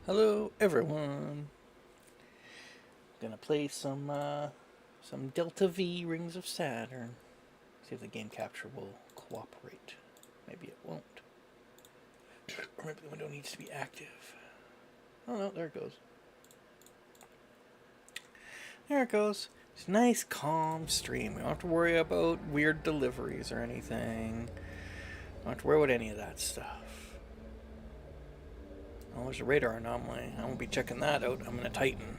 Hello, everyone. Gonna play some Delta V Rings of Saturn. See if the game capture will cooperate. Maybe it won't. Or maybe the window needs to be active. Oh no, there it goes. There it goes. It's a nice, calm stream. We don't have to worry about weird deliveries or anything. Don't have to worry about any of that stuff. Oh, there's a radar anomaly. I won't be checking that out. I'm in a Titan.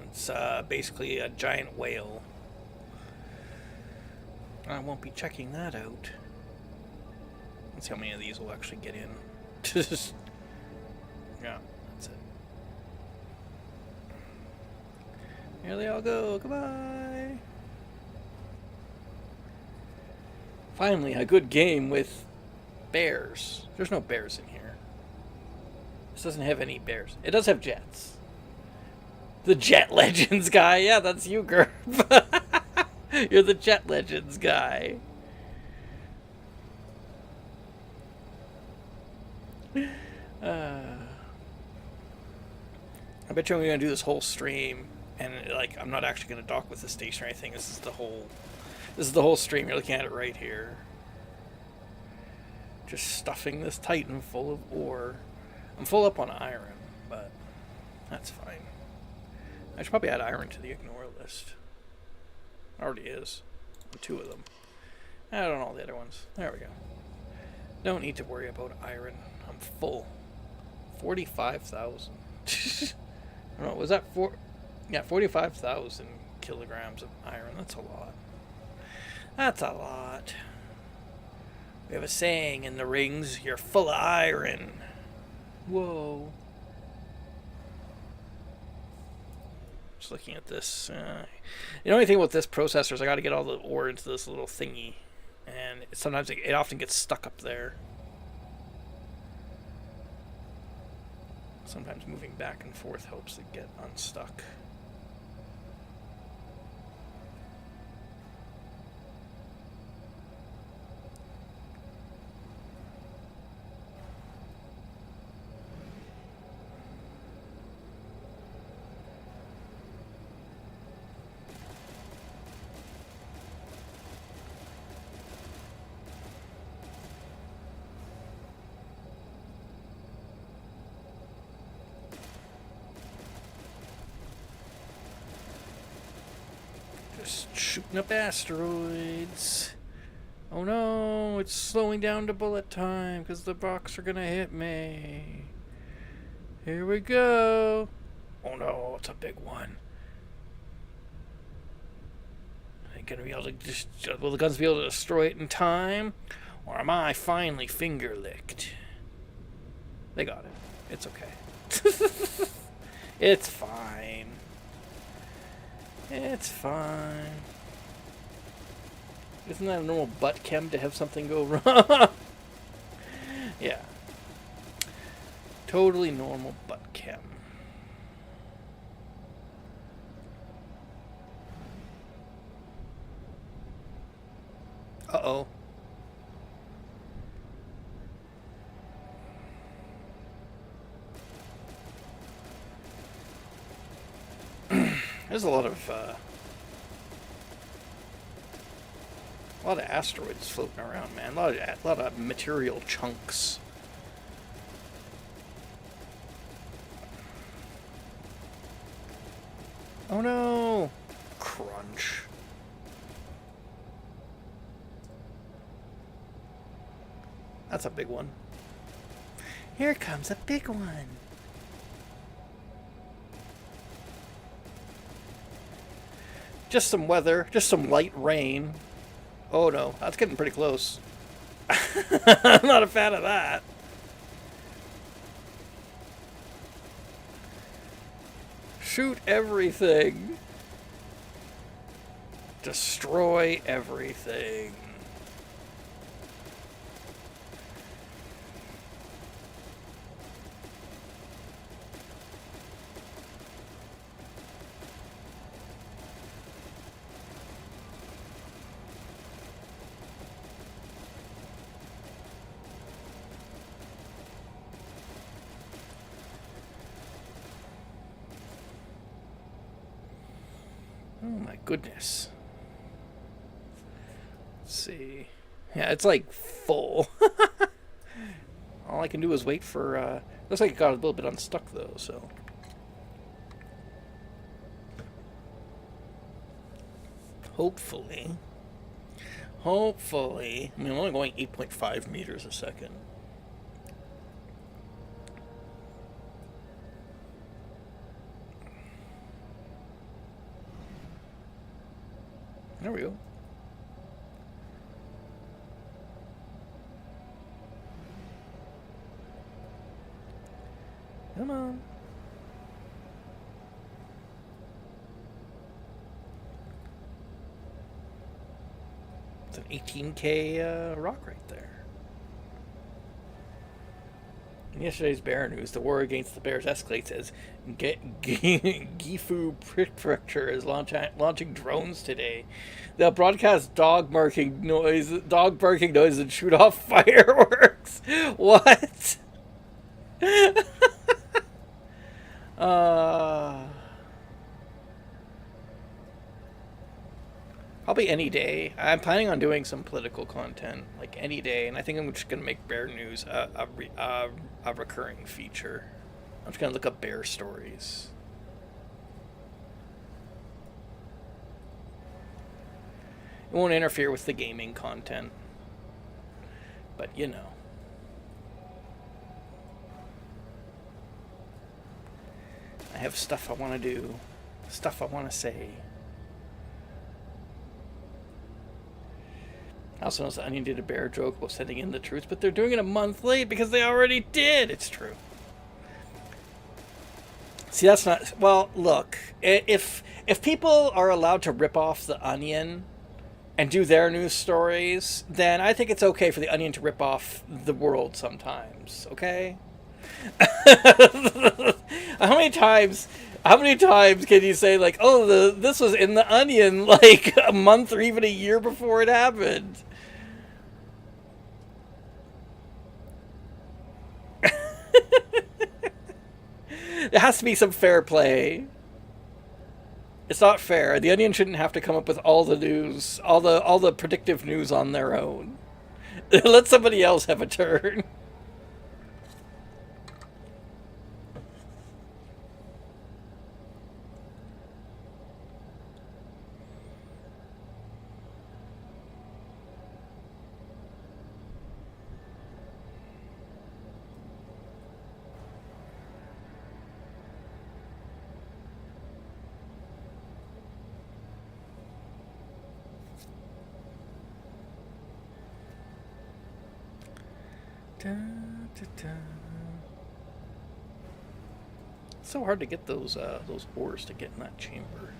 It's basically a giant whale. I won't be checking that out. Let's see how many of these will actually get in. Yeah, that's it. Here they all go. Goodbye. Finally, a good game with bears. There's no bears in here. This doesn't have any bears. It does have jets. The Jet Legends guy. Yeah, that's you, Gerb. You're the Jet Legends guy. I bet you I'm gonna do this whole stream, and like I'm not actually gonna dock with the station or anything. This is the whole stream. You're looking at it right here. Just stuffing this Titan full of ore. I'm full up on iron, but that's fine. I should probably add iron to the ignore list. Already is. 2 of them. I don't know all the other ones. There we go. Don't need to worry about iron. I'm full. 45,000. I don't know, was that 45,000 kilograms of iron. That's a lot. That's a lot. We have a saying in the rings, you're full of iron. Whoa. Just looking at this. The only thing with this processor is I got to get all the ore into this little thingy. And sometimes it often gets stuck up there. Sometimes moving back and forth helps it get unstuck. Just shooting up asteroids. Oh no, it's slowing down to bullet time because the rocks are gonna hit me. Here we go. Oh no, it's a big one. Are they gonna be able to will the guns be able to destroy it in time? Or am I finally finger licked? They got it. It's okay. It's fine. It's fine. Isn't that a normal butt chem to have something go wrong? Yeah. Totally normal butt chem. Uh-oh. There's a lot of asteroids floating around, man. A lot of material chunks. Oh no! Crunch. That's a big one. Here comes a big one. Just some weather, just some light rain. Oh no, that's getting pretty close. I'm not a fan of that. Shoot everything. Destroy everything. my goodness. Let's see. Yeah, it's like full. All I can do is wait for... looks like it got a little bit unstuck though, so... Hopefully. Hopefully. I mean, I'm only going 8.5 meters a second. There we go. Come on. It's an 18K rock right there. In yesterday's bear news, the war against the bears escalates as Gifu Prefecture is launching drones today. They'll broadcast dog barking noise, and shoot off fireworks. What? Probably any day. I'm planning on doing some political content, like any day, and I think I'm just gonna make bear news a recurring feature. I'm just gonna look up bear stories. It won't interfere with the gaming content, but you know. I have stuff I want to do, stuff I want to say. I also noticed the Onion did a bear joke about sending in the troops, but they're doing it a month late because they already did. It's true. See, that's not... Well, look. If people are allowed to rip off the Onion and do their news stories, then I think it's okay for the Onion to rip off the world sometimes, okay? How many times can you say, like, oh, this was in the Onion, like, a month or even a year before it happened? There has to be some fair play. It's not fair. The Onion shouldn't have to come up with all the news, all the predictive news on their own. Let somebody else have a turn. It's so hard to get those ores to get in that chamber.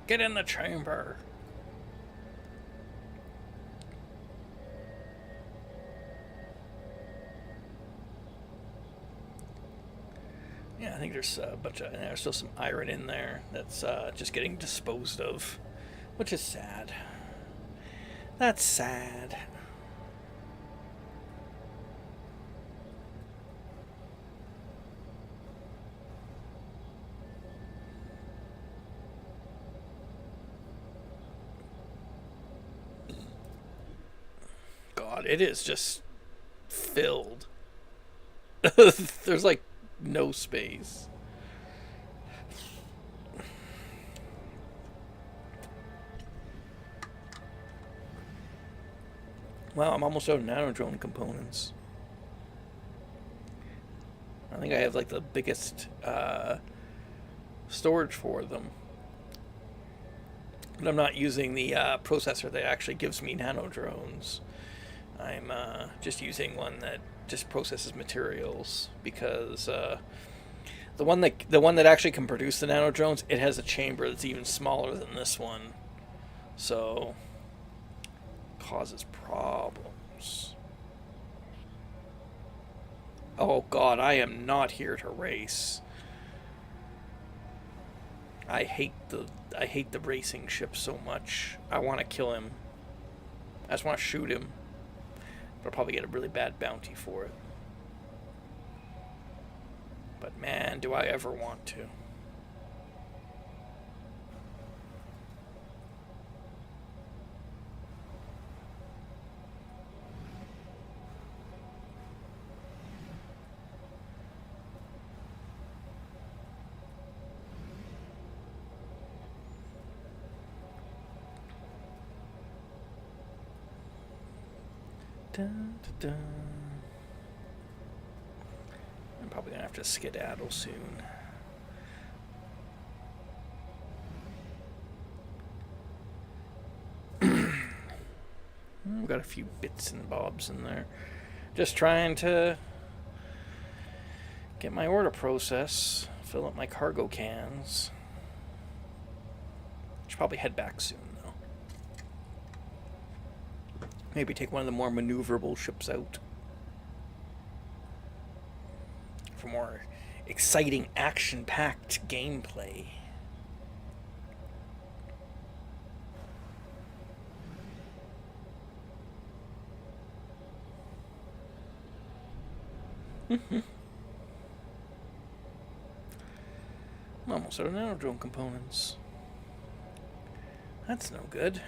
Get in the chamber. Yeah, I think there's a bunch of... There's still some iron in there that's just getting disposed of, which is sad. That's sad. God, it is just filled. There's like no space. Wow, I'm almost out of nano drone components. I think I have like the biggest storage for them. But I'm not using the processor that actually gives me nano drones. I'm just using one that just processes materials, because the one that actually can produce the nano drones, it has a chamber that's even smaller than this one, so causes problems. Oh God, I am not here to race. I hate the racing ship so much. I want to kill him. I just want to shoot him. But I'll probably get a really bad bounty for it. But man, do I ever want to. Dun, dun, dun. I'm probably gonna have to skedaddle soon. I've got a few bits and bobs in there. Just trying to get my order process, fill up my cargo cans. Should probably head back soon, though. Maybe take one of the more maneuverable ships out for more exciting, action-packed gameplay. I'm almost out of nanodrone components. That's no good.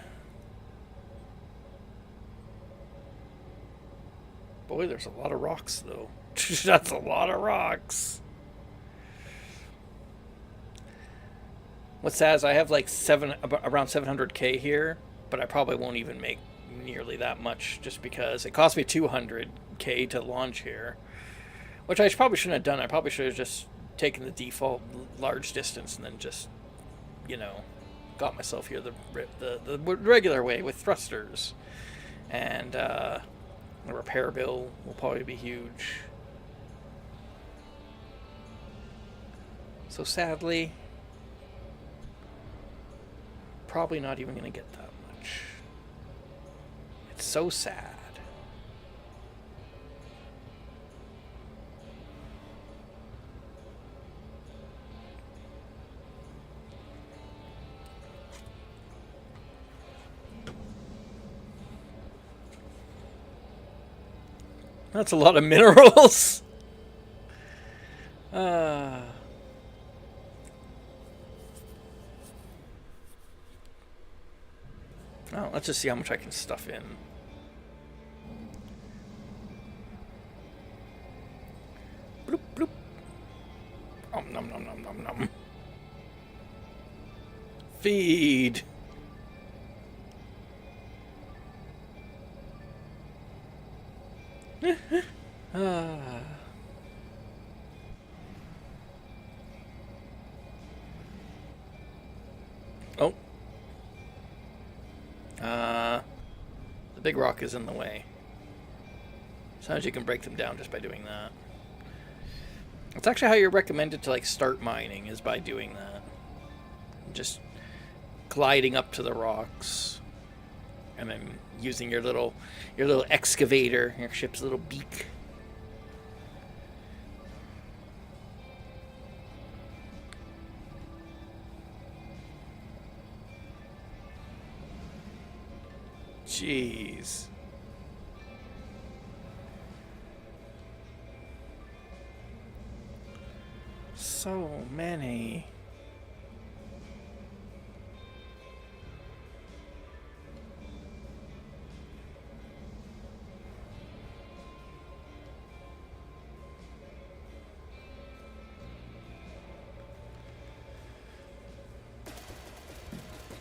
Boy, there's a lot of rocks, though. That's a lot of rocks. What's sad is I have like around 700k here, but I probably won't even make nearly that much just because it cost me 200k to launch here, which I probably shouldn't have done. I probably should have just taken the default large distance and then just, you know, got myself here the regular way with thrusters. And the repair bill will probably be huge. So sadly, probably not even going to get that much. It's so sad. That's a lot of minerals. Oh, let's just see how much I can stuff in. Bloop, bloop. Nom nom nom nom nom. Feed. Oh. The big rock is in the way. Sometimes you can break them down just by doing that. That's actually how you're recommended to like start mining, is by doing that. Just gliding up to the rocks and then using your little excavator, your ship's little beak. Jeez. So many.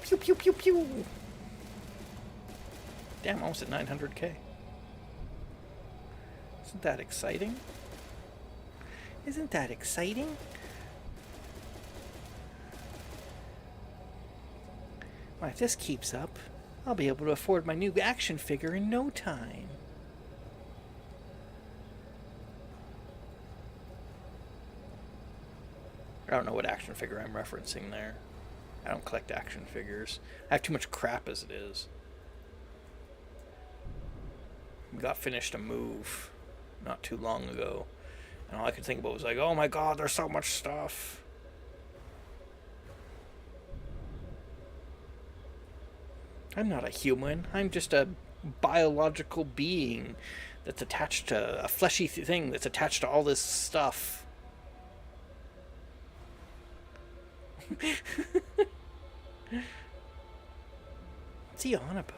Pew pew pew pew. Damn, almost at 900k. Isn't that exciting? Isn't that exciting? Well, if this keeps up, I'll be able to afford my new action figure in no time. I don't know what action figure I'm referencing there. I don't collect action figures. I have too much crap as it is. We got finished a move not too long ago, and all I could think about was like, oh my god, there's so much stuff. I'm not a human. I'm just a biological being that's attached to a fleshy thing that's attached to all this stuff. What's he on about?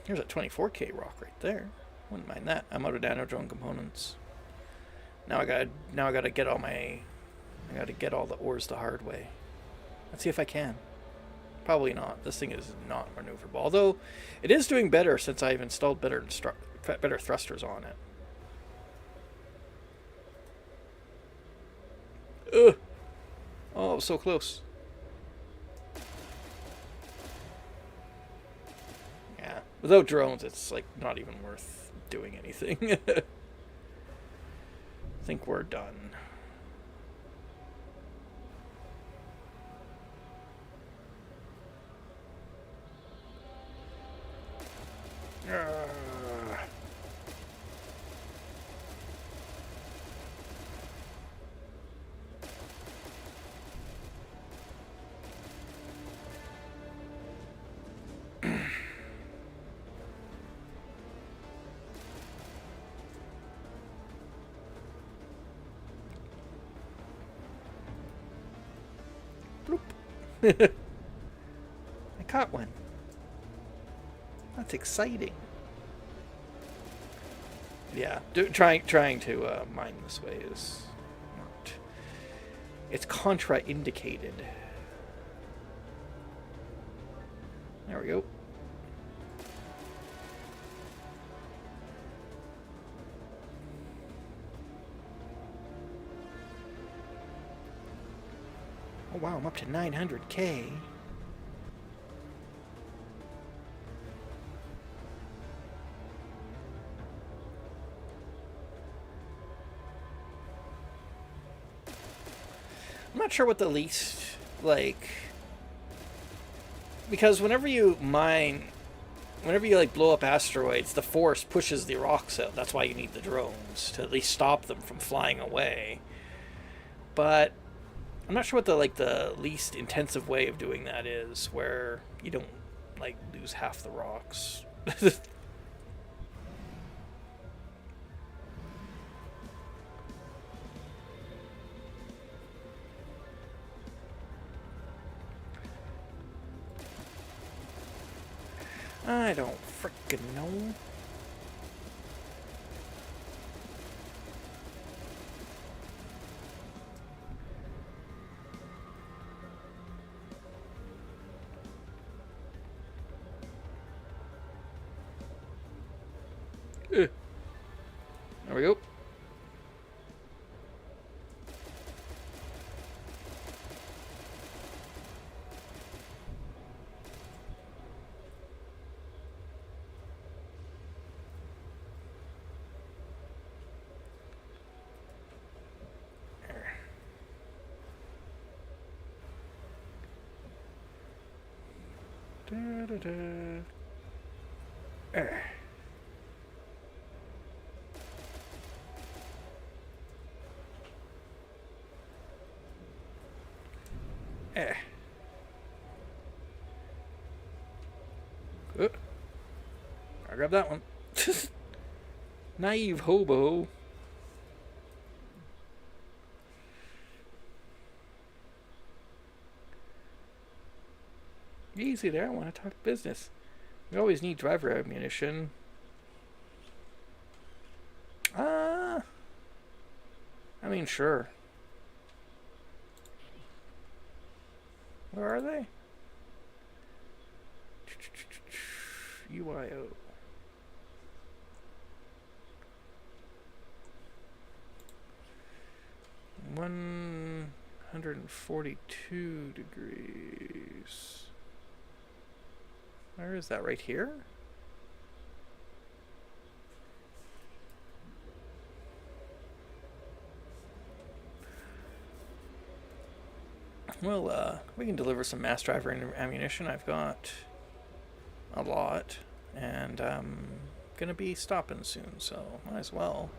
Here's a 24k rock right there. Wouldn't mind that. I'm out of nanodrone components. Now I gotta get all my. I gotta get all the ores the hard way. Let's see if I can. Probably not. This thing is not maneuverable. Although, it is doing better since I've installed better thrusters on it. Ugh. Oh, so close. Yeah. Without drones, it's like not even worth doing anything. I think we're done. I caught one. That's exciting. Yeah, trying to mine this way is not. It's contraindicated. There we go. Oh wow, I'm up to 900K. I'm not sure what the least, like, because whenever you like blow up asteroids, the force pushes the rocks out. That's why you need the drones, to at least stop them from flying away. But I'm not sure what the least intensive way of doing that is, where you don't like lose half the rocks. I don't frickin' know. There we go. Da, da, da. I'll grab that one. Naive hobo. Easy there, I want to talk business. We always need driver ammunition. I mean, sure. Where are they? UIO. One 142 degrees. Where is that? Right here? Well, we can deliver some mass driver ammunition. I've got a lot, and I'm gonna be stopping soon, so might as well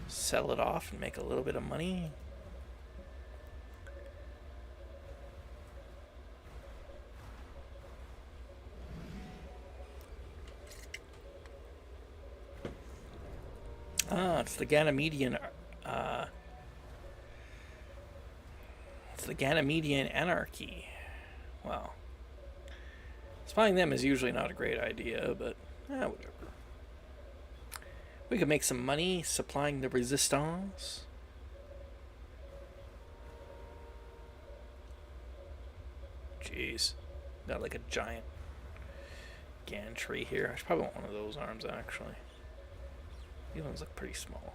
sell it off and make a little bit of money. It's the Ganymedian. It's the Ganymedian Anarchy. Well, spying them is usually not a great idea, but whatever. We could make some money supplying the Resistance. Jeez. Got like a giant gantry here. I should probably want one of those arms, actually. These ones look pretty small.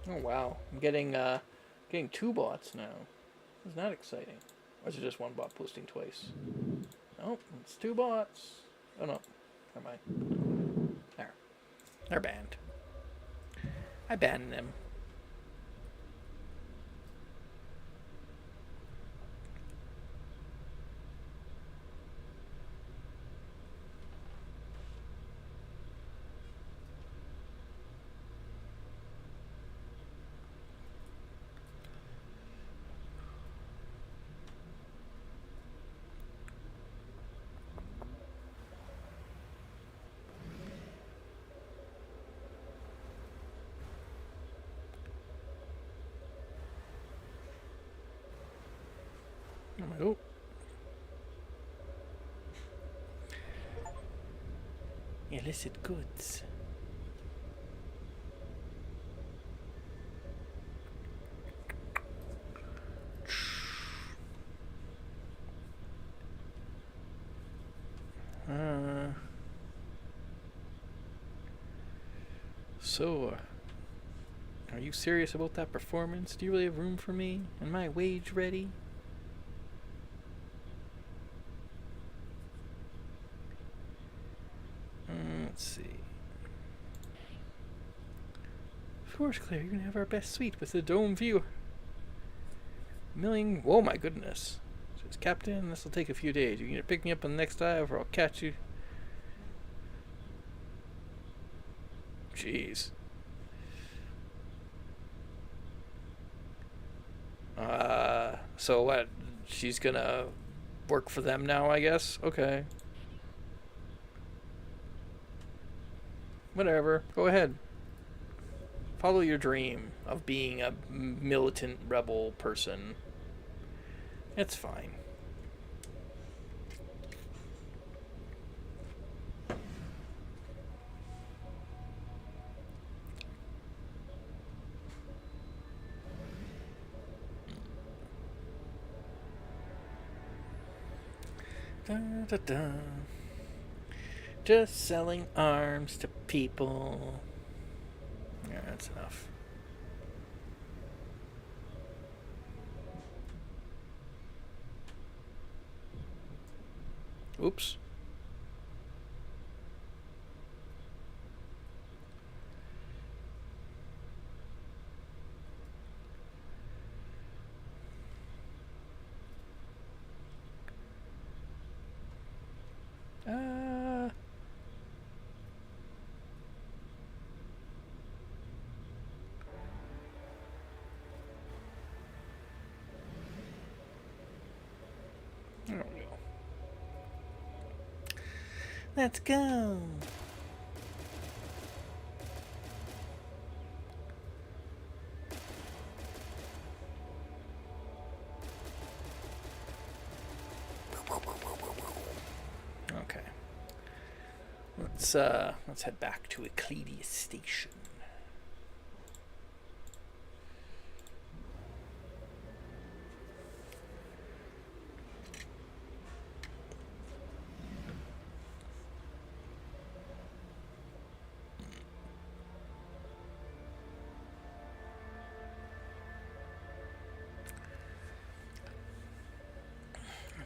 Oh wow, I'm getting 2 bots now. Isn't that exciting? Or is it just 1 bot posting twice? Nope, it's 2 bots. Oh no, never mind. There. They're banned. I banned them. Oh. Illicit goods. So, are you serious about that performance? Do you really have room for me? And my wage ready? Let's see. Of course, Claire, you're gonna have our best suite with the dome view. Whoa, my goodness. Says, Captain, this will take a few days. You can either pick me up on the next dive or I'll catch you. Jeez. So what? She's gonna work for them now, I guess? Okay. Whatever. Go ahead. Follow your dream of being a militant rebel person. It's fine. Da, da, da. Just selling arms to people. Yeah, that's enough. Oops. There we go. Let's go. Okay. Let's head back to Ecledius Station.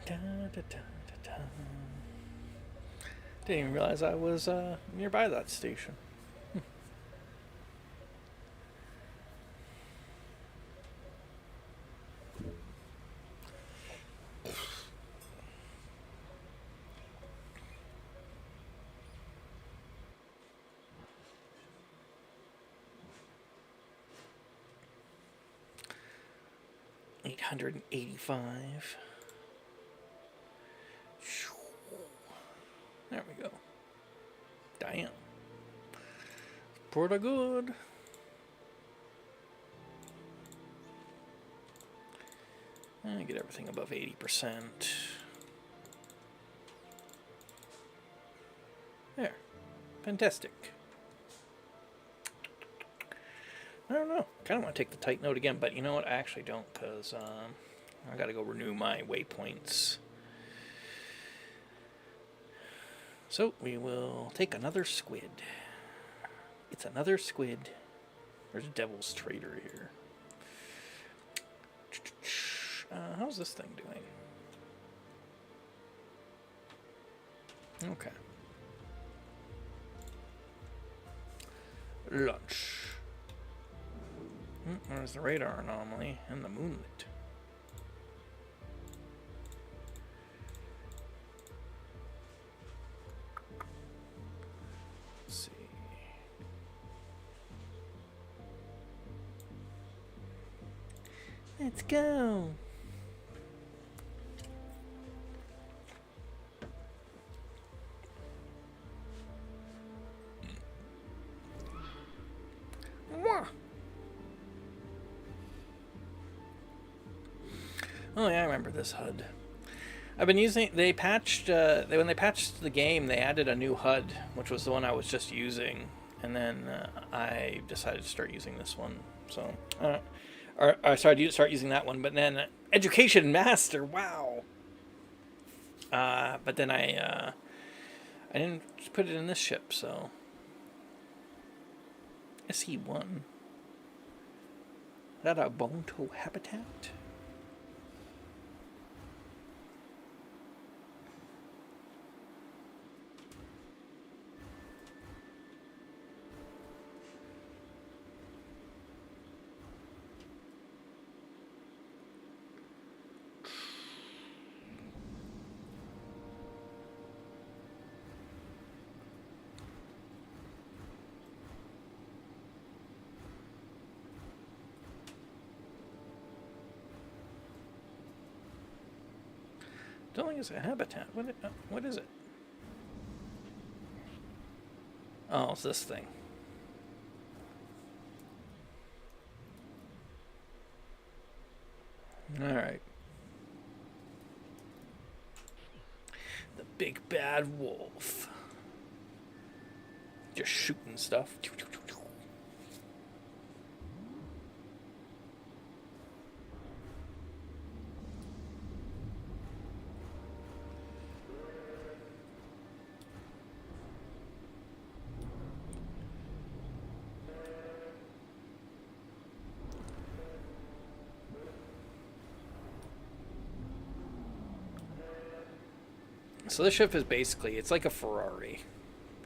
Da, da, da, da, da. Didn't even realize I was nearby that station. 885. There we go. Damn. Pretty good. And get everything above 80%. There. Fantastic. I don't know Oh, kind of want to take the tight note again, but you know what? I actually don't, because I got to go renew my waypoints. So we will take another squid. It's another squid. There's a devil's trader here. How's this thing doing? Okay. Lunch. There's the radar anomaly and the moonlit. Let's see. Let's go. Oh yeah, I remember this HUD. I've been using. They patched. When they patched the game, they added a new HUD, which was the one I was just using, and then I decided to start using this one. So, or I started to start using that one, but then Education Master. Wow. But then I didn't put it in this ship, so SE1. Is that a bone toe habitat? Don't think it's a habitat. What is it? Oh, it's this thing. Alright. The big bad wolf. Just shooting stuff. So this ship is basically, it's like a Ferrari.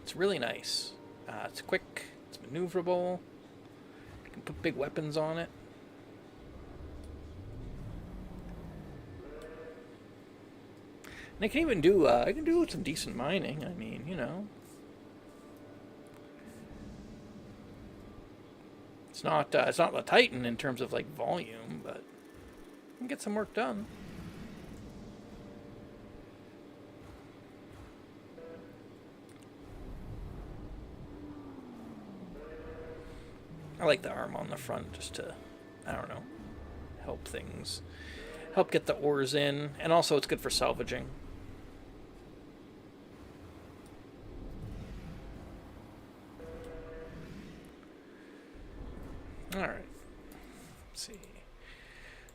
It's really nice. It's quick, it's maneuverable. You can put big weapons on it. And I can even do, I can do some decent mining. I mean, you know. It's not the Titan in terms of like volume, but you can get some work done. I like the arm on the front just to, I don't know, help things. Help get the ores in. And also it's good for salvaging. Alright. Let's see.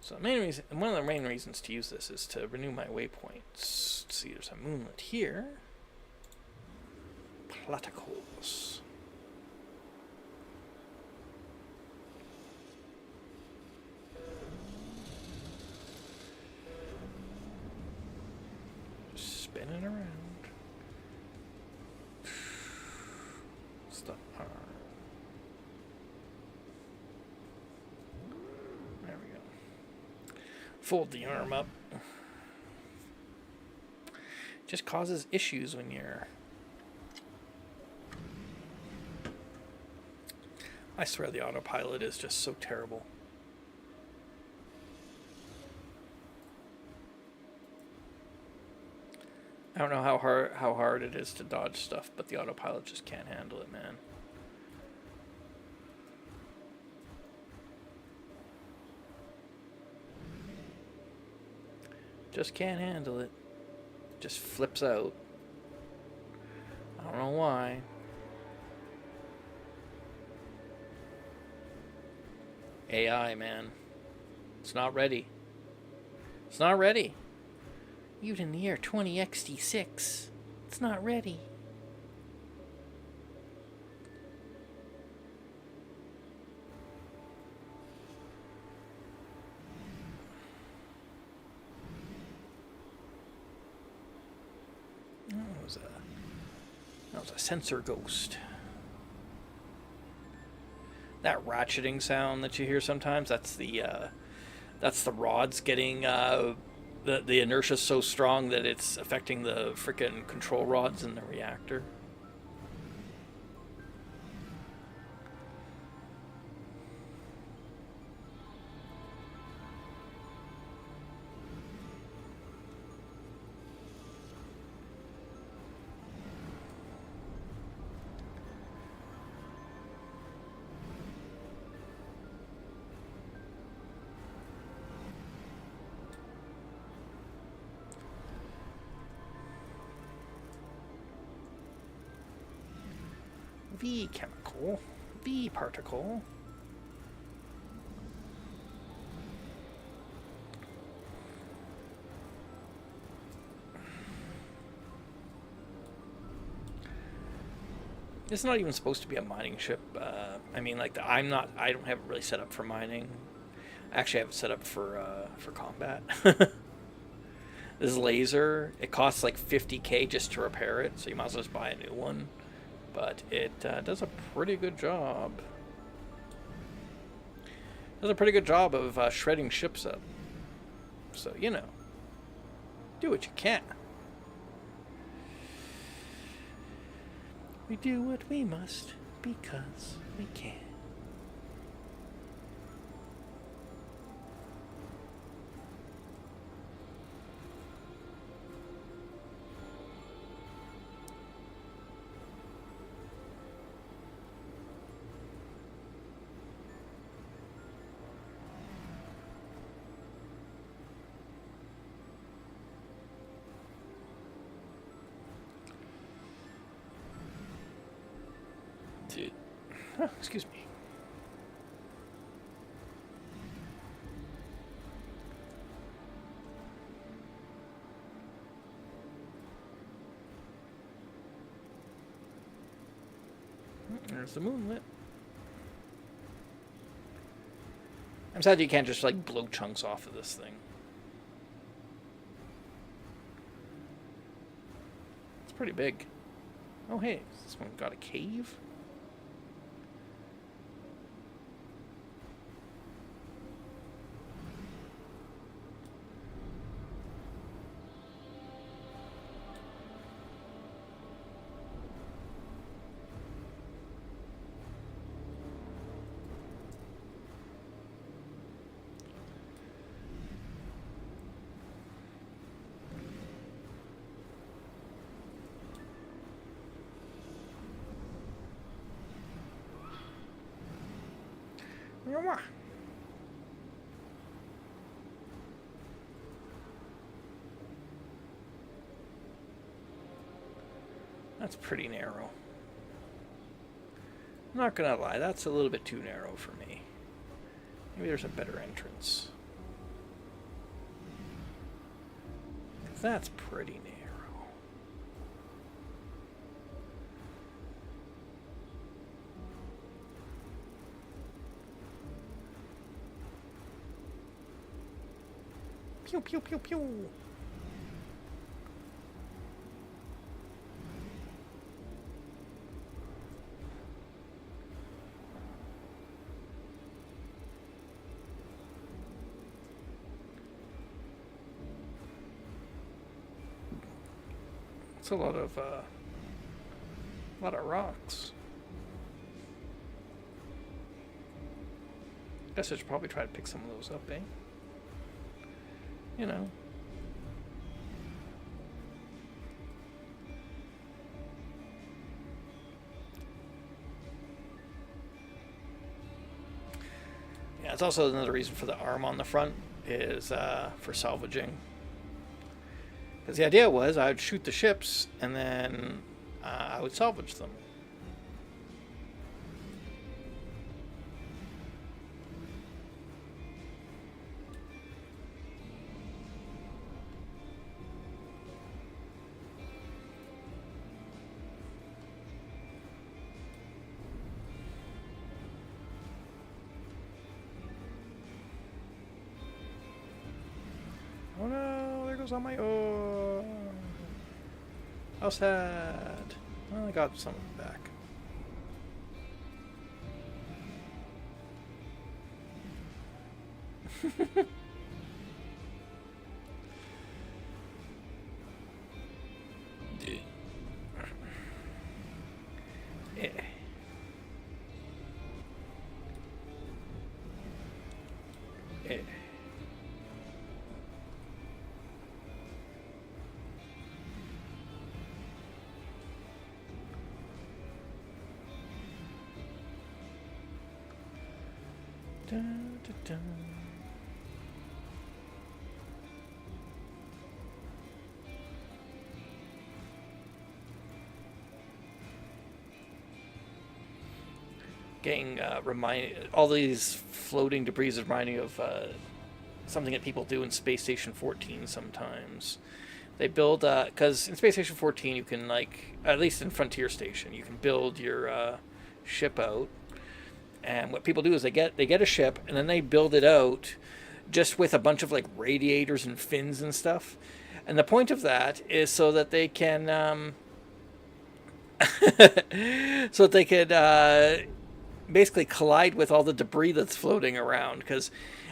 So the main reason, one of the main reasons to use this is to renew my waypoints. Let's see, there's a moonlet here. Platycos. Spinning around. What's the arm? There we go. Fold the arm up. Just causes issues when you're... I swear the autopilot is just so terrible. I don't know how hard it is to dodge stuff, but the autopilot just can't handle it, man. Just can't handle it. Just flips out. I don't know why. AI, man. It's not ready. It's not ready. Even in the year 20XT6, it's not ready. That was a sensor ghost. That ratcheting sound that you hear sometimes, that's the rods getting the inertia's so strong that it's affecting the frickin' control rods in the reactor. V chemical, V particle. It's not even supposed to be a mining ship. I mean, like I don't have it really set up for mining. I actually have it set up for combat. This laser, it costs like 50K just to repair it, so you might as well just buy a new one. But it does a pretty good job. Does a pretty good job of shredding ships up. So, you know, do what you can. We do what we must because we can. Dude. Oh, excuse me. There's the moonlit. I'm sad you can't just like blow chunks off of this thing. It's pretty big. Oh hey, this one got a cave? That's pretty narrow. I'm not gonna lie, that's a little bit too narrow for me. Maybe there's a better entrance. That's pretty narrow. Pew pew pew pew. It's a lot of rocks. Guess I should probably try to pick some of those up, eh? You know. Yeah, it's also another reason for the arm on the front is for salvaging. Because the idea was I would shoot the ships and then I would salvage them. ores on my ore. How sad. Well, I got some of them back. Yeah. Yeah. Dun, dun, dun. Getting all these floating debris is reminding of something that people do in Space Station 14 sometimes. They build because in Space Station 14 you can, like, at least in Frontier Station, you can build your ship out. And what people do is they get a ship and then they build it out just with a bunch of like radiators and fins and stuff. And the point of that is so that they can so that they could basically collide with all the debris that's floating around, because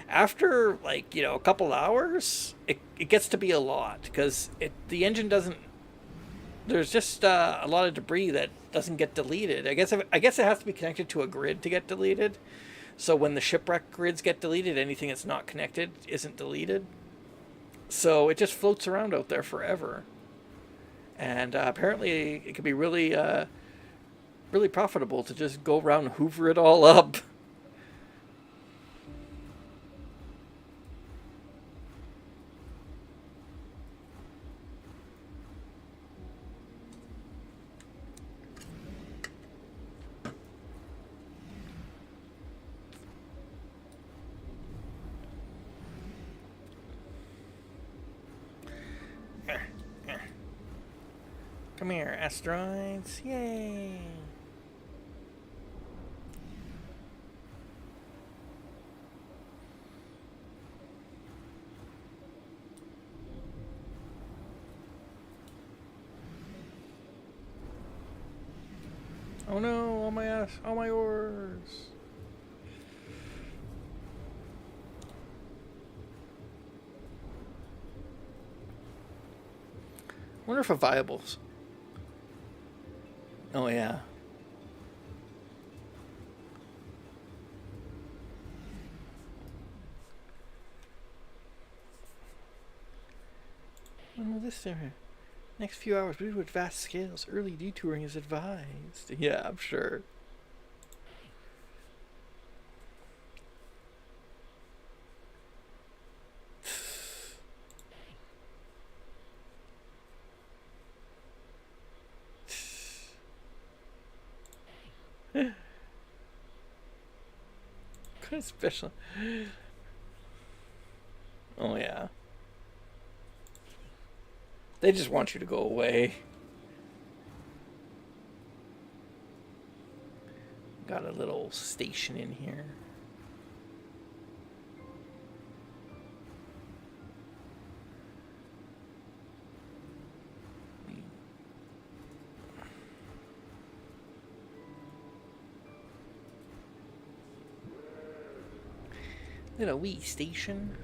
after, like, you know, a couple hours it gets to be a lot, because the engine doesn't, there's just a lot of debris that doesn't get deleted. I guess it has to be connected to a grid to get deleted. So when the shipwreck grids get deleted, anything that's not connected isn't deleted. So it just floats around out there forever. And apparently it can be really really profitable to just go around and hoover it all up. Come here, asteroids. Yay! Oh no, all my ores. Wonder if a viables. Oh yeah. When will this start? Next few hours, due to vast scales, early detouring is advised. Yeah, I'm sure. Kind of special. Oh yeah. They just want you to go away. Got a little station in here. Little wee station.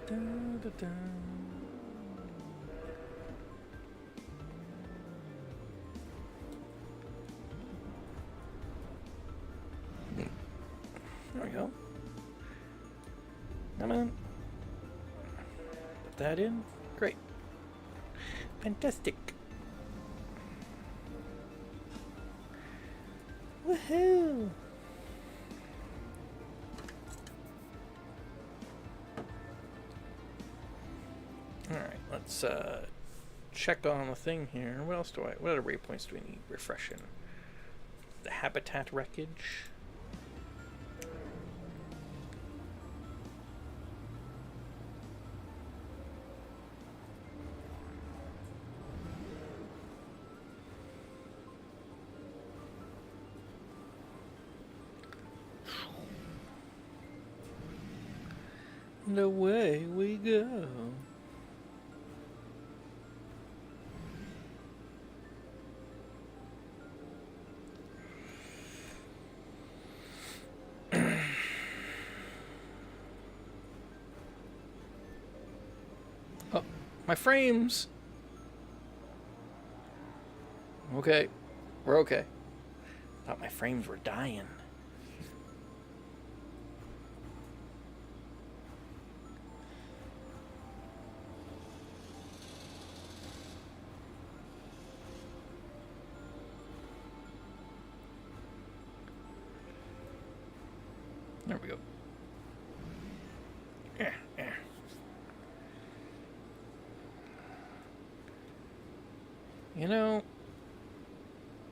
Da, da, da. There we go. Come on. Put that in. Great. Fantastic. Alright, let's check on the thing here. What else do I... What other waypoints do we need? Refreshing. The habitat wreckage. And away we go. Oh, my frames. Okay, we're okay. Thought my frames were dying. There we go. You know,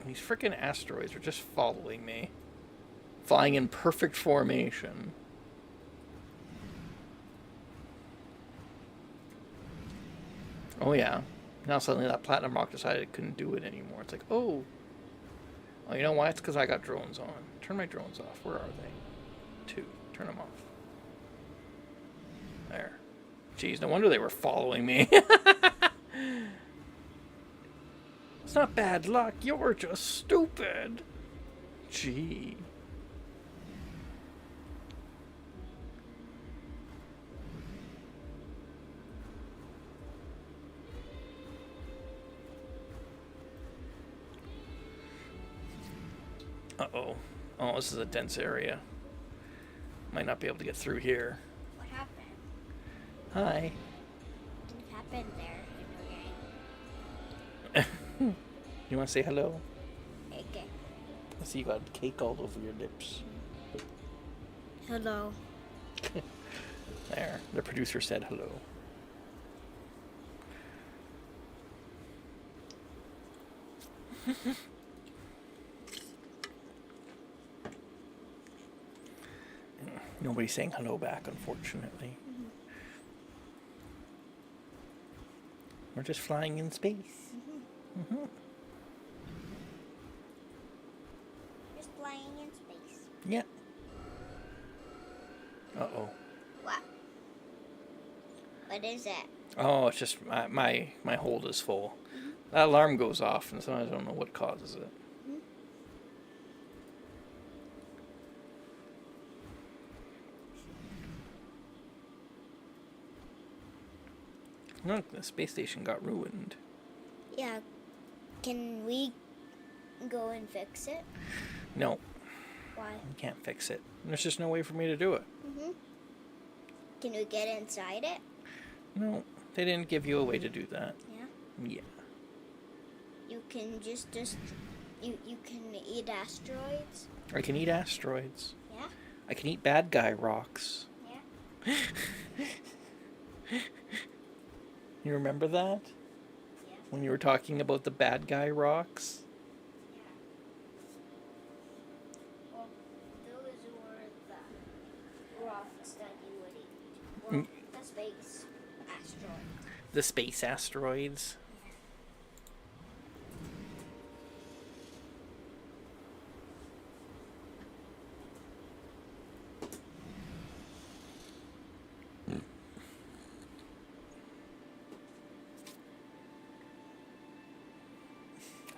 these frickin' asteroids are just following me. Flying in perfect formation. Oh yeah. Now suddenly that platinum rock decided it couldn't do it anymore. It's like, oh. Oh, you know why? It's because I got drones on. Turn my drones off. Where are they? 2. Turn them off. There. Jeez, no wonder they were following me. It's not bad luck. You're just stupid. Gee. Uh-oh. Oh, this is a dense area. Might not be able to get through here. What happened? Hi. What happened there? You want to say hello? Okay. I see you got cake all over your lips. Hello. There. The producer said hello. Nobody's saying hello back, unfortunately. Mm-hmm. We're just flying in space. Mm-hmm. Mm-hmm. Just flying in space. Yeah. Uh-oh. What? What is it? Oh, it's just my hold is full. Mm-hmm. That alarm goes off, and sometimes I don't know what causes it. Look, the space station got ruined. Yeah. Can we go and fix it? No. Why? You can't fix it. There's just no way for me to do it. Mm-hmm. Can we get inside it? No, they didn't give you a way to do that. Yeah. Yeah. You can just you can eat asteroids. I can eat asteroids. Yeah. I can eat bad guy rocks. Yeah. You remember that? Yeah. When you were talking about the bad guy rocks? Yeah. Well, those were the rocks that you would eat. Well, the space asteroids. The space asteroids?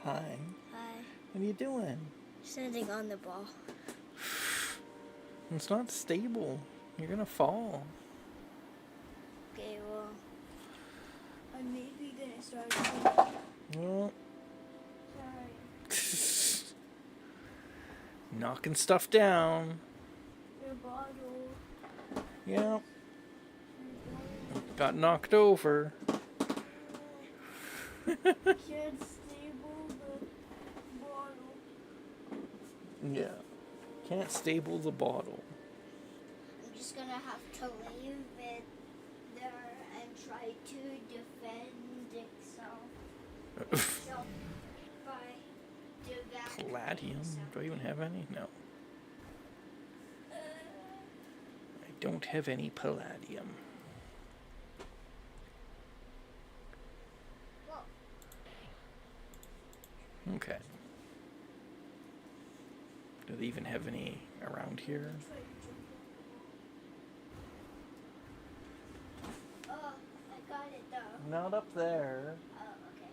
Hi. Hi. What are you doing? Sitting on the ball. It's not stable. You're gonna fall. Okay, well, I'm maybe gonna start. Well, Sorry. knocking stuff down. Your bottle. Yeah. Got knocked over. Can't stable the bottle. Yeah. can't stable the bottle. I'm just gonna have to leave it there and try to defend itself by devaluing Palladium? itself. Do I even have any? No. I don't have any palladium. Well, Okay. Do they even have any around here? try to jump over the wall. Oh, I got it though. Not up there. Oh, okay.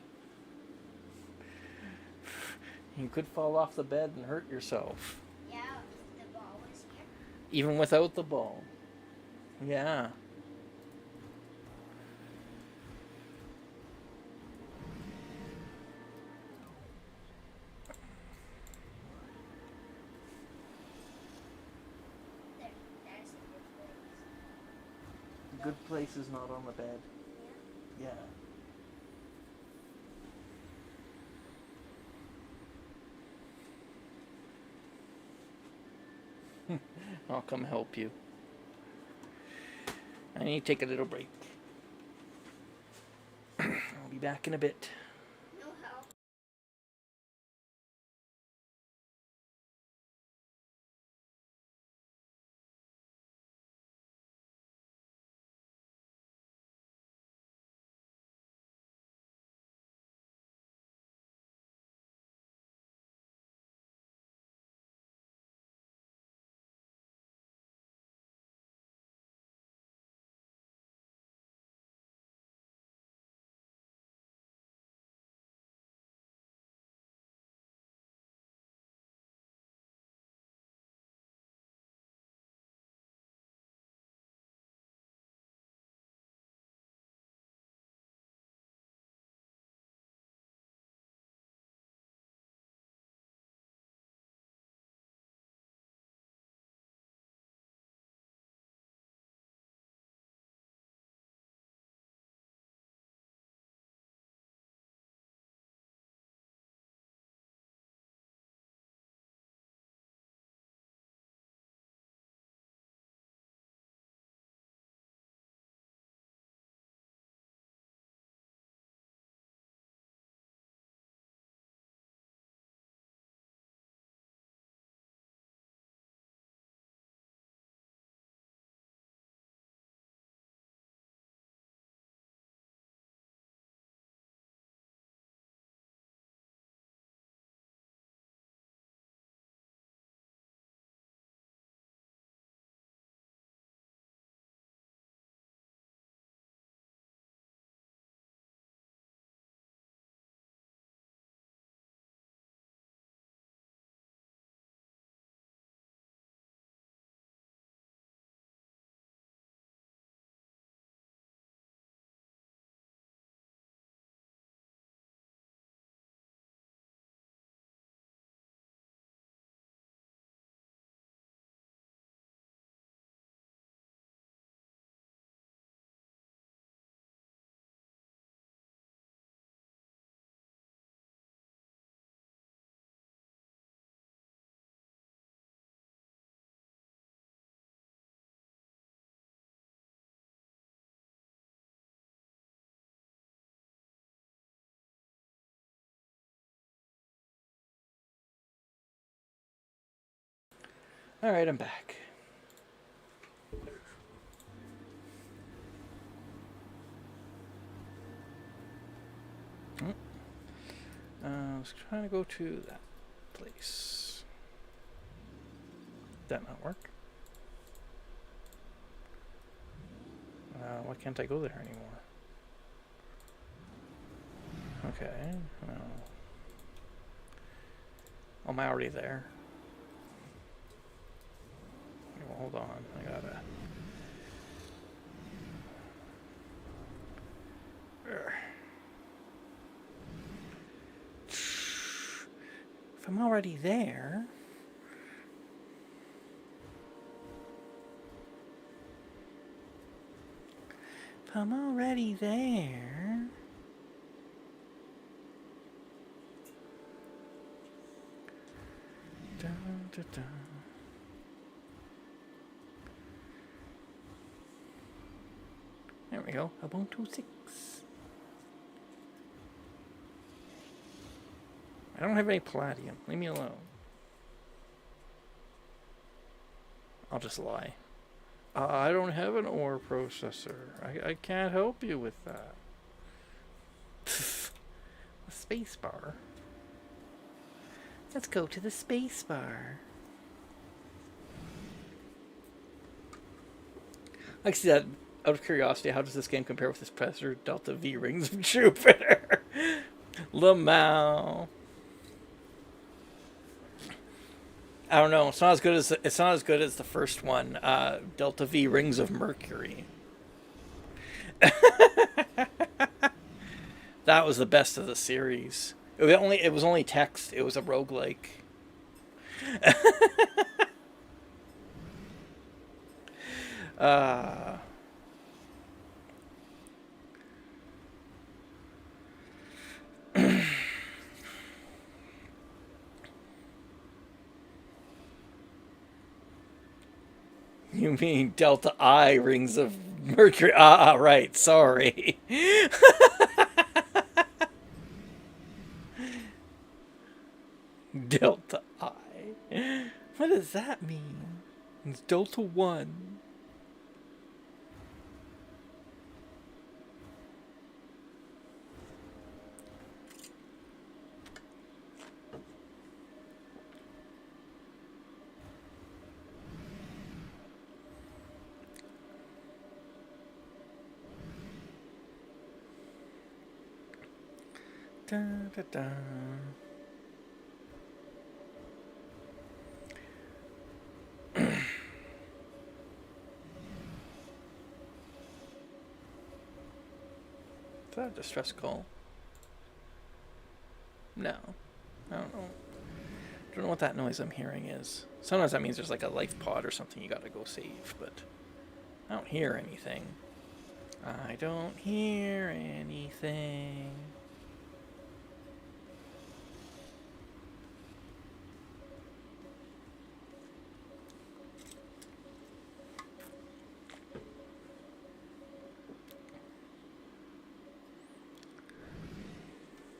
You could fall off the bed and hurt yourself. Yeah, if the ball was here. Even without the ball. Yeah. There, that's a good place. Good place is not on the bed. Yeah. Yeah. I'll come help you. I need to take a little break. I'll be back in a bit. No help. Alright, I'm back. I was trying to go to that place. Did that not work? Why can't I go there anymore? Okay, no. Oh, am I already there? Well, hold on, I gotta... If I'm already there... If I'm already there... Dun, dun, dun. we go. A 126. I don't have any palladium. Leave me alone. I'll just lie. I don't have an ore processor. I can't help you with that. A space bar. Let's go to the space bar. I see that. Out of curiosity, how does this game compare with its predecessor, Delta V Rings of Jupiter? Lamau. I don't know. It's not as good as the first one. Delta V Rings of Mercury. That was the best of the series. It was only text. It was a roguelike. You mean Delta I Rings of Mercury? Right. Sorry. Delta I. What does that mean? It's Delta 1. Da, da, da. Is that a distress call? No. I don't know. Don't know what that noise I'm hearing is. Sometimes that means there's like a life pod or something you gotta go save, but I don't hear anything. I don't hear anything.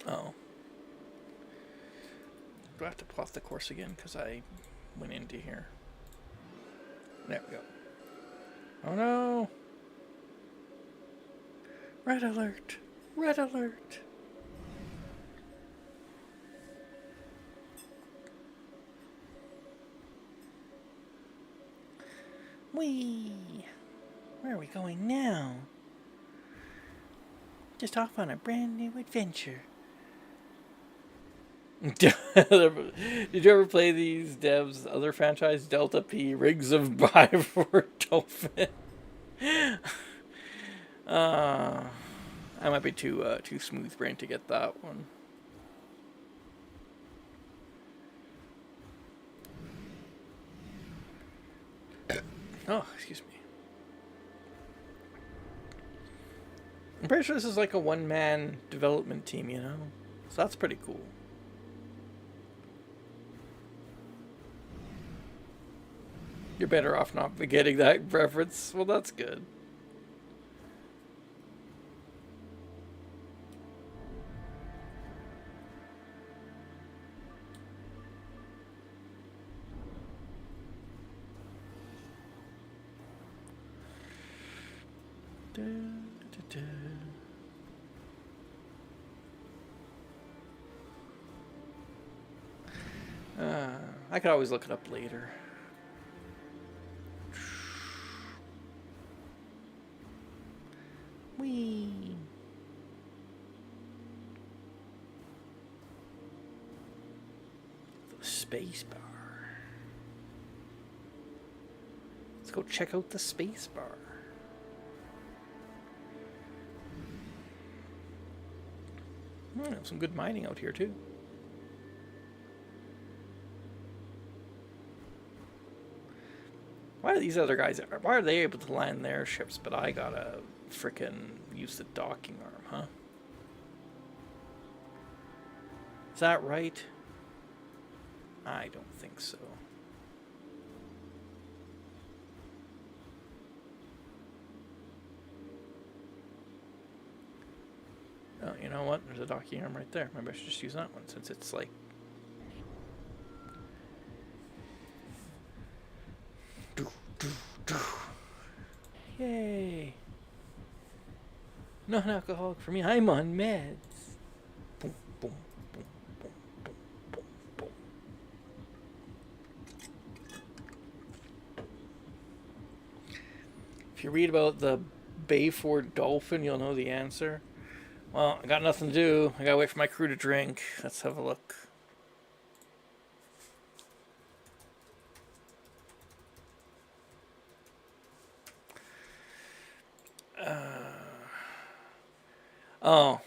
Oh. Do I have to plot the course again? Because I went into here. There we go. Oh no! Red alert! Red alert! Whee! Where are we going now? Just off on a brand new adventure. Did you ever play these devs' other franchise, Delta P, Rigs of Bivor Dolphin? I might be too smooth brained to get that one. Oh, excuse me. I'm pretty sure this is like a one-man development team, you know? So that's pretty cool. You're better off not forgetting that reference. Well, that's good. I could always look it up later. Whee! The space bar. Let's go check out the space bar. Some good mining out here too. Why are these other guys? Why are they able to land their ships, but I gotta frickin' use the docking arm, huh? Is that right? I don't think so. you know what? There's a docking arm right there. Maybe I should just use that one since it's like... Yay! Non-alcoholic for me. I'm on meds. Boom, boom, boom, boom, boom, boom, boom. If you read about the Bayford dolphin, you'll know the answer. Well, I got nothing to do. I gotta wait for my crew to drink. Let's have a look. Oh.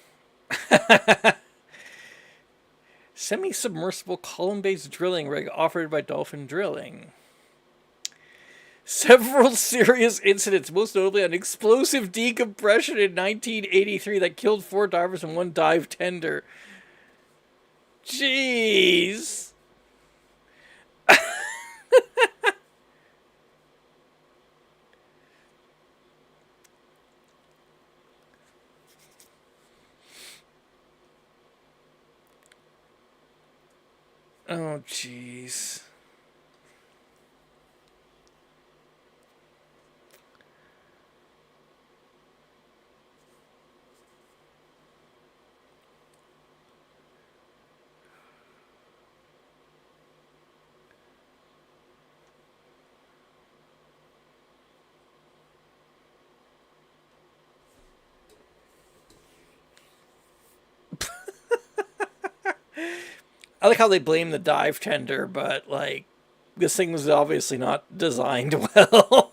Semi-submersible column-based drilling rig offered by Dolphin Drilling. Several serious incidents, most notably an explosive decompression in 1983 that killed 4 divers and 1 dive tender. Jeez. Oh, jeez. I like how they blame the dive tender, but, like, this thing was obviously not designed well.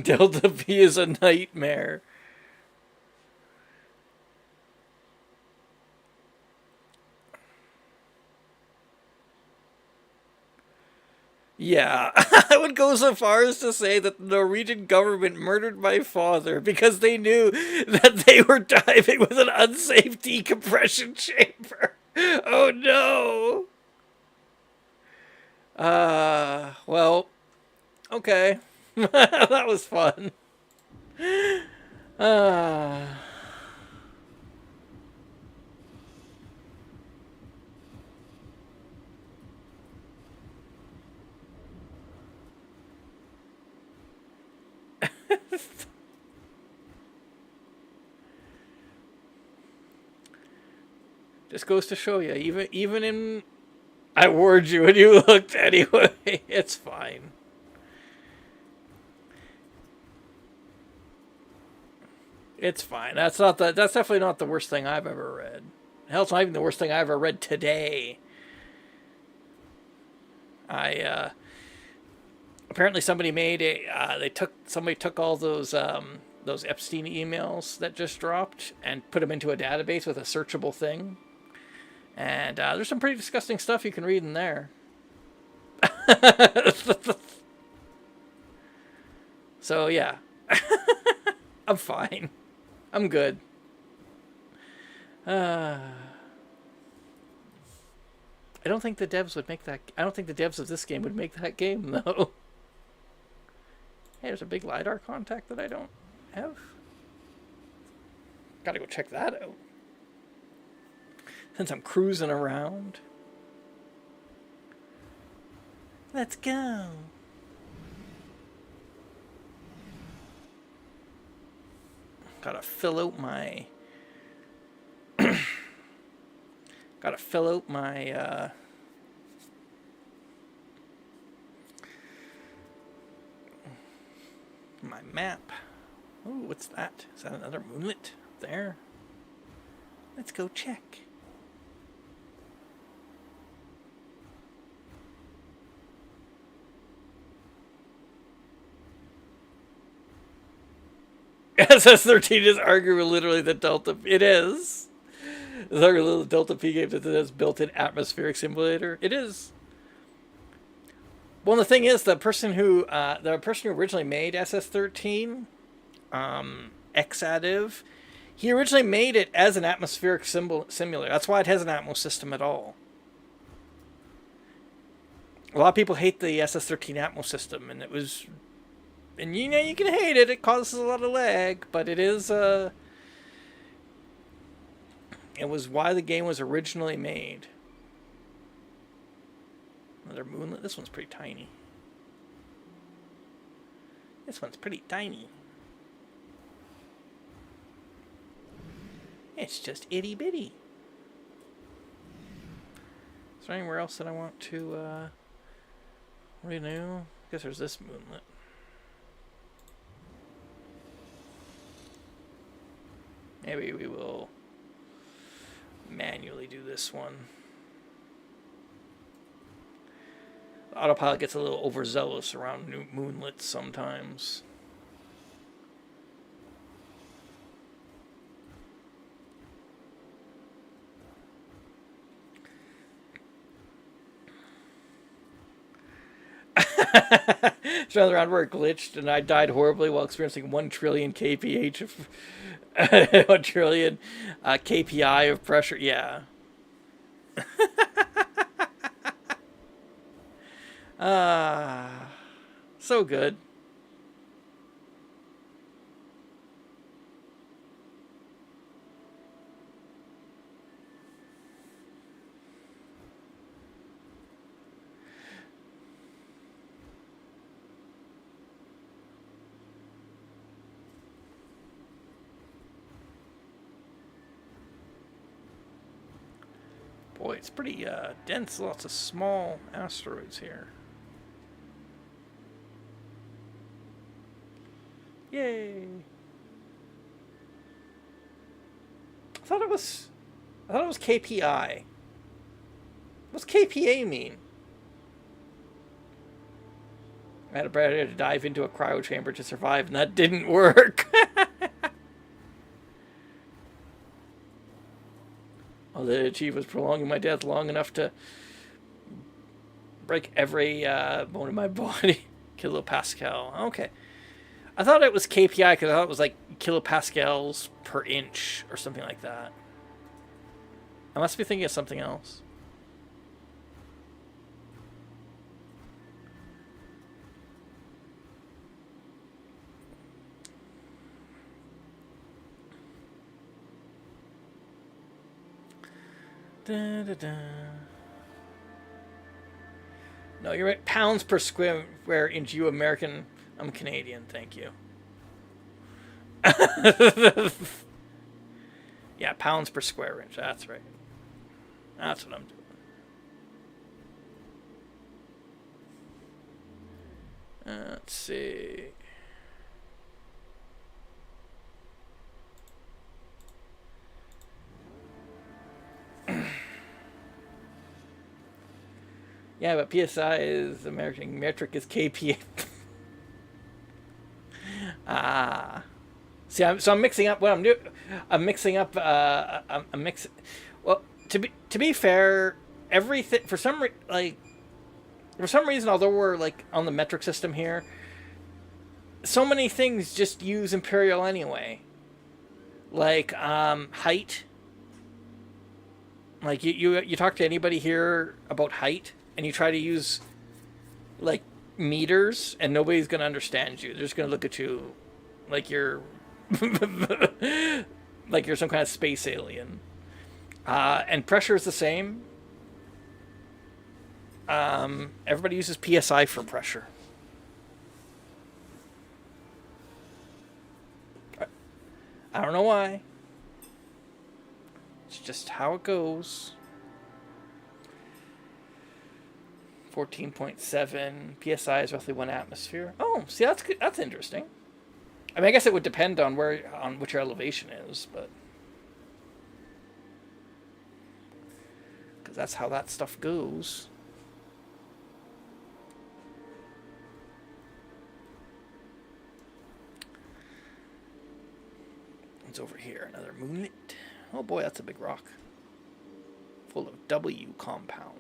Delta V is a nightmare. Yeah, I would go so far as to say that the Norwegian government murdered my father because they knew that they were diving with an unsafe decompression chamber. Oh no! Well, okay. That was fun. Just goes to show you, even in... I warned you and you looked anyway. It's fine. It's fine. That's definitely not the worst thing I've ever read. Hell, it's not even the worst thing I ever read today. Apparently somebody made a somebody took all those Epstein emails that just dropped and put them into a database with a searchable thing. And there's some pretty disgusting stuff you can read in there. So, yeah. I'm fine. I'm good. I don't think the devs would make that... I don't think the devs of this game would make that game, though. Hey, there's a big LiDAR contact that I don't have. Gotta go check that out. Since I'm cruising around. Let's go. Gotta fill out my... Gotta fill out my... my map. Oh, what's that? Is that another moonlet there? Let's go check. SS-13 is arguably literally the Delta... It is. It's arguably the Delta P game that has built-in atmospheric simulator. It is. Well, the thing is, the person who originally made SS-13, Exative, he originally made it as an atmospheric simulator. That's why it has an Atmos system at all. A lot of people hate the SS-13 Atmos system, and it was... And you know, you can hate it. It causes a lot of lag, but it is It was why the game was originally made. Another moonlit. This one's pretty tiny. This one's pretty tiny. It's just itty bitty. Is there anywhere else that I want to renew? I guess there's this moonlit. Maybe we will manually do this one. Autopilot gets a little overzealous around new moonlets sometimes. It's another round where it glitched and I died horribly while experiencing 1 trillion kph of 1 trillion kpi of pressure. Yeah. So good. Boy, it's pretty dense. Lots of small asteroids here. Yay! I thought it was KPI. What's KPA mean? I had to dive into a cryo chamber to survive, and that didn't work. All they achieved was prolonging my death long enough to break every bone in my body. Kilopascal. Okay. I thought it was KPI because I thought it was like kilopascals per inch or something like that. I must be thinking of something else. Da, da, da. No, you're right. Pounds per square inch. You American. I'm Canadian. Thank you. Yeah, pounds per square inch. That's right. That's what I'm doing. Let's see. Yeah, but PSI is American. Metric is KPA. See, I'm mixing up what I'm doing. I'm mixing up. I'm mixing. Well, to be fair, everything for some reason, although we're like on the metric system here, so many things just use imperial anyway. Like height. Like you talk to anybody here about height, and you try to use like meters, and nobody's gonna understand you. They're just gonna look at you like you're like you're some kind of space alien. And pressure is the same. Everybody uses PSI for pressure. I don't know why. It's just how it goes. 14.7 PSI is roughly 1 atmosphere. Oh, see, that's good. That's interesting. I mean, I guess it would depend on which your elevation is, but because that's how that stuff goes. What's over here? Another moonlet. Oh boy, that's a big rock. Full of W compound.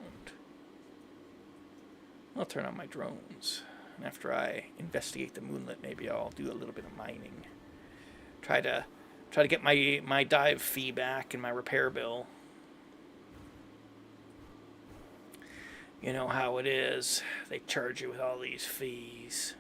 I'll turn on my drones. And after I investigate the moonlet, maybe I'll do a little bit of mining. Try to get my dive fee back and my repair bill. You know how it is. They charge you with all these fees.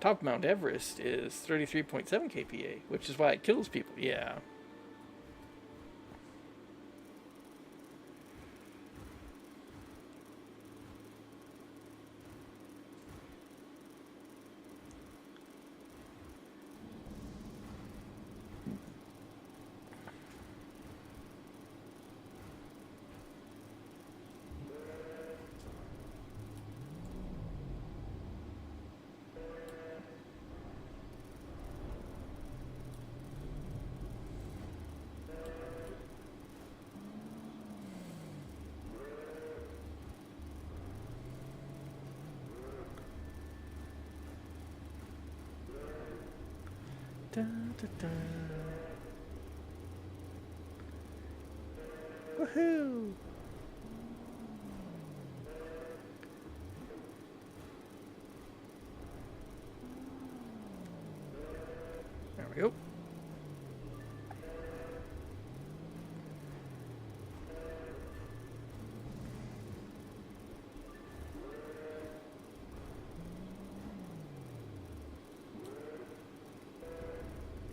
top of Mount Everest is 33.7 kPa, which is why it kills people. Yeah. Da, da, da. Woohoo! There we go.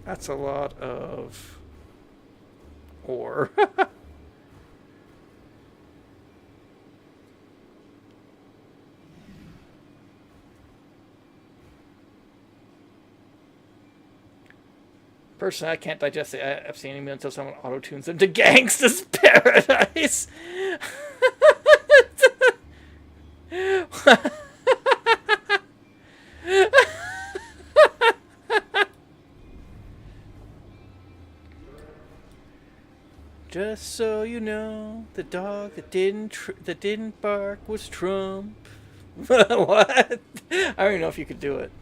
That's a lot of ore. Personally, I can't digest the obscenity until someone auto-tunes them to Gangsta's Paradise. Just so you know, the dog that didn't bark was Trump. What? I don't even know if you could do it.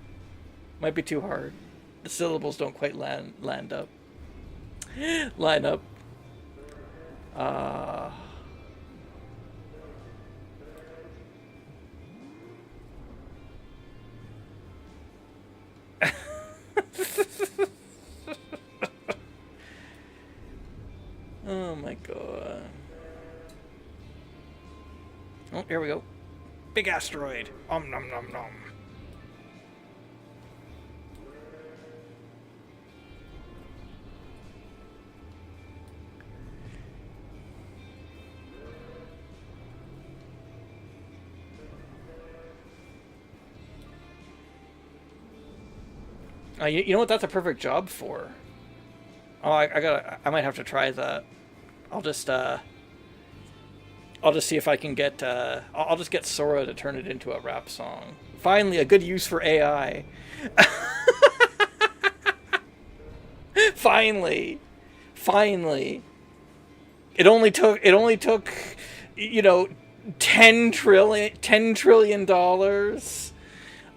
Might be too hard. The syllables don't quite land up. Line up. Oh my god. Oh, here we go. Big asteroid. Nom nom nom. You know what that's a perfect job for? Oh, I might have to try that. I'll just see if I can get, I'll just get Sora to turn it into a rap song. Finally, a good use for AI. Finally. It only took, you know, $10 trillion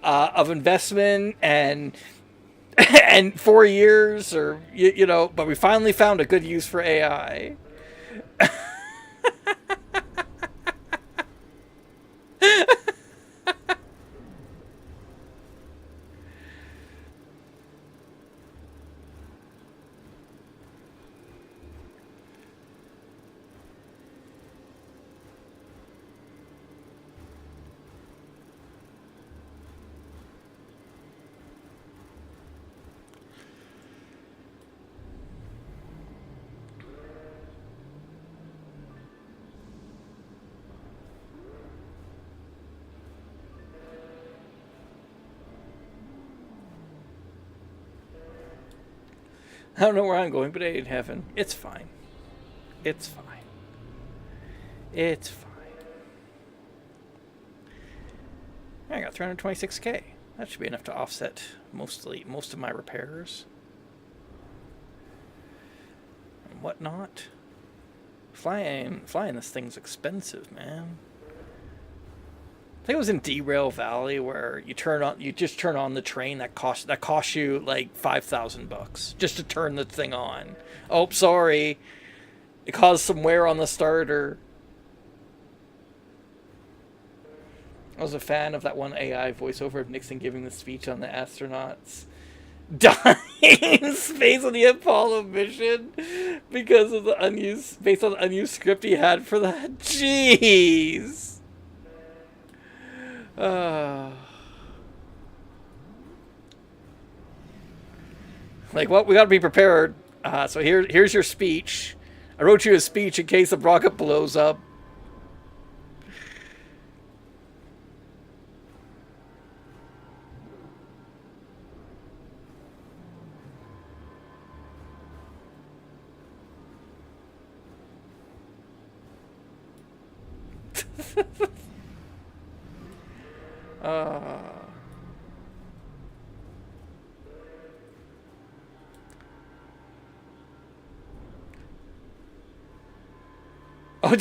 of investment and 4 years, or you know, but we finally found a good use for AI. I don't know where I'm going, but I ain't heaven. It's fine. It's fine. It's fine. I got 326k. That should be enough to offset most of my repairs and whatnot. Flying this thing's expensive, man. I think it was in Derail Valley where you just turn on the train that costs you like $5,000 just to turn the thing on. Oh, sorry, it caused some wear on the starter. I was a fan of that one AI voiceover of Nixon giving the speech on the astronauts dying in space on the Apollo mission because of based on the unused script he had for that. Jeez. Like, well, we got to be prepared. So here's your speech. I wrote you a speech in case the rocket blows up. Uh, oh,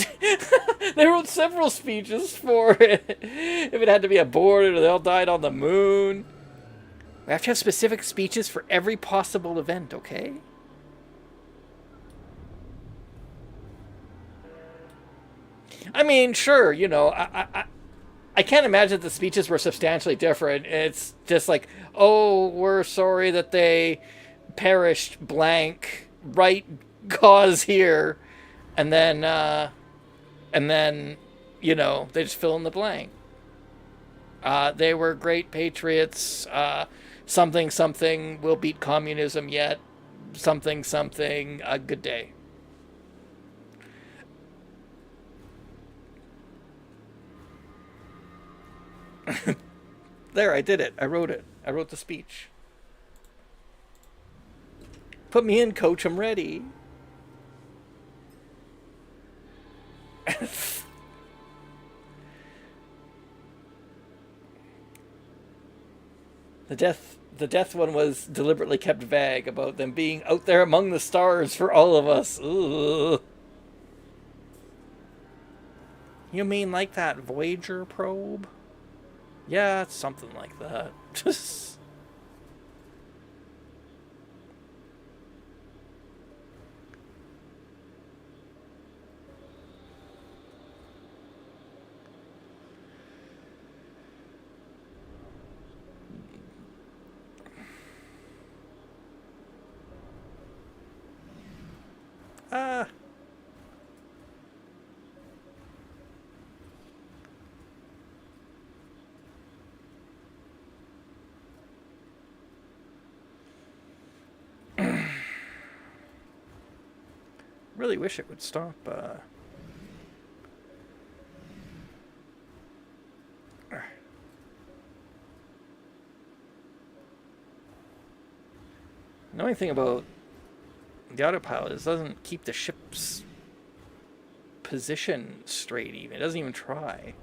they wrote several speeches for it. If it had to be aborted or they all died on the moon. We have to have specific speeches for every possible event, okay? I mean, sure, you know, I can't imagine the speeches were substantially different. It's just like, oh, we're sorry that they perished blank, right cause here, and then, you know, they just fill in the blank. They were great patriots. Something something will beat communism yet. Something something. A good day. There, I did it. I wrote it. I wrote the speech. Put me in, coach. I'm ready. The death one was deliberately kept vague about them being out there among the stars for all of us. Ugh. You mean like that Voyager probe? Yeah, it's something like that. uh, really wish it would stop. The only thing about the autopilot is it doesn't keep the ship's position straight even. It doesn't even try.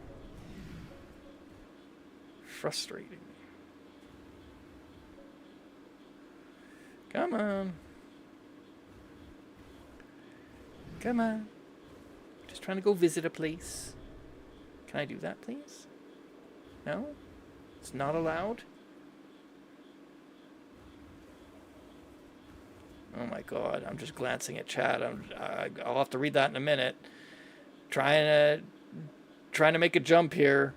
Frustrating. Come on. Come on. Just trying to go visit a place. Can I do that, please? No? It's not allowed? Oh my god, I'm just glancing at chat. I'll have to read that in a minute. Trying to make a jump here.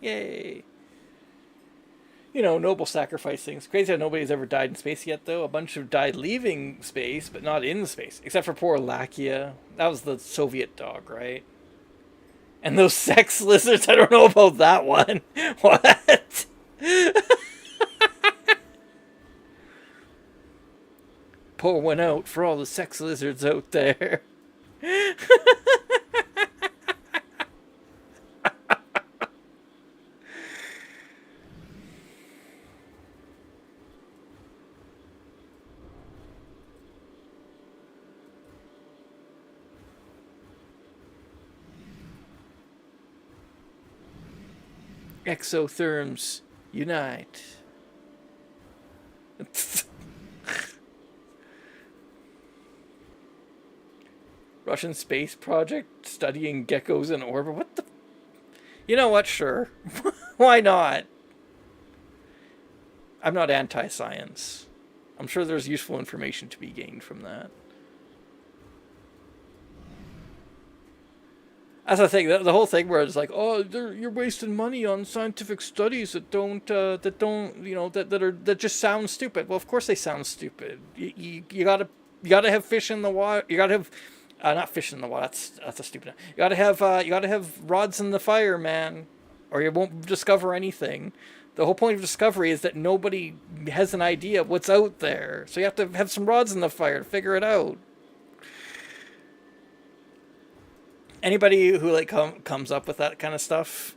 Yay. You know, noble sacrifice things. Crazy how nobody's ever died in space yet, though. A bunch have died leaving space, but not in space. Except for poor Lakia. That was the Soviet dog, right? And those sex lizards, I don't know about that one. What? Pour one out for all the sex lizards out there. Exotherms unite. Russian space project studying geckos in orbit. What the? You know what? Sure. Why not? I'm not anti-science. I'm sure there's useful information to be gained from that. That's the thing. The whole thing where it's like, oh, you're wasting money on scientific studies that don't, that just sound stupid. Well, of course they sound stupid. You gotta have fish in the water. You gotta have Not fish in the water. That's a stupid. You gotta have rods in the fire, man, or you won't discover anything. The whole point of discovery is that nobody has an idea of what's out there, so you have to have some rods in the fire to figure it out. Anybody who like comes up with that kind of stuff,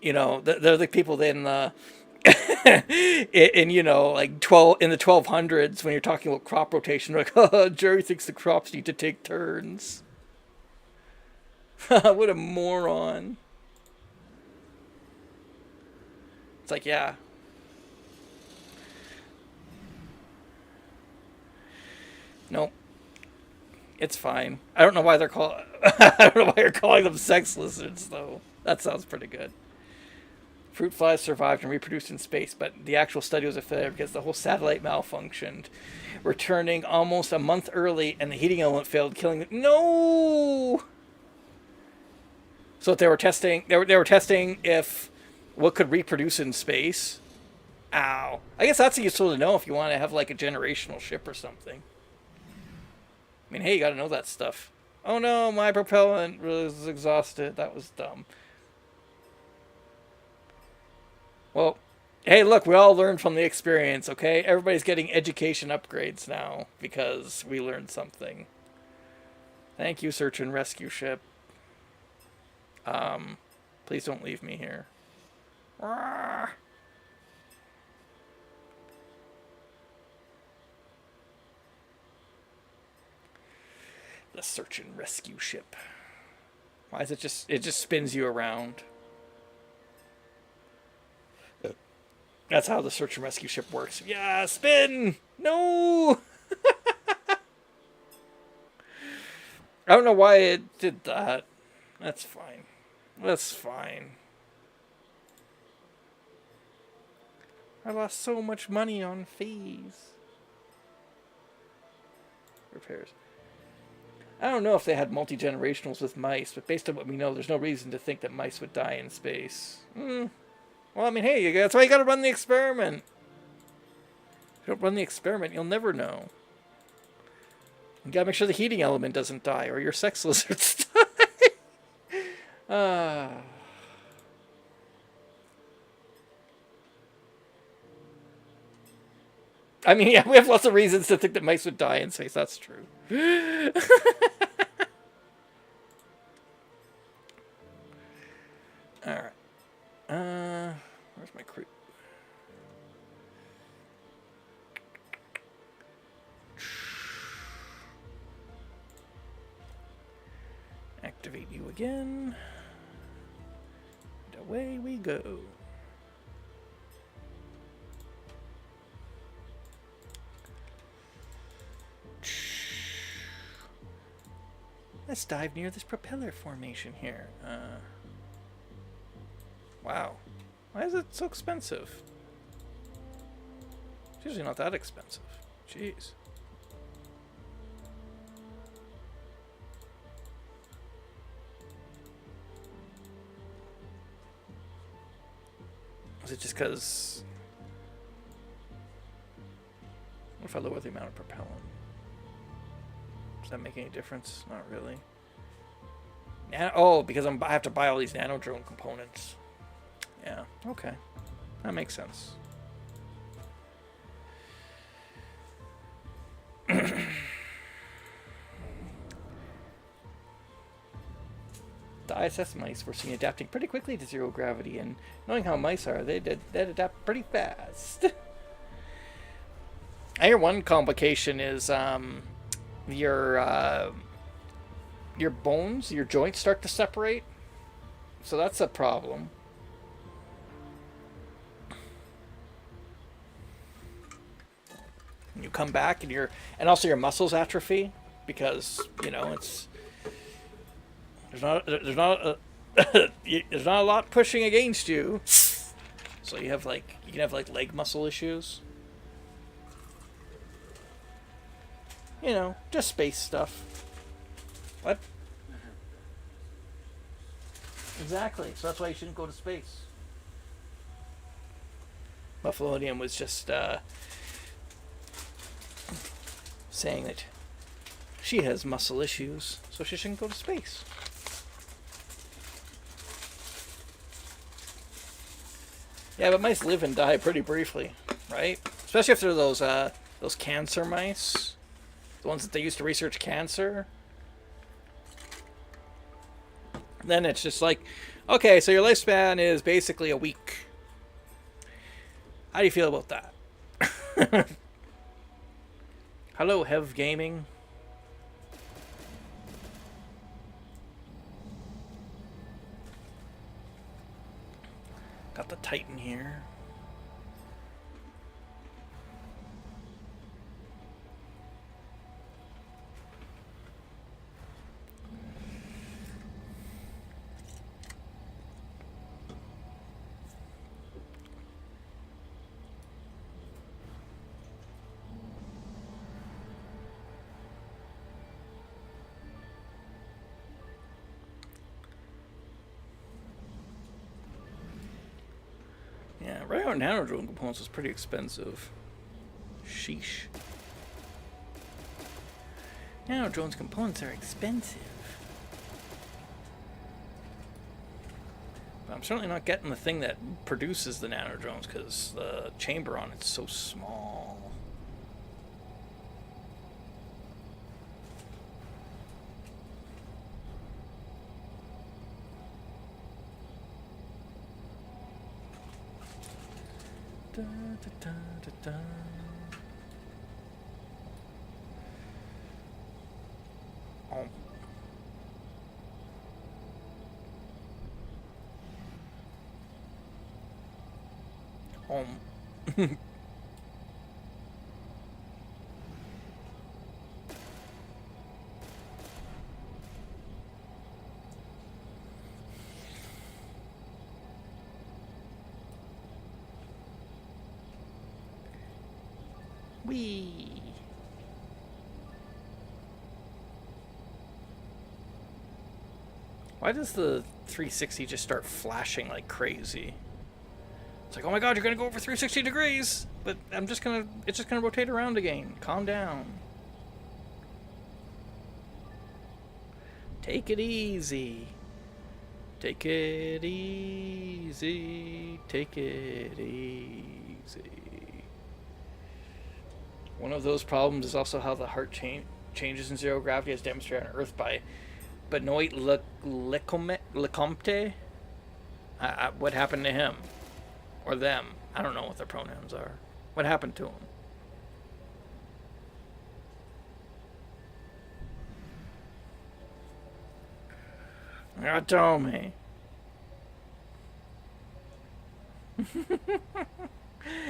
they're the people in the in like 12 in the 1200s when you're talking about crop rotation, like, oh, Jerry thinks the crops need to take turns. What a moron. It's like, yeah. Nope. It's fine. I don't know why they're called. I don't know why you're calling them sex lizards, though. That sounds pretty good. Fruit flies survived and reproduced in space, but the actual study was a failure because the whole satellite malfunctioned, returning almost a month early, and the heating element failed, killing them. No. So they were testing. They were testing if what could reproduce in space. Ow. I guess that's useful to know if you want to have like a generational ship or something. I mean, hey, you got to know that stuff. Oh no, my propellant was exhausted. That was dumb. Well, hey, look, we all learned from the experience, okay? Everybody's getting education upgrades now because we learned something. Thank you, search and rescue ship. Please don't leave me here. The search and rescue ship. Why is it just spins you around? That's how the search and rescue ship works. Yeah, spin! No! I don't know why it did that. That's fine. That's fine. I lost so much money on fees. Repairs. I don't know if they had multi-generationals with mice, but based on what we know, there's no reason to think that mice would die in space. Well, I mean, hey, that's why you gotta run the experiment. If you don't run the experiment, you'll never know. You gotta make sure the heating element doesn't die, or your sex lizards die. I mean, yeah, we have lots of reasons to think that mice would die in space. That's true. Alright. Where's my crew? Activate you again. And away we go. Let's dive near this propeller formation here. Wow. Why is it so expensive? It's usually not that expensive. Jeez. Is it just because... What if I lower the amount of propellant? Does that make any difference? Not really. Because I have to buy all these nano drone components. Yeah, okay. That makes sense. The ISS mice were seen adapting pretty quickly to zero gravity, and knowing how mice are, they'd adapt pretty fast. I hear one complication is your bones, your joints start to separate, so that's a problem. You come back and also your muscles atrophy because it's there's not there's not a lot pushing against you, so you can have leg muscle issues. Just space stuff. What? Exactly. So that's why you shouldn't go to space. Buffalonium was just saying that She has muscle issues, so she shouldn't go to space. Yeah, but mice live and die pretty briefly, right? Especially if they're those cancer mice, the ones that they use to research cancer. Then it's just like, okay, so your lifespan is basically a week. How do you feel about that? Hello, Hev Gaming. Got the Titan here. Yeah, right on nano drone components is pretty expensive. Sheesh. Nano drones components are expensive. But I'm certainly not getting the thing that produces the nano drones because the chamber on it's so small. Da, da, da, da, da. Wee. Why does the 360 just start flashing like crazy? It's like, oh my god, you're gonna go over 360 degrees! But it's just gonna rotate around again. Calm down. Take it easy. Take it easy. Take it easy. One of those problems is also how the heart changes in zero gravity, as demonstrated on Earth by Benoit Lecomte. What happened to him? Or them? I don't know what their pronouns are. What happened to him? Tell me.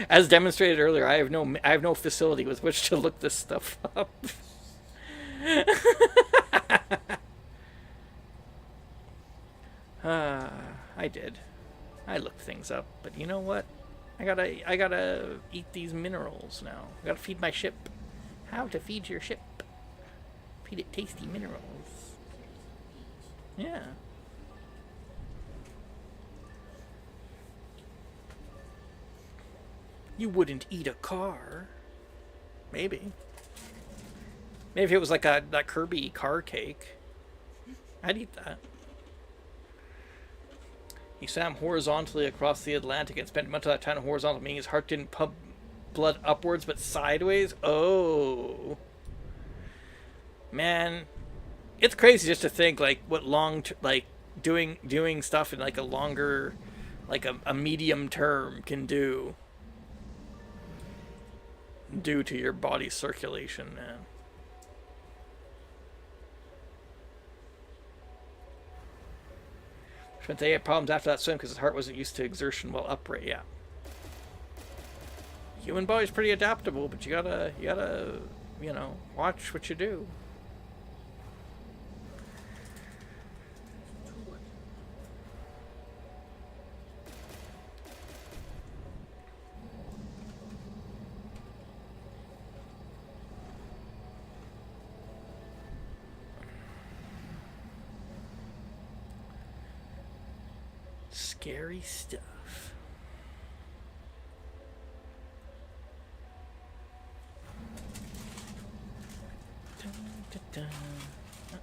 As demonstrated earlier, I have no facility with which to look this stuff up. I did. I looked things up, but you know what? I gotta eat these minerals now. I gotta feed my ship. How to feed your ship? Feed it tasty minerals. Yeah. You wouldn't eat a car. Maybe. Maybe if it was like that Kirby car cake. I'd eat that. He swam horizontally across the Atlantic and spent much of that time horizontal, meaning his heart didn't pump blood upwards but sideways. Oh. Man. It's crazy just to think like what doing stuff in like a longer, like a medium term can do to your body's circulation, man. But they had problems after that swim because his heart wasn't used to exertion while upright. Yeah. Human body's pretty adaptable, but you gotta, watch what you do. Scary stuff.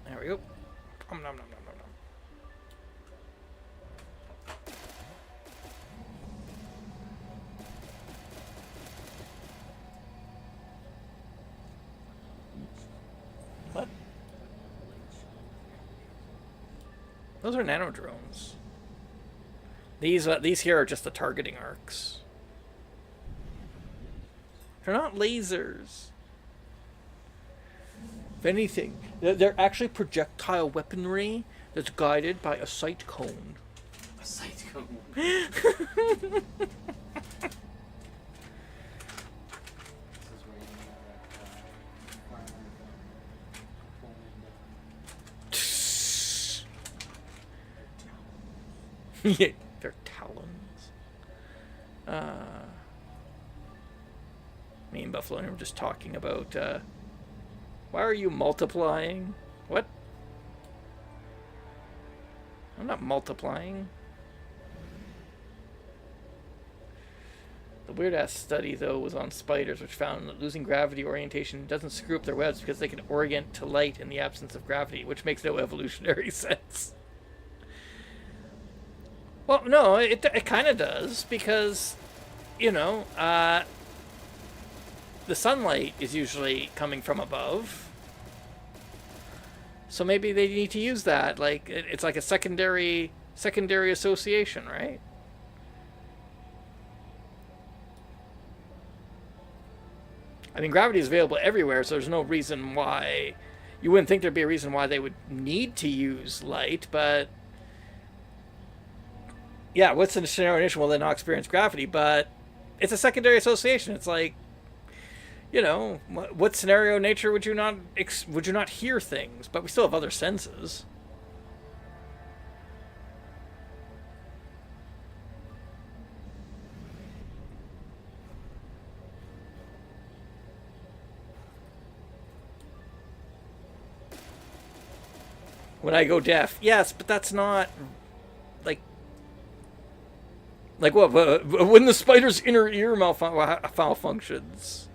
There we go. Nom, nom, nom, nom, nom, nom. What? Those are nano drones. These here are just the targeting arcs. They're not lasers. If anything, they're actually projectile weaponry that's guided by a sight cone. A sight cone. Yeah, they're talons. Me and Buffalo and I were just talking about, why are you multiplying? What? I'm not multiplying. The weird-ass study, though, was on spiders, which found that losing gravity orientation doesn't screw up their webs because they can orient to light in the absence of gravity, which makes no evolutionary sense. Well, no, it kind of does, because, you know, the sunlight is usually coming from above. So maybe they need to use that. Like, it's like a secondary association, right? I mean, gravity is available everywhere, so there's no reason why... You wouldn't think there'd be a reason why they would need to use light, but... Yeah, what's the scenario initial? Well, they not experience gravity, but it's a secondary association. It's like, you know, what scenario in nature would you not hear things? But we still have other senses. When I go deaf, yes, but that's not like what? When the spider's inner ear malfunctions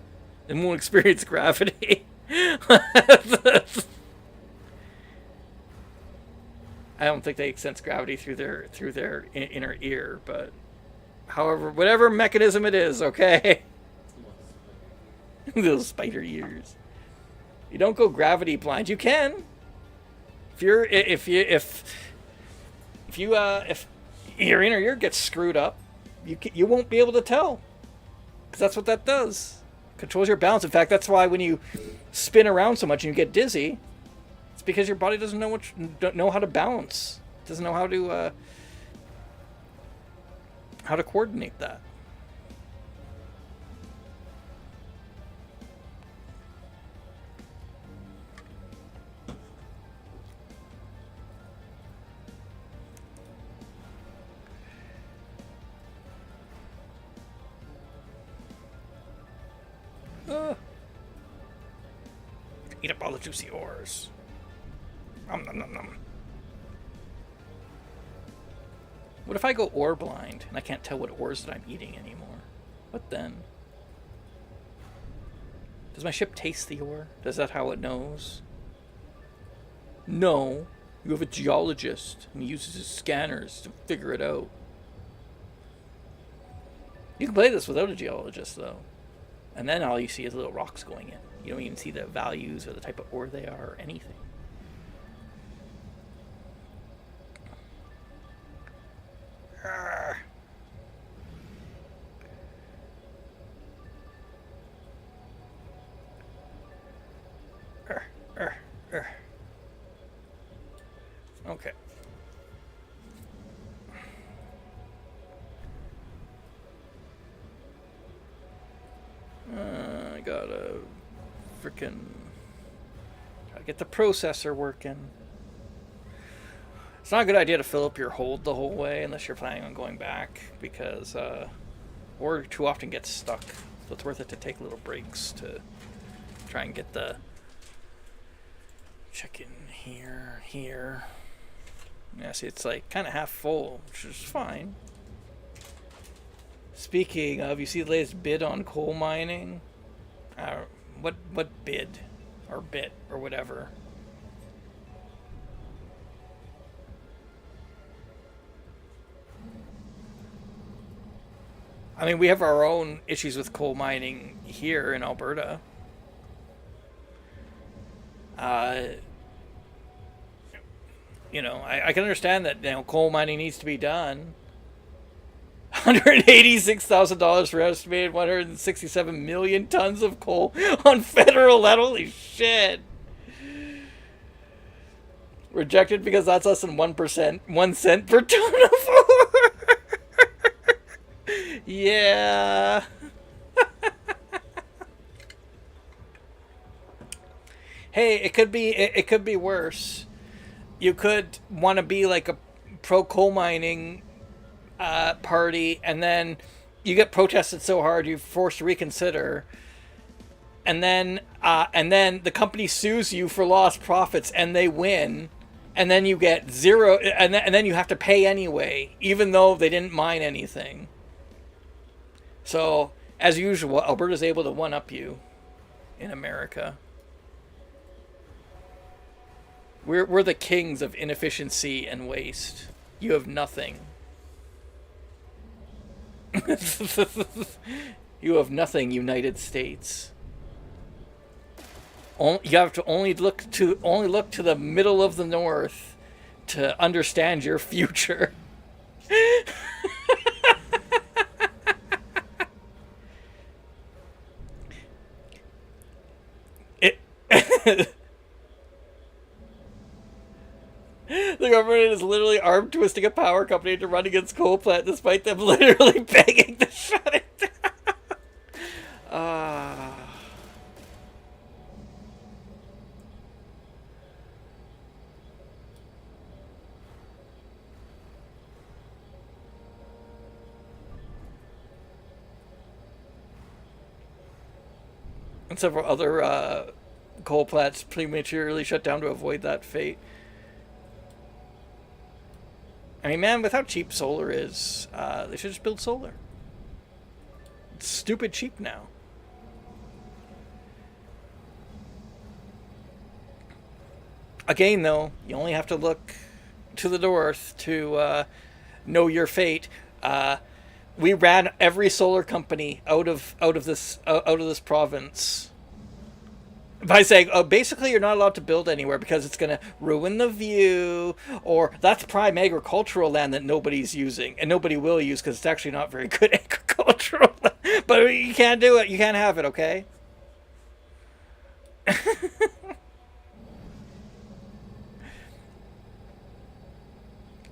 and won't experience gravity. I don't think they sense gravity through their inner ear, but however, whatever mechanism it is, okay. Those spider ears. You don't go gravity blind. You can. If your inner ear gets screwed up, you won't be able to tell, because that's what that does. Controls your balance. In fact, that's why when you spin around so much and you get dizzy, it's because your body doesn't know how to balance. It doesn't know how to coordinate that. Eat up all the juicy ores. Nom nom nom nom. What if I go ore blind and I can't tell what ores that I'm eating anymore? What then? Does my ship taste the ore? Is that how it knows? No. You have a geologist and he uses his scanners to figure it out. You can play this without a geologist, though. And then all you see is little rocks going in. You don't even see the values or the type of ore they are or anything. Okay. I gotta frickin' gotta get the processor working. It's not a good idea to fill up your hold the whole way unless you're planning on going back, because ore too often gets stuck. So it's worth it to take little breaks to try and get the check in here. Yeah, see, it's like kind of half full, which is fine. Speaking of, you see the latest bid on coal mining? What bid? Or bit, or whatever. I mean, we have our own issues with coal mining here in Alberta. Uh, I can understand that coal mining needs to be done. $186,000 for estimated 167 million tons of coal on federal land. Holy shit! Rejected because that's less than 1%, 1 cent per ton of ore. Yeah. Hey, it could be worse. You could want to be like a pro coal mining party, and then you get protested so hard you're forced to reconsider, and then the company sues you for lost profits, and they win, and then you get zero, and then you have to pay anyway, even though they didn't mine anything. So, as usual, Alberta's able to one up you in America. We're the kings of inefficiency and waste. You have nothing. You have nothing, United States. You have to only look to the middle of the North to understand your future. it The government is literally arm twisting a power company to run against coal plant, despite them literally begging to shut it down. And several other coal plants prematurely shut down to avoid that fate. I mean, man, with how cheap solar is, they should just build solar. It's stupid cheap now. Again, though, you only have to look to the north to know your fate. We ran every solar company out of this province by saying, basically, you're not allowed to build anywhere because it's going to ruin the view, or that's prime agricultural land that nobody's using and nobody will use because it's actually not very good agricultural land. But you can't do it. You can't have it, okay?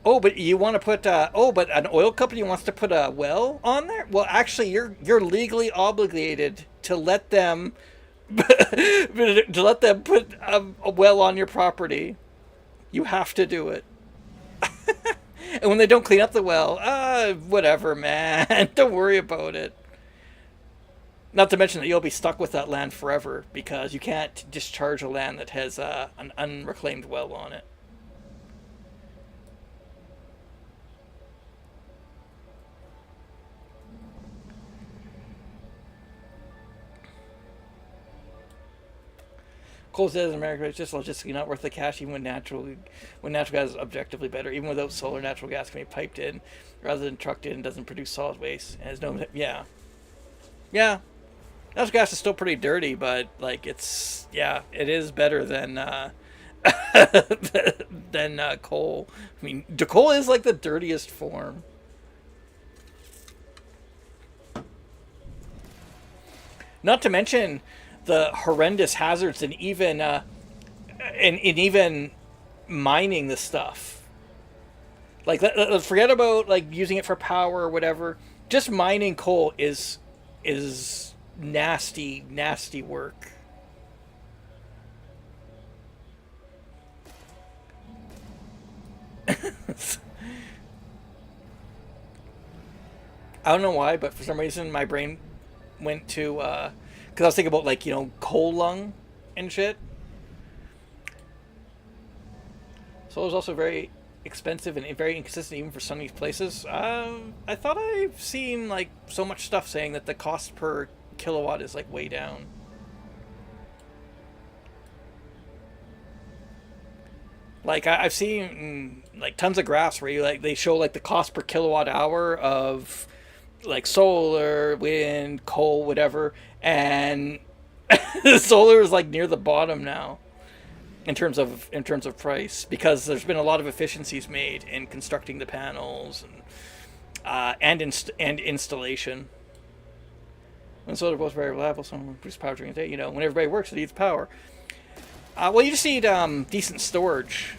But you want to put but an oil company wants to put a well on there? Well, actually, you're legally obligated to let them put a well on your property. You have to do it. And when they don't clean up the well, whatever, man. Don't worry about it. Not to mention that you'll be stuck with that land forever because you can't discharge a land that has an unreclaimed well on it. Coal says in America it's just logistically not worth the cash, even when natural gas is objectively better. Even without solar, natural gas can be piped in rather than trucked in and doesn't produce solid waste. And has no natural gas is still pretty dirty, but like it is better than than coal. I mean, coal is like the dirtiest form. Not to mention the horrendous hazards and even even mining the stuff. Like, forget about like using it for power or whatever. Just mining coal is nasty work. I don't know why, but for some reason my brain went to because I was thinking about like coal lung and shit. So it was also very expensive and very inconsistent even for some of these places. I thought I've seen like so much stuff saying that the cost per kilowatt is like way down. Like I've seen like tons of graphs where they show like the cost per kilowatt hour of like solar, wind, coal, whatever, and solar is like near the bottom now in terms of price, because there's been a lot of efficiencies made in constructing the panels and installation. When solar both very reliable, some produce power during the day. When everybody works, it needs power. Well, you just need decent storage,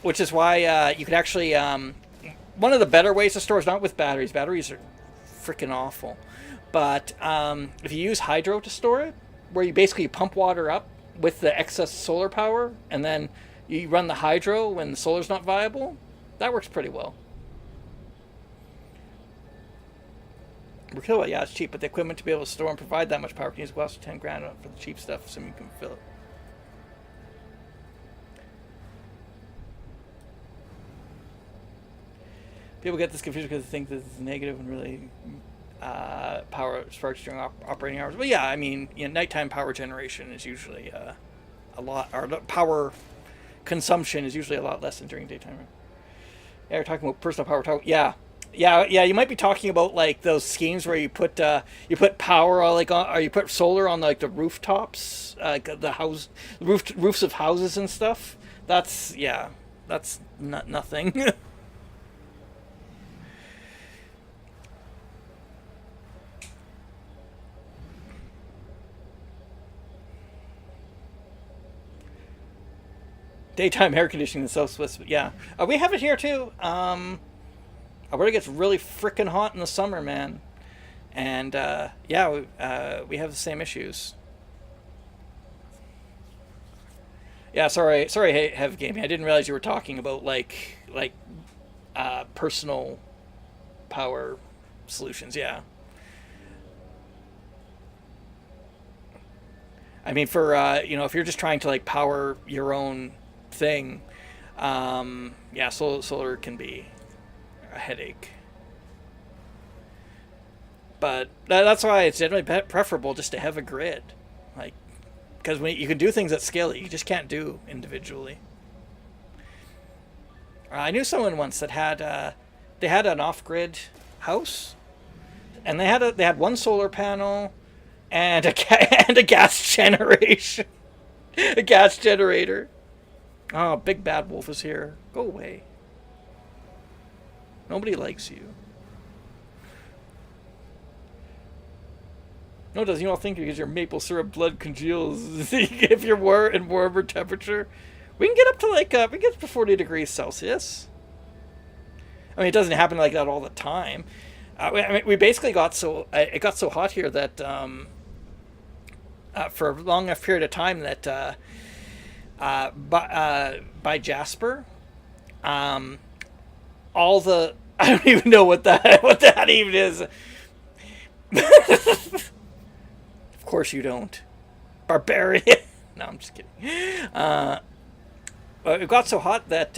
which is why you could actually. One of the better ways to store is not with batteries. Batteries are freaking awful. But if you use hydro to store it, where you basically pump water up with the excess solar power, and then you run the hydro when the solar's not viable, that works pretty well. Per kilowatt, yeah, it's cheap, but the equipment to be able to store and provide that much power can use cost 10 grand for the cheap stuff, so you can fill it. People get this confused because they think this is negative and really power sparks during operating hours. Well, yeah, I mean, nighttime power generation is usually a lot, or power consumption is usually a lot less than during daytime. Yeah, you're talking about personal power. Yeah. You might be talking about like those schemes where you put power or you put solar on like the rooftops, roofs of houses and stuff. That's not nothing. Daytime air conditioning in the Southwest, but yeah, we have it here too. Alberta gets really freaking hot in the summer, man, and we have the same issues. Yeah, sorry, Heavy Gaming. I didn't realize you were talking about personal power solutions. Yeah, I mean for if you're just trying to like power your own thing, solar can be a headache. But that's why it's generally preferable just to have a grid, like, because when you can do things at scale that you just can't do individually. I knew someone once that had they had an off-grid house, and they had one solar panel and and a gas generation, a gas generator. Oh, Big Bad Wolf is here. Go away. Nobody likes you. No, does you don't think because your maple syrup blood congeals if you're in warmer temperature? We can get up to we can get up to 40 degrees Celsius. I mean, it doesn't happen like that all the time. We basically got it got so hot here that for a long enough period of time that by Jasper, all the I don't even know what that even is. Of course you don't, barbarian. No, I'm just kidding. It got so hot that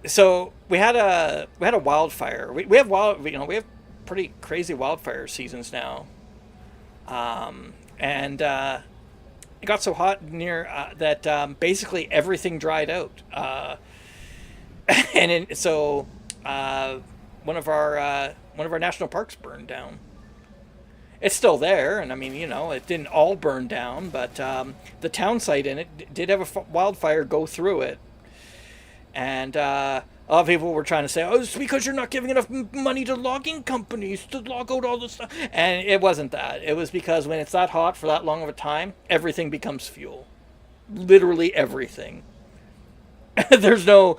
so we had a wildfire. We have we have pretty crazy wildfire seasons now, and it got so hot near that basically everything dried out, so one of our national parks burned down. It's still there, and I mean, it didn't all burn down, but the town site in it did have a wildfire go through it, and a lot of people were trying to say, "Oh, it's because you're not giving enough money to logging companies to log out all this stuff," and it wasn't that. It was because when it's that hot for that long of a time, everything becomes fuel, literally everything. there's no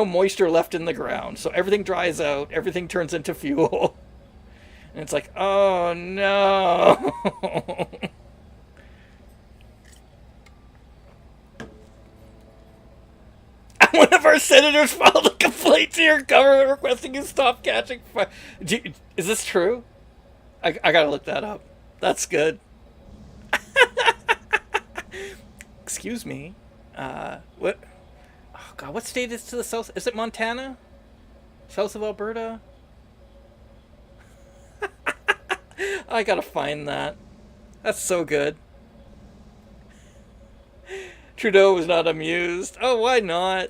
moisture left in the ground, so everything dries out, everything turns into fuel. And it's like, oh no. One of our senators filed a complaint to your government requesting you stop catching fire. Is this true? I gotta look that up. That's good. Excuse me. What? Oh God, what state is to the south? Is it Montana? South of Alberta? I gotta find that. That's so good. Trudeau was not amused. Oh, why not?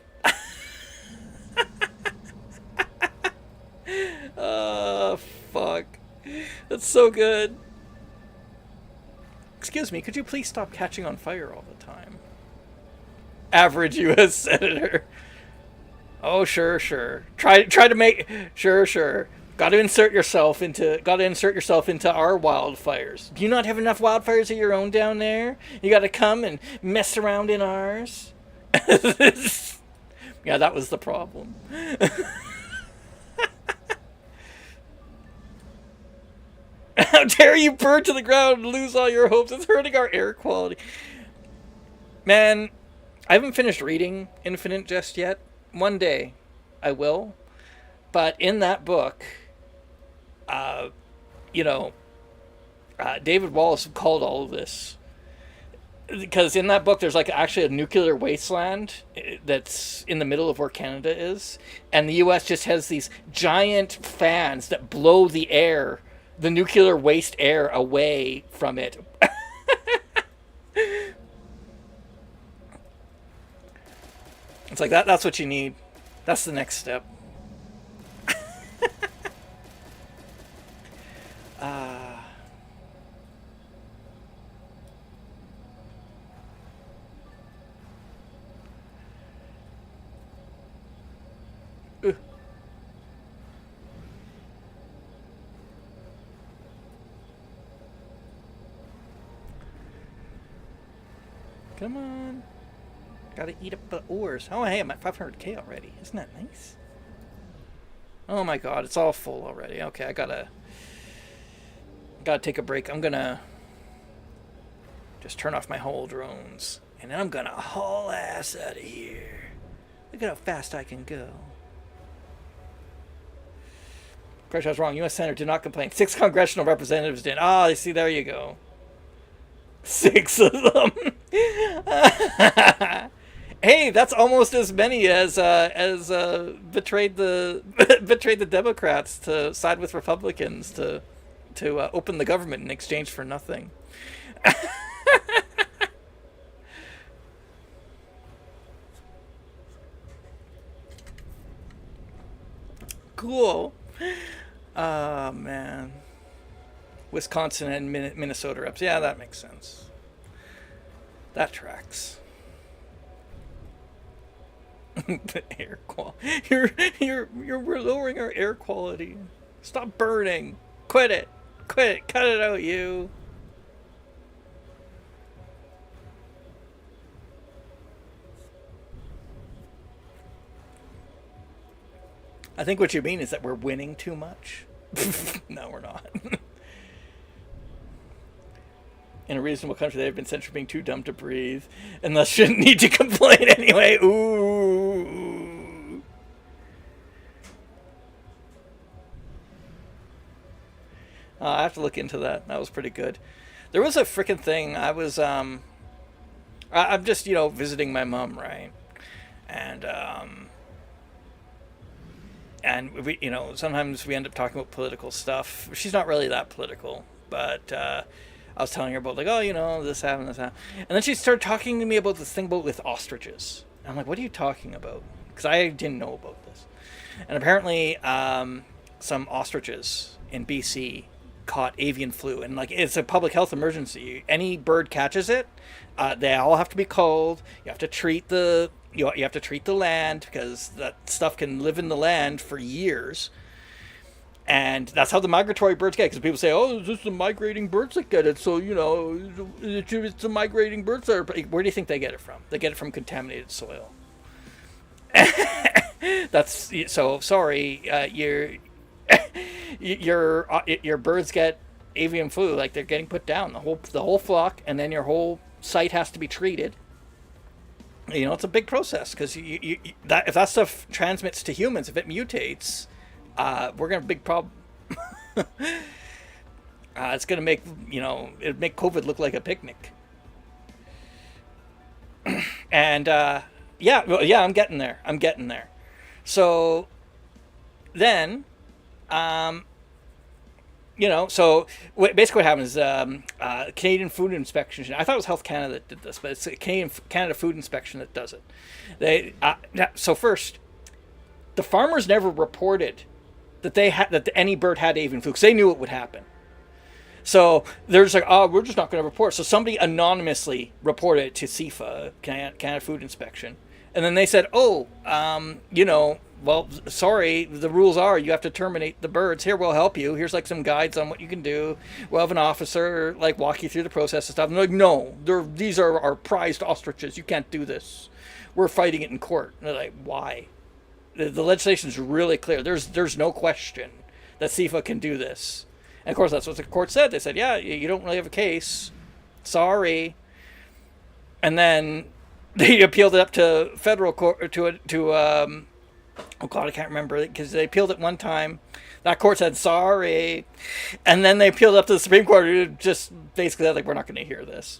That's so good. Excuse me, could you please stop catching on fire all the time? Average U.S. Senator. Oh, sure, sure. Try to make sure. Got to insert yourself into our wildfires. Do you not have enough wildfires of your own down there? You got to come and mess around in ours. Yeah, that was the problem. How dare you burn to the ground and lose all your hopes? It's hurting our air quality. Man, I haven't finished reading Infinite just yet. One day I will. But in that book, you know, David Wallace called all of this. Because in that book, there's like actually a nuclear wasteland that's in the middle of where Canada is. And the U.S. just has these giant fans that blow the air, the nuclear waste air away from it. It's like that's what you need. That's the next step. Come on. Gotta eat up the ores. Oh, hey, I'm at 500k already. Isn't that nice? Oh my god, it's all full already. Okay, I gotta take a break. I'm gonna just turn off my whole drones. And then I'm gonna haul ass out of here. Look at how fast I can go. Crash, I was wrong. U.S. Senator did not complain. 6 congressional representatives did. Ah, you see, there you go. 6 of them. Hey, that's almost as many as betrayed the Democrats to side with Republicans to open the government in exchange for nothing. Cool. Oh, man. Wisconsin and Minnesota reps. Yeah, that makes sense. That tracks. The air quality. We're lowering our air quality. Stop burning. Quit it. Cut it out, you. I think what you mean is that we're winning too much. No, we're not. In a reasonable country, they've been censored for being too dumb to breathe, and thus shouldn't need to complain anyway. Ooh. I have to look into that. That was pretty good. There was a freaking thing. I'm just, visiting my mom, right? And we, sometimes we end up talking about political stuff. She's not really that political, but I was telling her about this happened, this happened, and then she started talking to me about this thing with ostriches. And I'm like, what are you talking about? Because I didn't know about this. And apparently, some ostriches in BC caught avian flu, and it's a public health emergency. Any bird catches it, they all have to be culled. You have to treat the land, because that stuff can live in the land for years. And that's how the migratory birds get it. Because people say, oh, it's just the migrating birds that get it. So, it's the migrating birds that are... Where do you think they get it from? They get it from contaminated soil. That's... So, sorry, your birds get avian flu. They're getting put down. The whole flock, and then your whole site has to be treated. It's a big process, because if that stuff transmits to humans, if it mutates... we're gonna have a big problem. It's gonna make it'd make COVID look like a picnic. And I'm getting there. So then, basically what happens is Canadian Food Inspection. I thought it was Health Canada that did this, but it's Canada Food Inspection that does it. So first, the farmers never reported that any bird had avian flu, because they knew it would happen. So there's like, oh, we're just not going to report. So somebody anonymously reported it to CIFA, Canada Food Inspection, and then they said, oh, well, sorry, the rules are you have to terminate the birds. Here, we'll help you. Here's like some guides on what you can do. We'll have an officer like walk you through the process and stuff. And they're like, no, these are our prized ostriches. You can't do this. We're fighting it in court. And they're like, why? The legislation is really clear. There's no question that CIFA can do this. And of course, that's what the court said. They said, yeah, you don't really have a case. Sorry. And then they appealed it up to federal court, oh God, I can't remember it, because they appealed it one time. That court said, sorry. And then they appealed up to the Supreme Court, who just basically said, like, we're not going to hear this.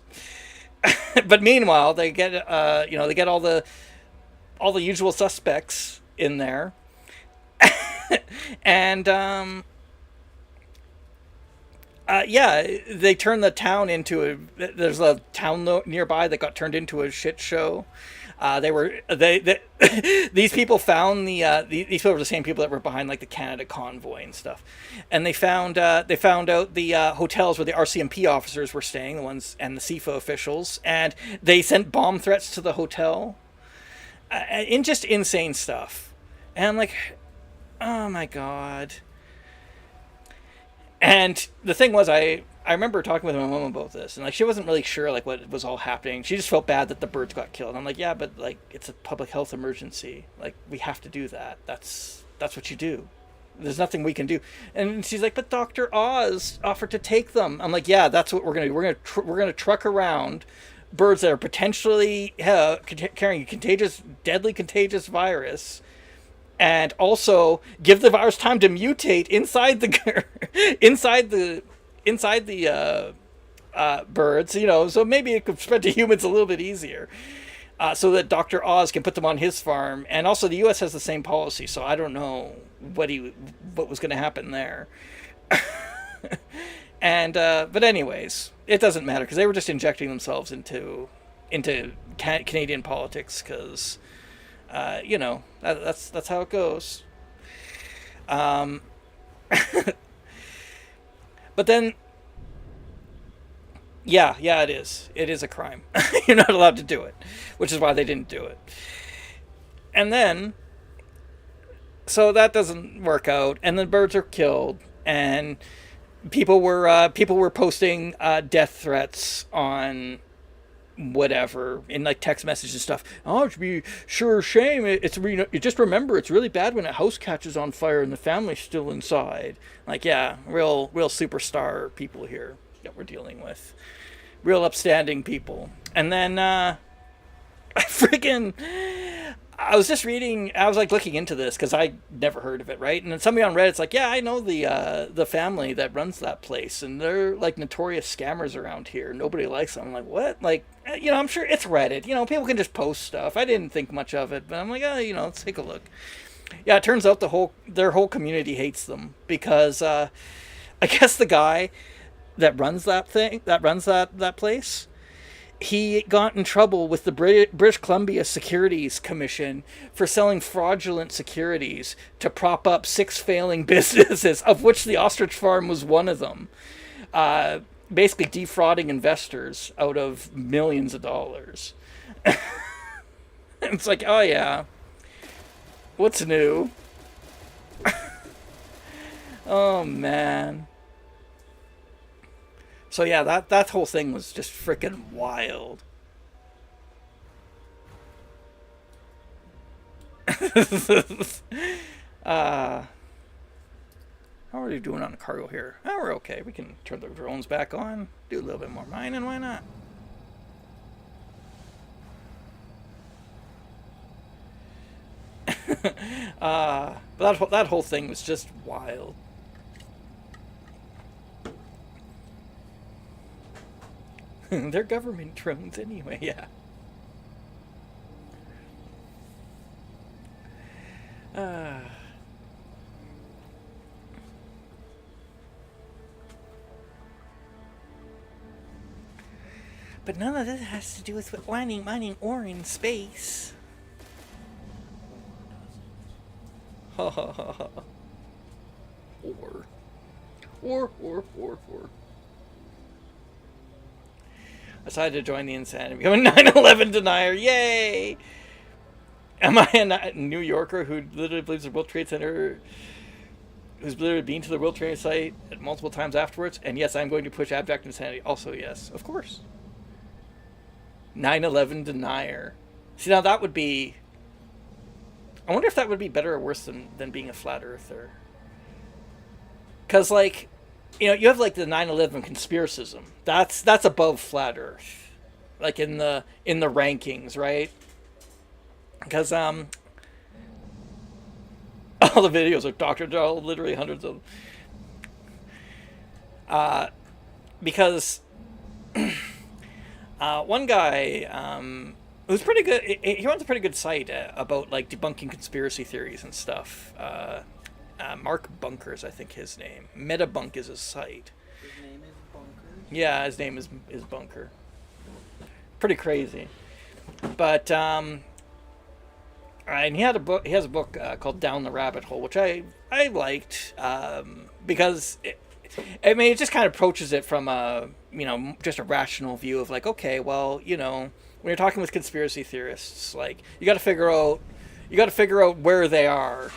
But meanwhile, they get, they get all the usual suspects in there. And, they turned the town into there's a town nearby that got turned into a shit show. These people found these people were the same people that were behind like the Canada convoy and stuff, and they found out the hotels where the RCMP officers were staying, the ones and the CIFA officials, and they sent bomb threats to the hotel, in just insane stuff, and I'm like, oh my God. And the thing was, I remember talking with my mom about this, and like she wasn't really sure like what was all happening. She just felt bad that the birds got killed. I'm like, yeah, but like it's a public health emergency. Like we have to do that. That's what you do. There's nothing we can do. And she's like, but Dr. Oz offered to take them. I'm like, yeah, that's what we're gonna do. We're gonna truck around birds that are potentially carrying a deadly contagious virus, and also give the virus time to mutate inside the inside the birds, so maybe it could spread to humans a little bit easier, so that Dr. Oz can put them on his farm. And also the U.S. has the same policy, so I don't know what was going to happen there. And but anyways, it doesn't matter because they were just injecting themselves into Canadian politics because. That's how it goes. But then, yeah, it is. It is a crime. You're not allowed to do it, which is why they didn't do it. And then, so that doesn't work out, and the birds are killed, and people were posting death threats on whatever in like text messages and stuff. Oh, it should be sure shame. It's you just remember it's really bad when a house catches on fire and the family's still inside. Like, yeah, real superstar people here that we're dealing with, real upstanding people. And then freaking I was just reading, I was like looking into this because I never heard of it, right? And then somebody on Reddit's like, yeah, I know the family that runs that place, and they're like notorious scammers around here. Nobody likes them. I'm like, what? Like, I'm sure it's Reddit. People can just post stuff. I didn't think much of it, but I'm like, let's take a look. Yeah, it turns out their whole community hates them because I guess the guy that runs that place, he got in trouble with the British Columbia Securities Commission for selling fraudulent securities to prop up 6 failing businesses, of which the ostrich farm was one of them. Basically defrauding investors out of millions of dollars. It's like, oh yeah, what's new? Oh man. So yeah, that whole thing was just freaking wild. How are we doing on the cargo here? Oh, we're okay. We can turn the drones back on, do a little bit more mining. Why not? But that whole thing was just wild. They're government drones anyway, yeah. But none of this has to do with mining ore in space. Ha ha ha ha. Ore. decided to join the insanity. Become a 9/11 denier. Yay! Am I a New Yorker who literally believes the World Trade Center, who's literally been to the World Trade site multiple times afterwards? And yes, I'm going to push abject insanity. Also, yes, of course. 9/11 denier. See, now that would be... I wonder if that would be better or worse than being a flat earther. Because, like, you know, you have, like, the 9/11 conspiracism. That's above flat earth. Like, in the rankings, right? Because, all the videos of Dr. Joel, literally hundreds of them. Because one guy who's pretty good, he runs a pretty good site about, like, debunking conspiracy theories and stuff. Mark Bunkers, I think his name. Metabunk is his site. His name is Bunkers? Yeah, his name is Bunker. Pretty crazy. But, and he has a book called Down the Rabbit Hole, which I liked, because it just kind of approaches it from a, you know, just a rational view of, like, okay, well, you know, when you're talking with conspiracy theorists, like, you got to figure out where they are.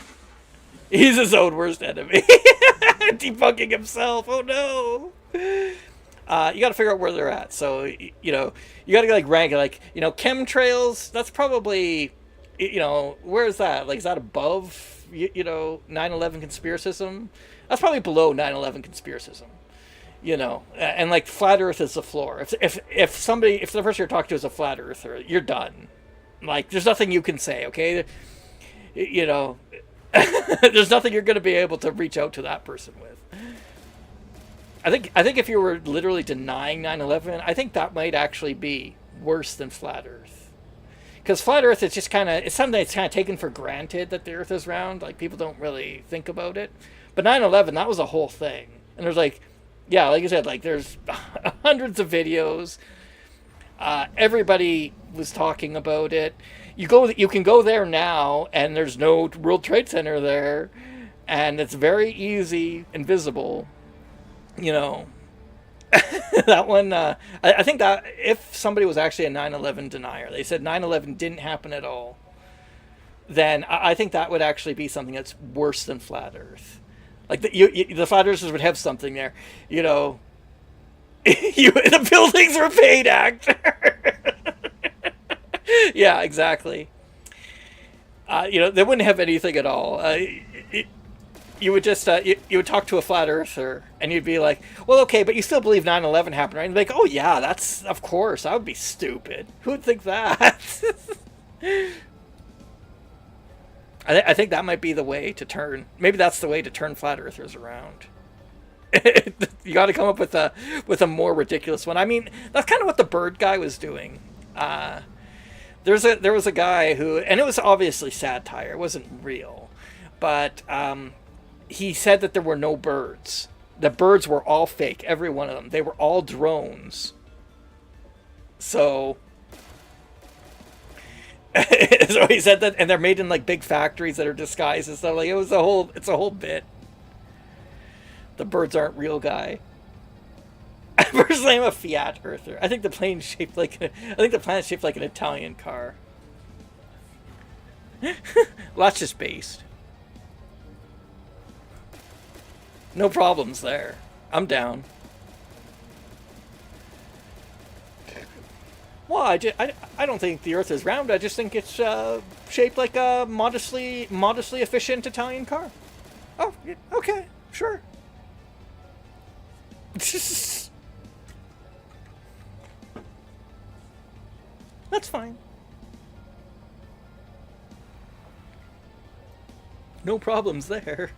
He's his own worst enemy. Debunking himself. Oh no. You got to figure out where they're at. So, you know, you got to, like, rank it, like, you know, chemtrails. That's probably, you know, where is that? Like, is that above, you know, 9/11 conspiracism? That's probably below 9/11 conspiracism. You know, and, like, flat Earth is the floor. If the person you're talking to is a flat earther, you're done. Like, there's nothing you can say. Okay, you know, there's nothing you're going to be able to reach out to that person with. I think if you were literally denying 9/11, I think that might actually be worse than flat Earth. Because flat Earth is just kind of, it's something that's kind of taken for granted that the Earth is round. Like, people don't really think about it. But 9/11, that was a whole thing. And there's, like, yeah, like you said, like, there's hundreds of videos. Everybody was talking about it. You can go there now, and there's no World Trade Center there, and it's very easy and visible. You know, that one. I think that if somebody was actually a 9/11 denier, they said 9/11 didn't happen at all, then I think that would actually be something that's worse than flat Earth. Like, the flat earthers would have something there, you know. The buildings were paid actor. Yeah, exactly. You know, they wouldn't have anything at all. You would just you would talk to a flat earther, and you'd be like, "Well, okay, but you still believe 9/11 happened, right?" And they'd be like, "Oh yeah, that's, of course. That would be stupid. Who would think that?" I think that might be the way to turn. Maybe that's the way to turn flat earthers around. You got to come up with a more ridiculous one. I mean, that's kind of what the bird guy was doing. There was a guy who, and it was obviously satire. It wasn't real, but he said that there were no birds. The birds were all fake, every one of them. They were all drones. So he said that, and they're made in, like, big factories that are disguised and stuff. Like, it's a whole bit. The birds aren't real, guy. Personally, I'm a Fiat earther. I think the planet's shaped like an Italian car. Well, that's just based. No problems there. I'm down. Well, I don't think the Earth is round. I just think it's shaped like a modestly efficient Italian car. Oh, okay, sure. That's fine. No problems there.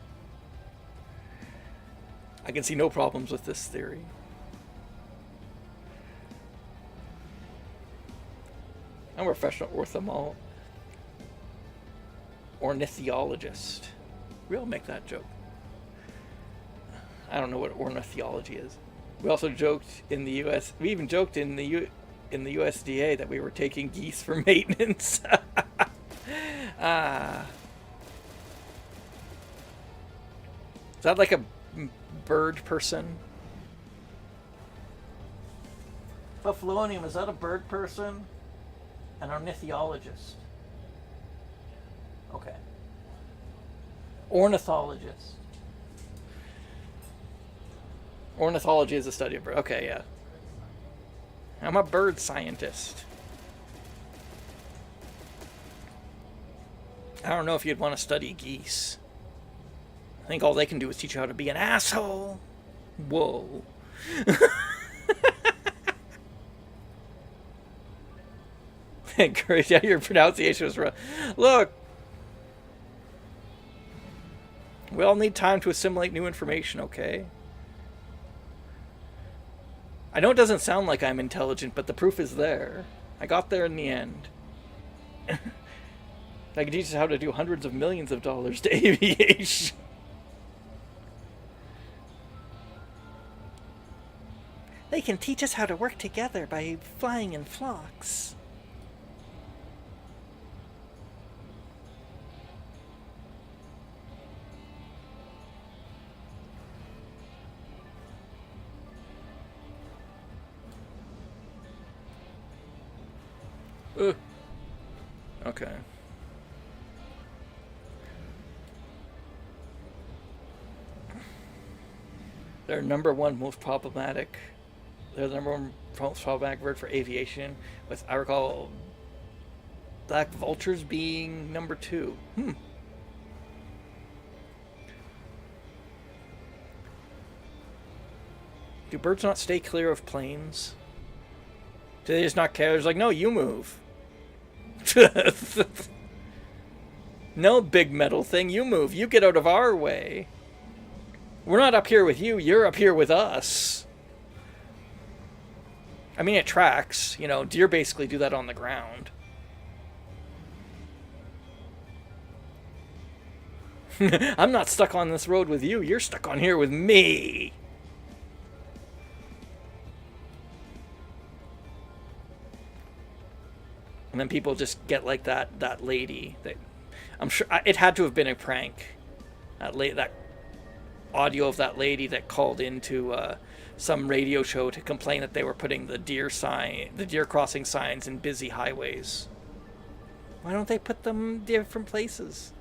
I can see no problems with this theory. I'm a professional ornithologist. We all make that joke. I don't know what ornithology is. We also joked in the U.S. We even joked in the USDA that we were taking geese for maintenance. Is that like a bird person? Buffalonium, is that a bird person? An ornithologist. Okay. Ornithologist. Ornithology is a study of birds. Okay, yeah. I'm a bird scientist. I don't know if you'd want to study geese. I think all they can do is teach you how to be an asshole. Whoa. Great, yeah, your pronunciation was wrong. Look, we all need time to assimilate new information, okay? I know it doesn't sound like I'm intelligent, but the proof is there. I got there in the end. I can teach us how to do hundreds of millions of dollars to aviation. They can teach us how to work together by flying in flocks. Okay. They're number one most problematic. They're the number one most problematic bird for aviation, with I recall black vultures being number 2. Do birds not stay clear of planes? Do they just not care? There's like, no, you move. No, big metal thing, you move. You get out of our way. We're not up here with you, you're up here with us. I mean, it tracks. You know, deer basically do that on the ground. I'm not stuck on this road with you, you're stuck on here with me. And then people just get like that lady. I'm sure it had to have been a prank. That audio of that lady that called into some radio show to complain that they were putting the deer crossing signs in busy highways. Why don't they put them different places?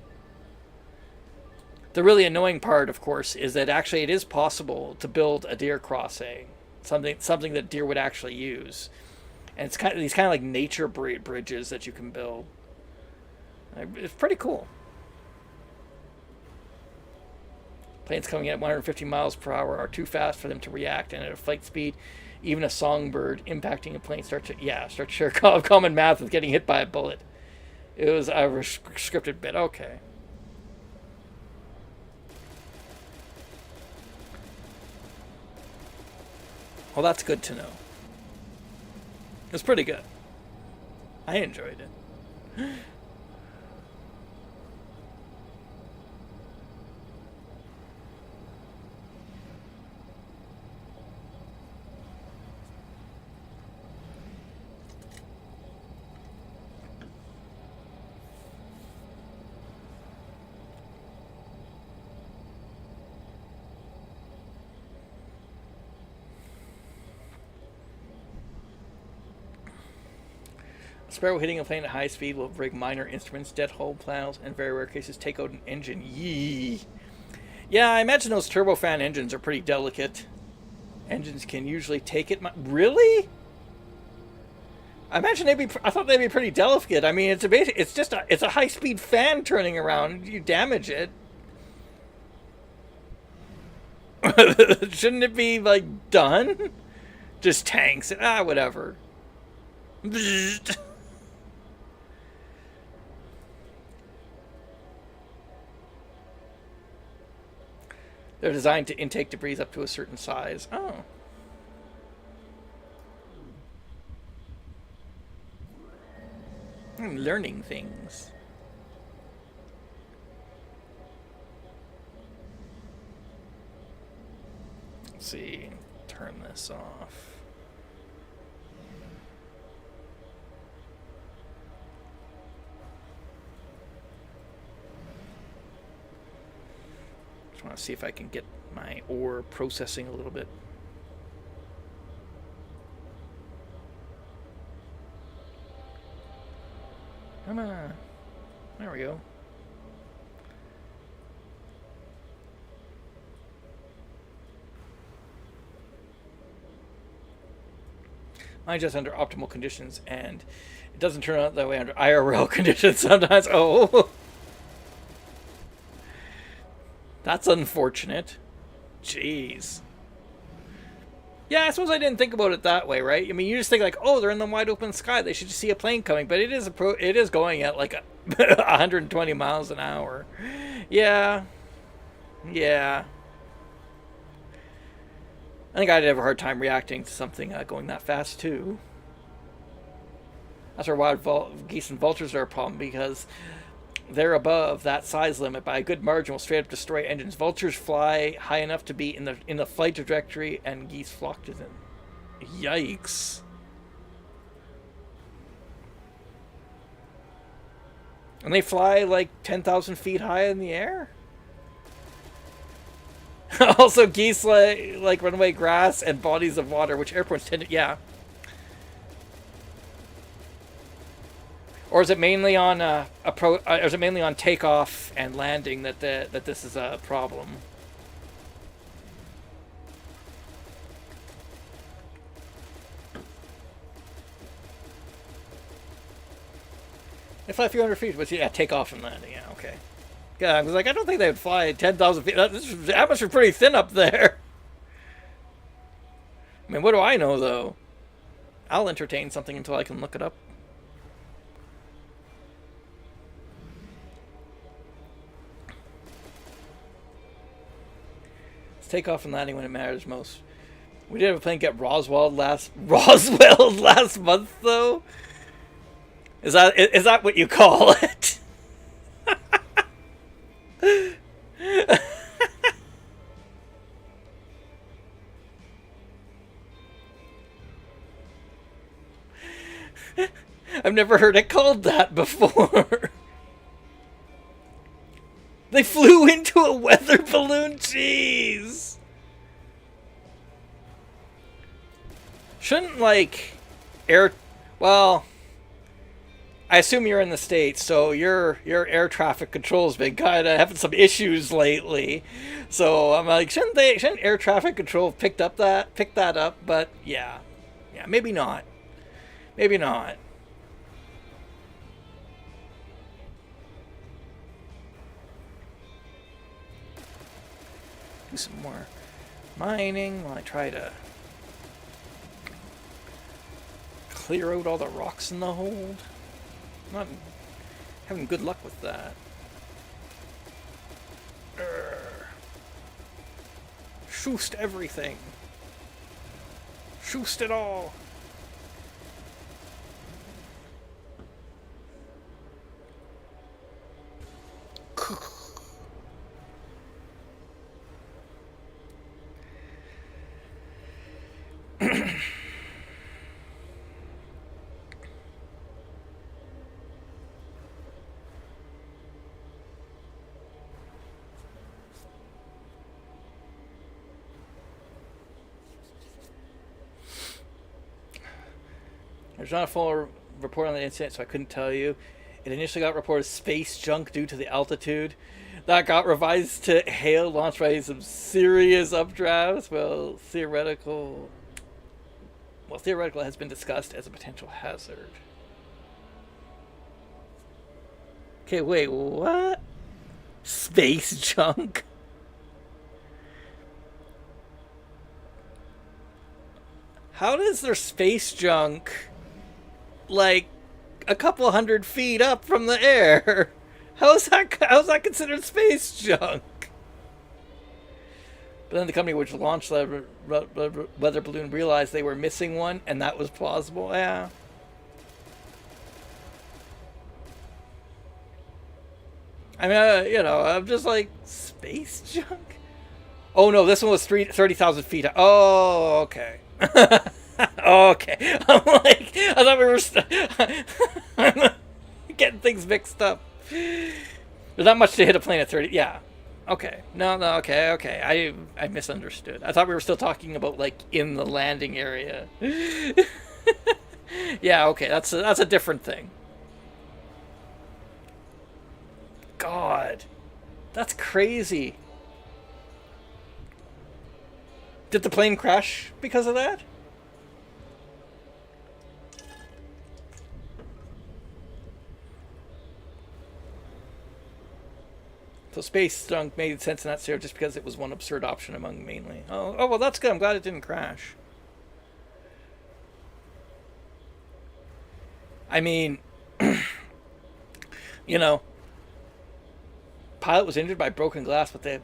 The really annoying part, of course, is that actually it is possible to build a deer crossing, something that deer would actually use. And it's these kind of like nature bridges that you can build. It's pretty cool. Planes coming in at 150 miles per hour are too fast for them to react, and at a flight speed, even a songbird impacting a plane starts to share common math with getting hit by a bullet. It was a scripted bit. Okay. Well, that's good to know. It's pretty good. I enjoyed it. Sparrow hitting a plane at high speed will break minor instruments, dead hull panels, and in very rare cases take out an engine. Yee. Yeah, I imagine those turbofan engines are pretty delicate. Engines can usually take it. Really? I thought they'd be pretty delicate. I mean, it's a high-speed fan turning around. You damage it. Shouldn't it be like done? Just tanks. Whatever. They're designed to intake debris up to a certain size. Oh. I'm learning things. Let's see. Turn this off. I want to see if I can get my ore processing a little bit. Come on. There we go. Mine's just under optimal conditions, and it doesn't turn out that way under IRL conditions sometimes. Oh. That's unfortunate. Jeez. Yeah, I suppose I didn't think about it that way, right? I mean, you just think like, oh, they're in the wide open sky. They should just see a plane coming, but it is going at like 120 miles an hour. Yeah. Yeah. I think I'd have a hard time reacting to something going that fast too. That's where wild geese and vultures are a problem, because they're above that size limit by a good margin. Will straight up destroy engines. Vultures fly high enough to be in the flight trajectory, and geese flock to them. Yikes! And they fly like 10,000 feet high in the air. Also, geese like runaway grass and bodies of water, which airports tend to, yeah. Or is it mainly on or is it mainly on takeoff and landing that this is a problem? They fly a few hundred feet, but yeah, takeoff and landing. Yeah, okay. Yeah, I was like, I don't think they would fly 10,000 feet. The atmosphere's pretty thin up there. I mean, what do I know, though? I'll entertain something until I can look it up. It's takeoff and landing when it matters most. We did have a plane get Roswell last month, though. Is that what you call it? I've never heard it called that before. They flew into a weather balloon? Jeez. Shouldn't, like, well, I assume you're in the States, so your air traffic control's been kind of having some issues lately. So I'm like, shouldn't air traffic control have picked that up? But yeah, maybe not. Maybe not. Do some more mining while I try to clear out all the rocks in the hold. Not having good luck with that. Shoost everything. Shoost it all. There's not a full report on the incident, so I couldn't tell you. It initially got reported as space junk due to the altitude. That got revised to hail launched by some serious updrafts. Theoretical has been discussed as a potential hazard. Okay, wait, what? Space junk? How does there space junk like a couple 100 feet up from the air? How's that considered space junk? But then the company which launched the weather balloon realized they were missing one, and that was plausible. Yeah. I mean, I'm just like, space junk? Oh no, this one was 30,000 feet. Oh, okay. Okay. I'm like, I thought we were getting things mixed up. There's not much to hit a plane at 30. Yeah. Okay. No, okay. I misunderstood. I thought we were still talking about, like, in the landing area. Yeah, okay. That's a different thing. god. That's crazy. Did the plane crash because of that? So space junk made sense in that scenario just because it was one absurd option among mainly. Oh, well, that's good. I'm glad it didn't crash. I mean, you know, pilot was injured by broken glass, but they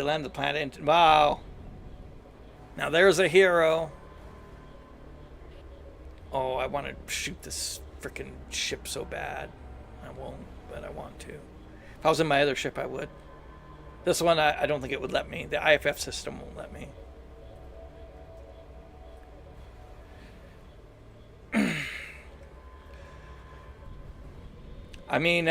landed the planet. Wow. Now there's a hero. Oh, I want to shoot this freaking ship so bad. I won't, but I want to. If I was in my other ship, I would. This one, I don't think it would let me. The IFF system won't let me. I mean,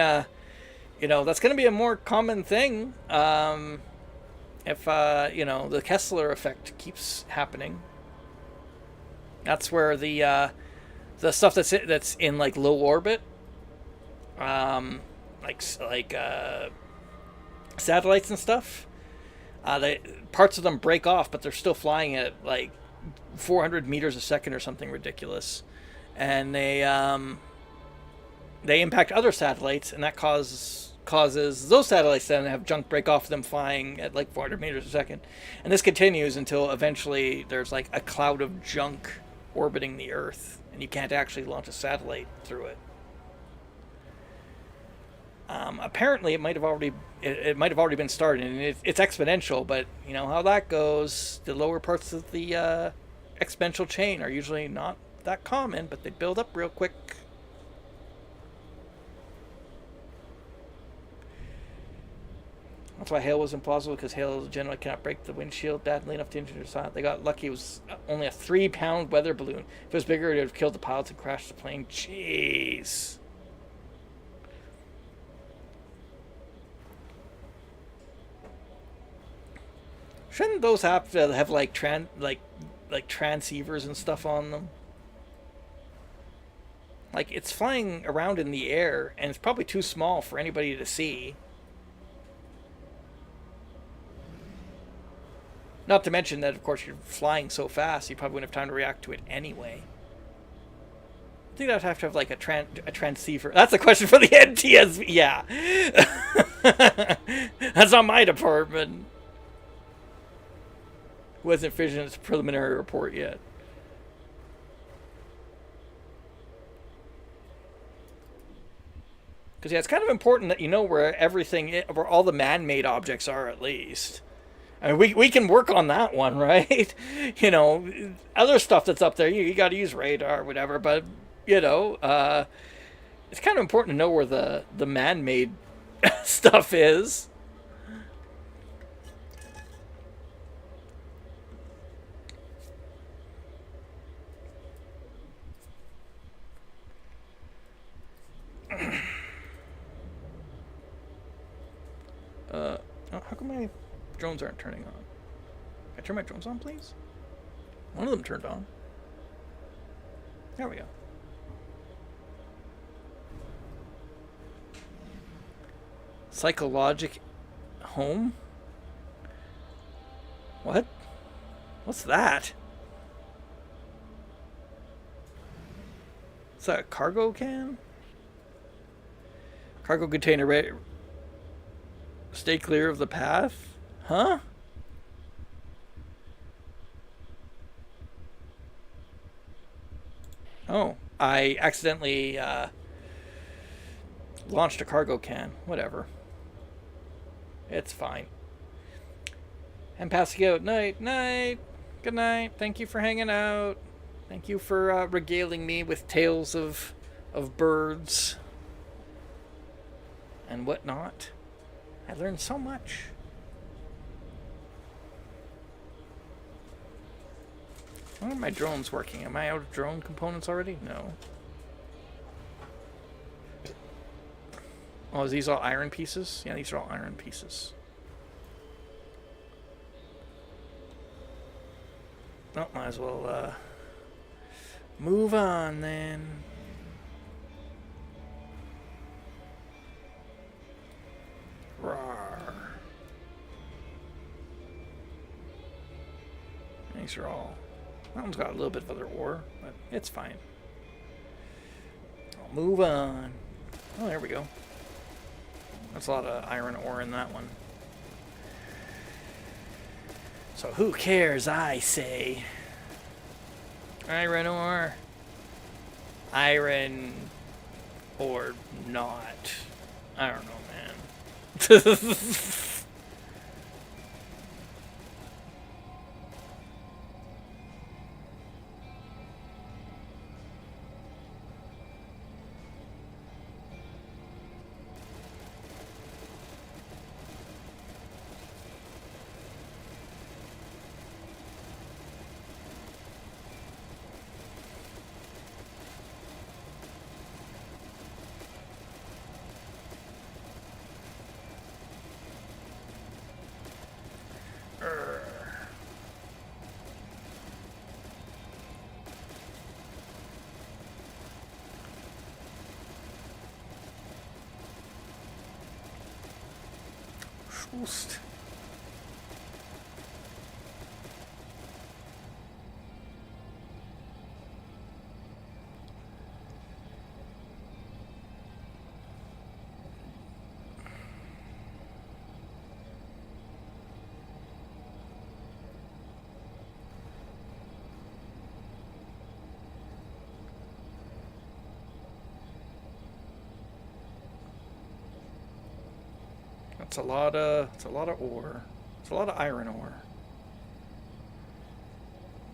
you know, that's going to be a more common thing if, you know, the Kessler effect keeps happening. That's where the stuff that's in like low orbit, like satellites and stuff, parts of them break off, but they're still flying at like 400 meters a second or something ridiculous, and they impact other satellites, and that causes those satellites then to have junk break off them flying at like 400 meters a second, and this continues until eventually there's like a cloud of junk orbiting the Earth, and you can't actually launch a satellite through it. Apparently, it might have already been started, and it's exponential. But you know how that goes. The lower parts of the exponential chain are usually not that common, but they build up real quick. That's why hail was implausible, because hail generally cannot break the windshield badly enough to injure the pilot. They got lucky. It was only a 3-pound weather balloon. If it was bigger, it would have killed the pilots and crashed the plane. Jeez. Shouldn't those have to have like transceivers and stuff on them? Like, it's flying around in the air, and it's probably too small for anybody to see. Not to mention that, of course, you're flying so fast, you probably wouldn't have time to react to it anyway. I think I'd have to have like a transceiver. That's a question for the NTSB. Yeah. That's not my department. Who hasn't finished its preliminary report yet? Because yeah, it's kind of important that you know where where all the man-made objects are, at least. I mean, we can work on that one, right? You know, other stuff that's up there, you got to use radar or whatever. But you know, it's kind of important to know where the man-made stuff is. How come my drones aren't turning on? Can I turn my drones on, please? One of them turned on. There we go. Psychologic home? What? What's that? Is that a cargo can? Cargo container stay clear of the path? Huh? Oh, I accidentally launched a cargo can. Whatever. It's fine. And passing out. Night, night. Good night. Thank you for hanging out. Thank you for regaling me with tales of birds and whatnot. I learned so much. Why aren't my drones working? Am I out of drone components already? No. Oh, is these all iron pieces? Yeah, these are all iron pieces. Oh, might as well move on then. These are all... That one's got a little bit of other ore, but it's fine. I'll move on. Oh, there we go. That's a lot of iron ore in that one. So who cares, I say. Iron ore. Iron or not. I don't know, man. Schwust. It's a lot of ore. It's a lot of iron ore.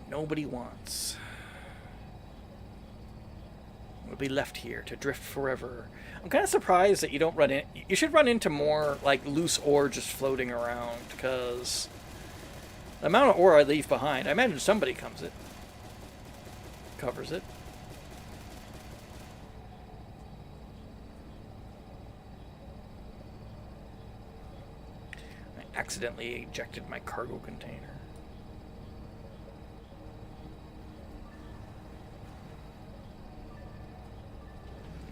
Nobody wants. We'll be left here to drift forever. I'm kind of surprised that you don't run in. You should run into more like loose ore just floating around, because the amount of ore I leave behind, I imagine somebody covers it. Accidentally ejected my cargo container.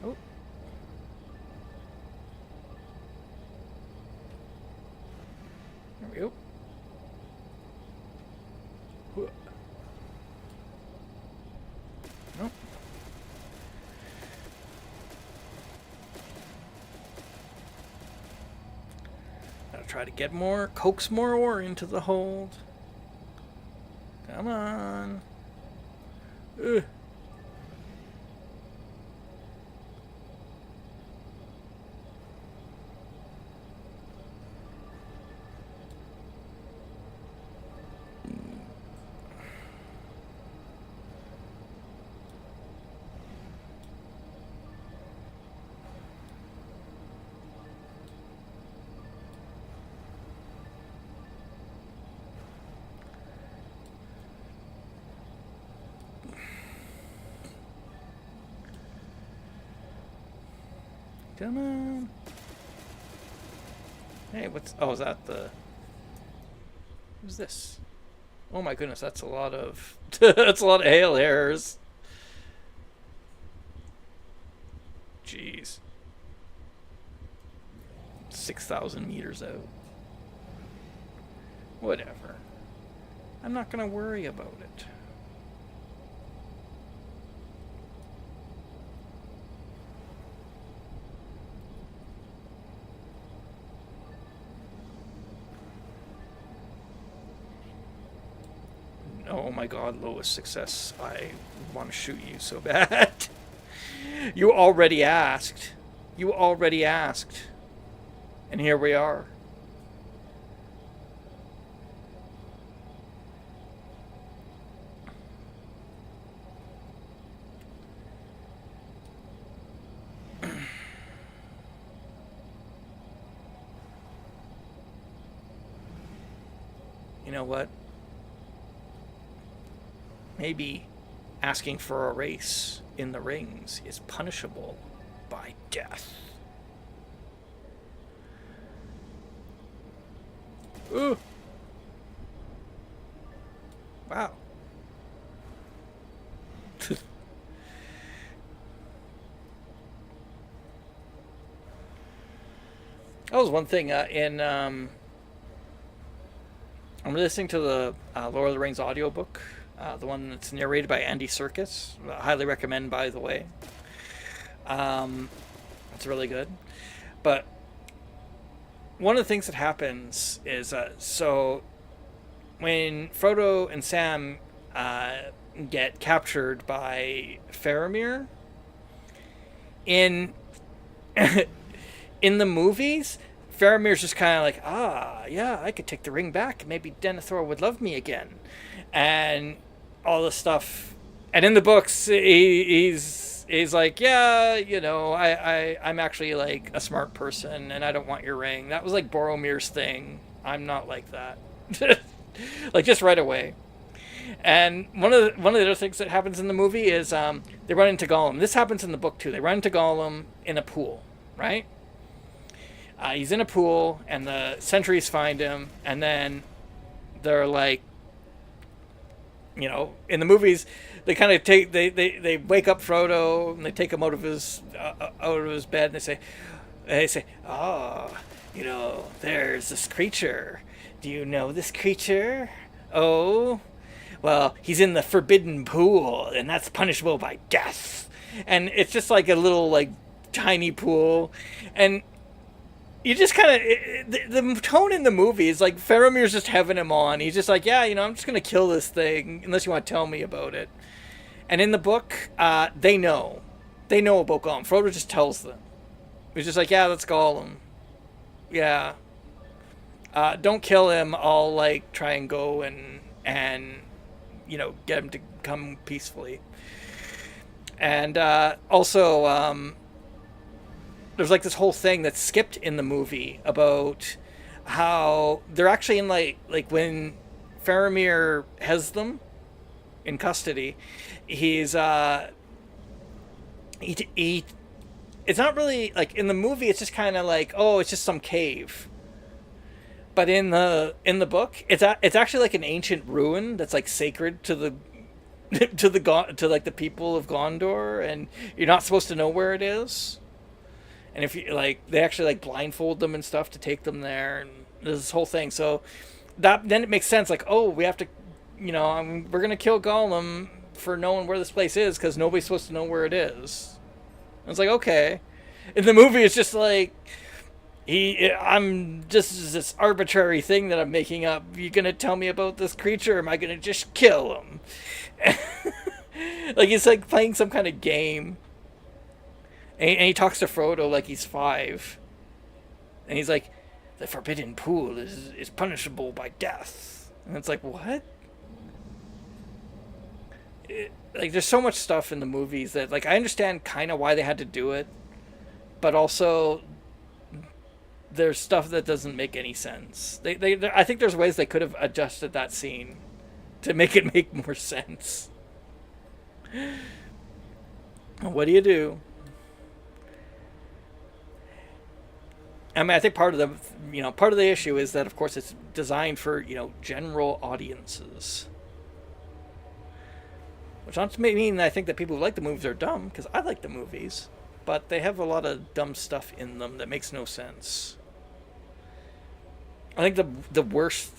Oh. There we go. Nope. Try to get coax more ore into the hold. Come on. Ugh. Come on. Hey, what's... Oh, is that the... Who's this? Oh my goodness, that's a lot of... that's a lot of hail errors. Jeez. 6,000 meters out. Whatever. I'm not gonna worry about it. Oh my god, lowest success. I want to shoot you so bad. You already asked. You already asked. And here we are. You know what? Maybe asking for a race in the rings is punishable by death. Ooh. Wow. That was one thing in I'm listening to the Lord of the Rings audiobook, the one that's narrated by Andy Serkis. I highly recommend, by the way. It's really good. But one of the things that happens is so when Frodo and Sam get captured by Faramir in in the movies, Faramir's just kind of like, yeah, I could take the ring back. Maybe Denethor would love me again, and all this stuff. And in the books, he's like, yeah, I'm actually like a smart person, and I don't want your ring. That was like Boromir's thing. I'm not like that. Like just right away. And one of the other things that happens in the movie is they run into Gollum. This happens in the book too. They run into Gollum in a pool, right? He's in a pool, and the sentries find him, and then they're like, in the movies, they kind of they wake up Frodo, and they take him out of his bed, and they say, oh, there's this creature. Do you know this creature? Oh, well, he's in the forbidden pool, and that's punishable by death. And it's just like a little like tiny pool, and you just kind of the tone in the movie is like Faramir's just having him on. He's just like, yeah, I'm just gonna kill this thing unless you want to tell me about it. And in the book, they know about Gollum. Frodo just tells them. He's just like, yeah, that's Gollum. Yeah. Don't kill him. I'll like try and go and get him to come peacefully. And also. There's like this whole thing that's skipped in the movie about how they're actually in like when Faramir has them in custody, he's he it's not really like in the movie, it's just kind of like, oh, it's just some cave. But in the book, it's actually like an ancient ruin that's like sacred to the to like the people of Gondor, and you're not supposed to know where it is. And if you like, they actually like blindfold them and stuff to take them there, and there's this whole thing. So then it makes sense. Like, oh, we have to, we're gonna kill Gollum for knowing where this place is because nobody's supposed to know where it is. And it's like, okay. In the movie, it's just like I'm just this arbitrary thing that I'm making up. You gonna tell me about this creature? Or am I gonna just kill him? Like it's like playing some kind of game. And he talks to Frodo like he's 5. And he's like, the forbidden pool is punishable by death. And it's like, what? Like, there's so much stuff in the movies that, like, I understand kind of why they had to do it. But also, there's stuff that doesn't make any sense. I think there's ways they could have adjusted that scene to make it make more sense. What do you do? I mean, I think part of the issue is that, of course, it's designed for, general audiences. Which doesn't mean I think that people who like the movies are dumb, because I like the movies. But they have a lot of dumb stuff in them that makes no sense. I think the worst,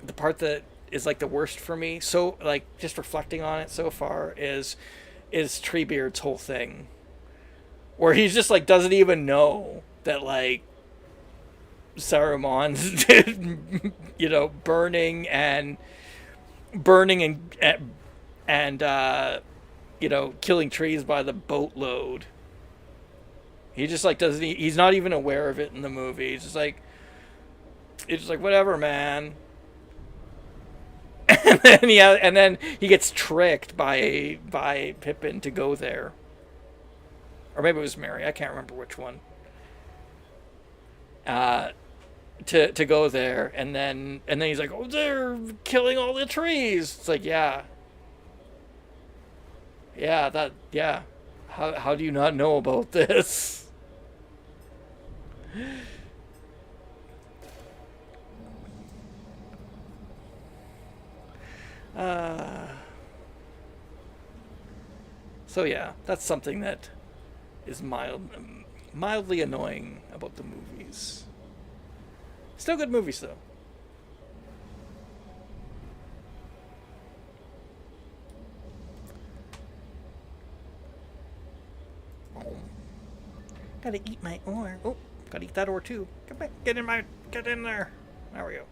the part that is like the worst for me, so like just reflecting on it so far, is Treebeard's whole thing. Where he's just like doesn't even know that like Saruman's burning and killing trees by the boatload. He just like doesn't. He's not even aware of it in the movie. He's just like whatever, man. And then he gets tricked by Pippin to go there. Or maybe it was Merry. I can't remember which one. To go there, and then he's like, oh, they're killing all the trees. It's like, yeah. How do you not know about this? So yeah, that's something that is mildly annoying about the movies. Still good movies though. Gotta eat my ore. Oh, gotta eat that ore too. Come back. Get in there. There we go.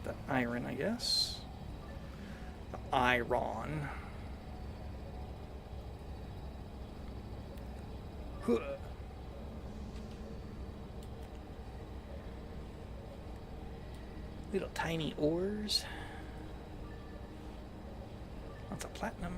The iron, I guess. The iron. Huh. Little tiny ores. Lots of platinum.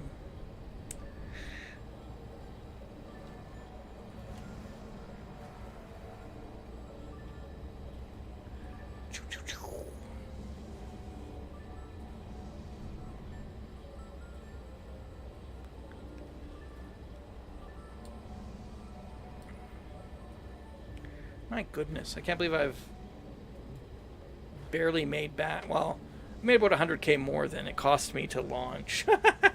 My goodness, I can't believe I've barely made back. Well, I made about 100k more than it cost me to launch. It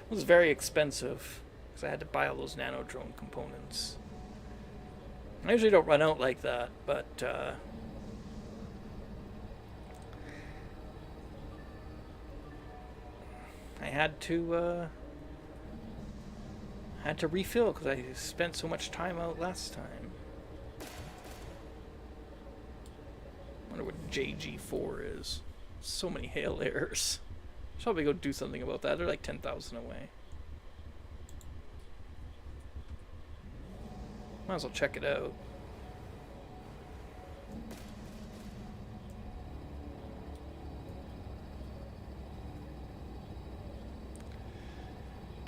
was very expensive because I had to buy all those nano drone components. I usually don't run out like that, but I had to refill because I spent so much time out last time. Wonder what JG4 is. So many hail errors. Should probably go do something about that. They're like 10,000 away. Might as well check it out.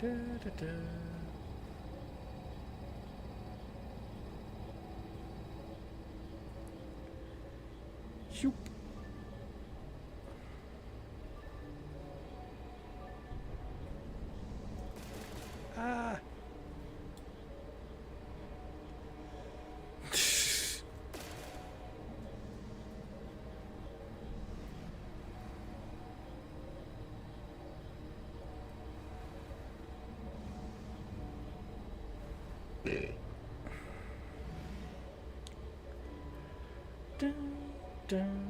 Da, da, da. Shoop. Ah. Dun, dun.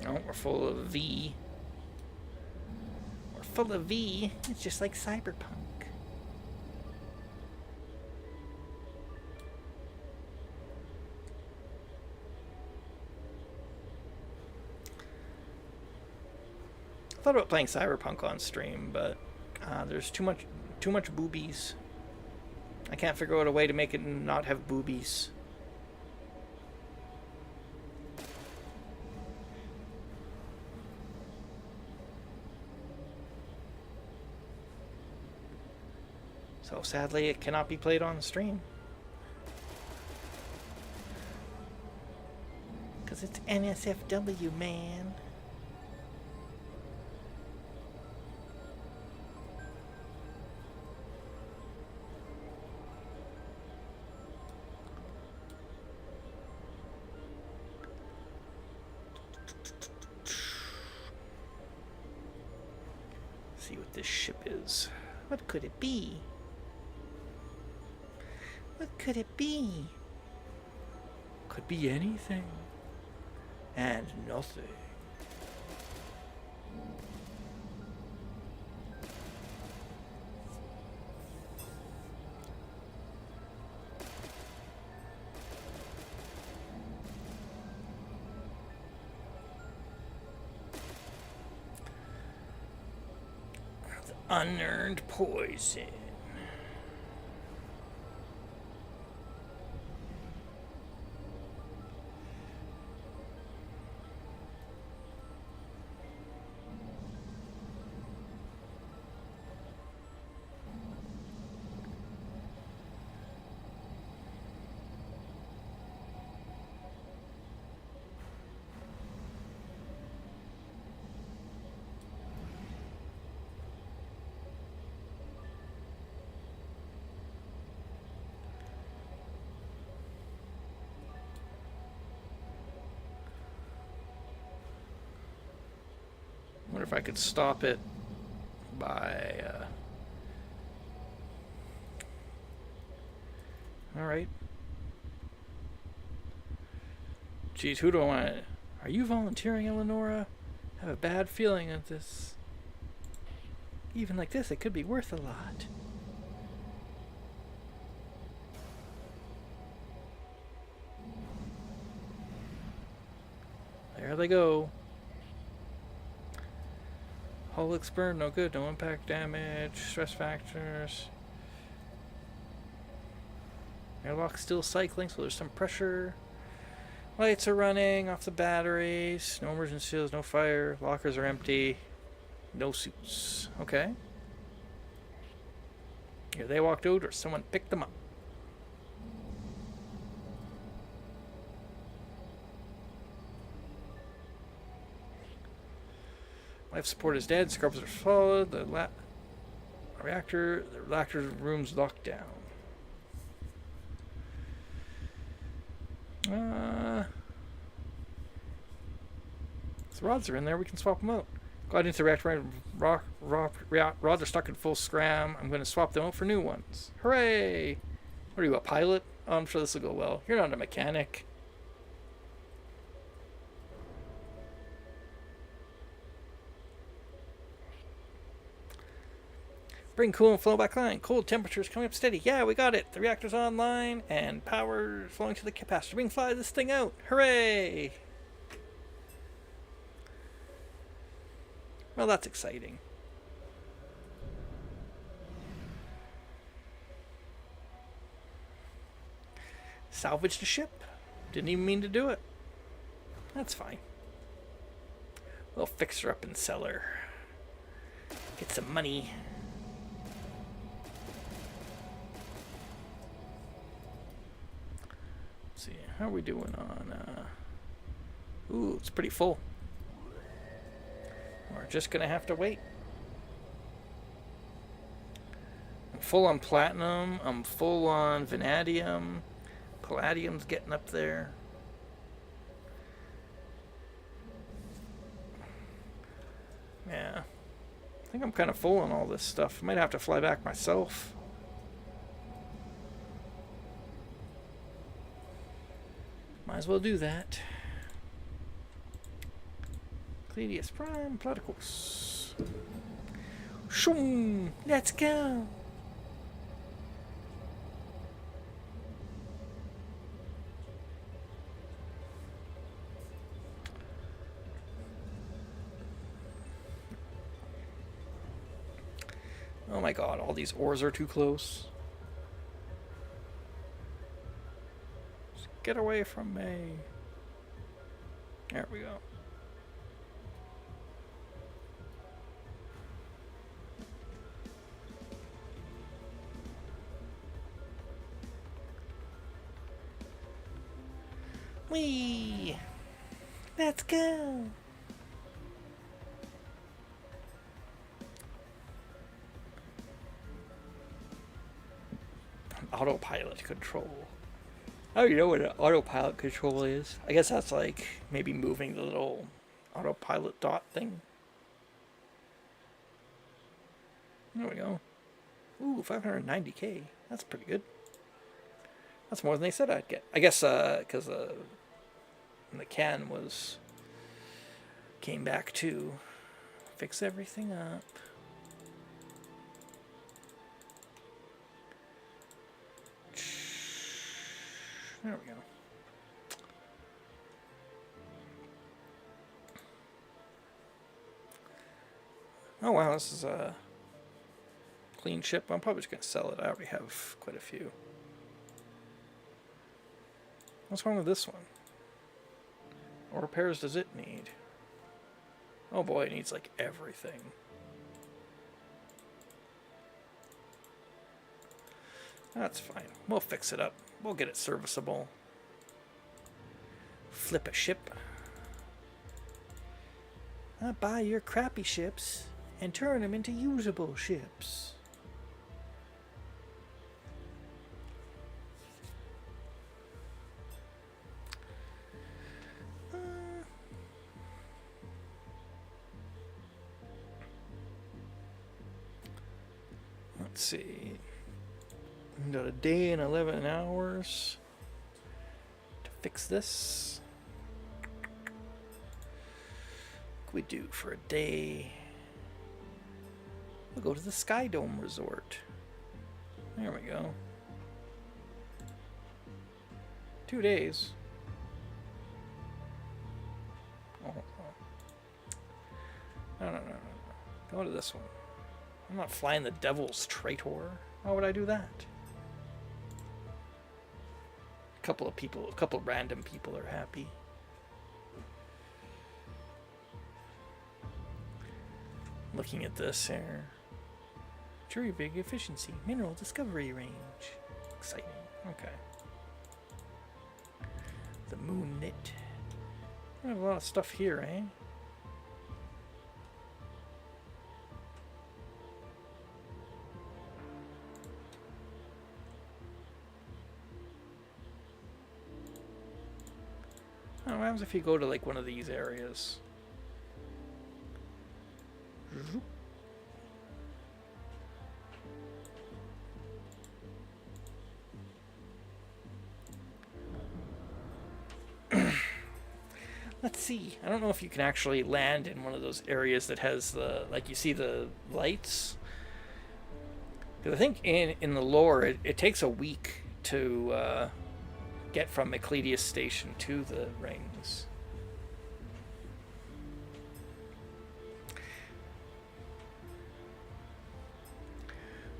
Oh, we're full of V. We're full of V. It's just like Cyberpunk. I thought about playing Cyberpunk on stream, but there's too much boobies. I can't figure out a way to make it not have boobies. So sadly, it cannot be played on the stream. Because it's NSFW, man. See what this ship is. What could it be? What could it be? Could be anything. And nothing. Unearned poison. if I could stop it by... Alright. Geez, who do I want to... Are you volunteering, Eleonora? I have a bad feeling of this. Even like this, it could be worth a lot. There they go. Hull looks burned, no good, no impact damage, stress factors. Airlock's still cycling, so there's some pressure. Lights are running off the batteries. No emergency seals, no fire. Lockers are empty. No suits. Okay. Either they walked out or someone picked them up. Life support is dead. Scrubbers are solid. The reactor room's locked down. The rods are in there. We can swap them out. Glide into the reactor. Rods are stuck in full scram. I'm going to swap them out for new ones. Hooray! What are you, a pilot? Oh, I'm sure this will go well. You're not a mechanic. Bring cool and flow back line. Cold temperatures coming up steady. Yeah, we got it. The reactor's online and power flowing to the capacitor. We can fly this thing out. Hooray! Well, that's exciting. Salvage the ship. Didn't even mean to do it. That's fine. We'll fix her up and sell her. Get some money. Let's see, how are we doing on... Ooh, it's pretty full. We're just gonna have to wait. I'm full on platinum. I'm full on vanadium. Palladium's getting up there. Yeah. I think I'm kind of full on all this stuff. I might have to fly back myself. Might as well do that. Cledius Prime, Platypus. Shoom! Let's go! Oh my god, all these ores are too close. Just get away from me. There we go. Whee! Let's go! Autopilot control. I don't even know what an autopilot control is. I guess that's like maybe moving the little autopilot dot thing. There we go. Ooh, 590k. That's pretty good. That's more than they said I'd get. I guess because the can came back to fix everything up. There we go. Oh wow, this is a clean ship. I'm probably just going to sell it. I already have quite a few. What's wrong with this one? What repairs does it need? Oh boy, it needs like everything. That's fine. We'll fix it up. We'll get it serviceable. Flip a ship. I'll buy your crappy ships and turn them into usable ships. Let's see. We've got a day and 11 hours to fix this. What can we do for a day? We'll go to the Sky Dome Resort. There we go. 2 days. Oh. No. Go to this one. I'm not flying the Devil's Traitor. Why would I do that? A couple random people are happy. Looking at this here. Jury big efficiency. Mineral discovery range. Exciting. Okay. The moon knit. We have a lot of stuff here, eh? Oh, what happens if you go to like one of these areas? Let's see. I don't know if you can actually land in one of those areas that has the, like, you see the lights. Because I think in the lore, it takes a week to get from Eccledius Station to the rings.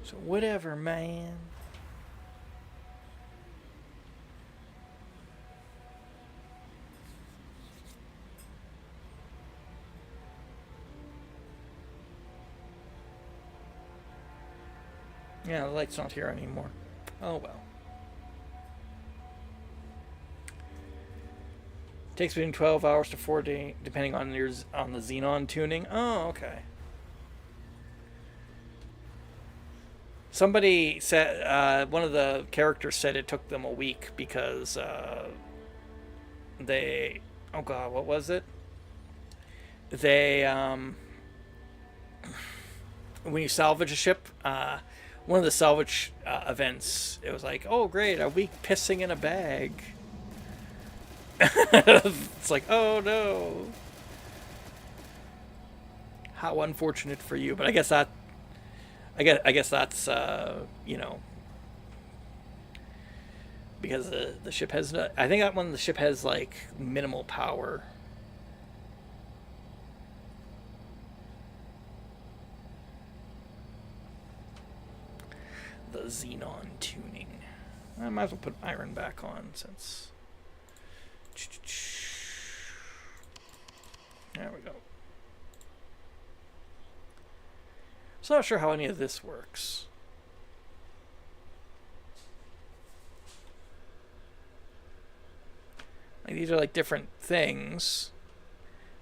So whatever, man. Yeah, the light's not here anymore. Oh well. Takes between 12 hours to 4 days, depending on the xenon tuning. Oh, okay. Somebody said, one of the characters said it took them a week because they, oh god, what was it? They, when you salvage a ship, one of the salvage events, it was like, oh great, a week pissing in a bag. It's like, oh no. How unfortunate for you. But I guess that, I guess that's, you know, because the ship has, I think that one, the ship has like minimal power. The xenon tuning. I might as well put iron back on since. There we go. So I'm not sure how any of this works. Like, these are like different things.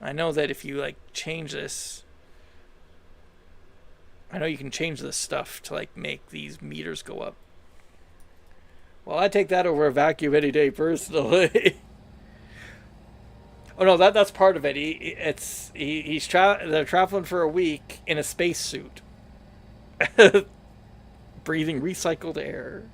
I know that if you like change this, I know you can change this stuff to like make these meters go up. Well, I take that over a vacuum any day personally. Oh no, that's part of it. They're traveling for a week in a spacesuit, breathing recycled air.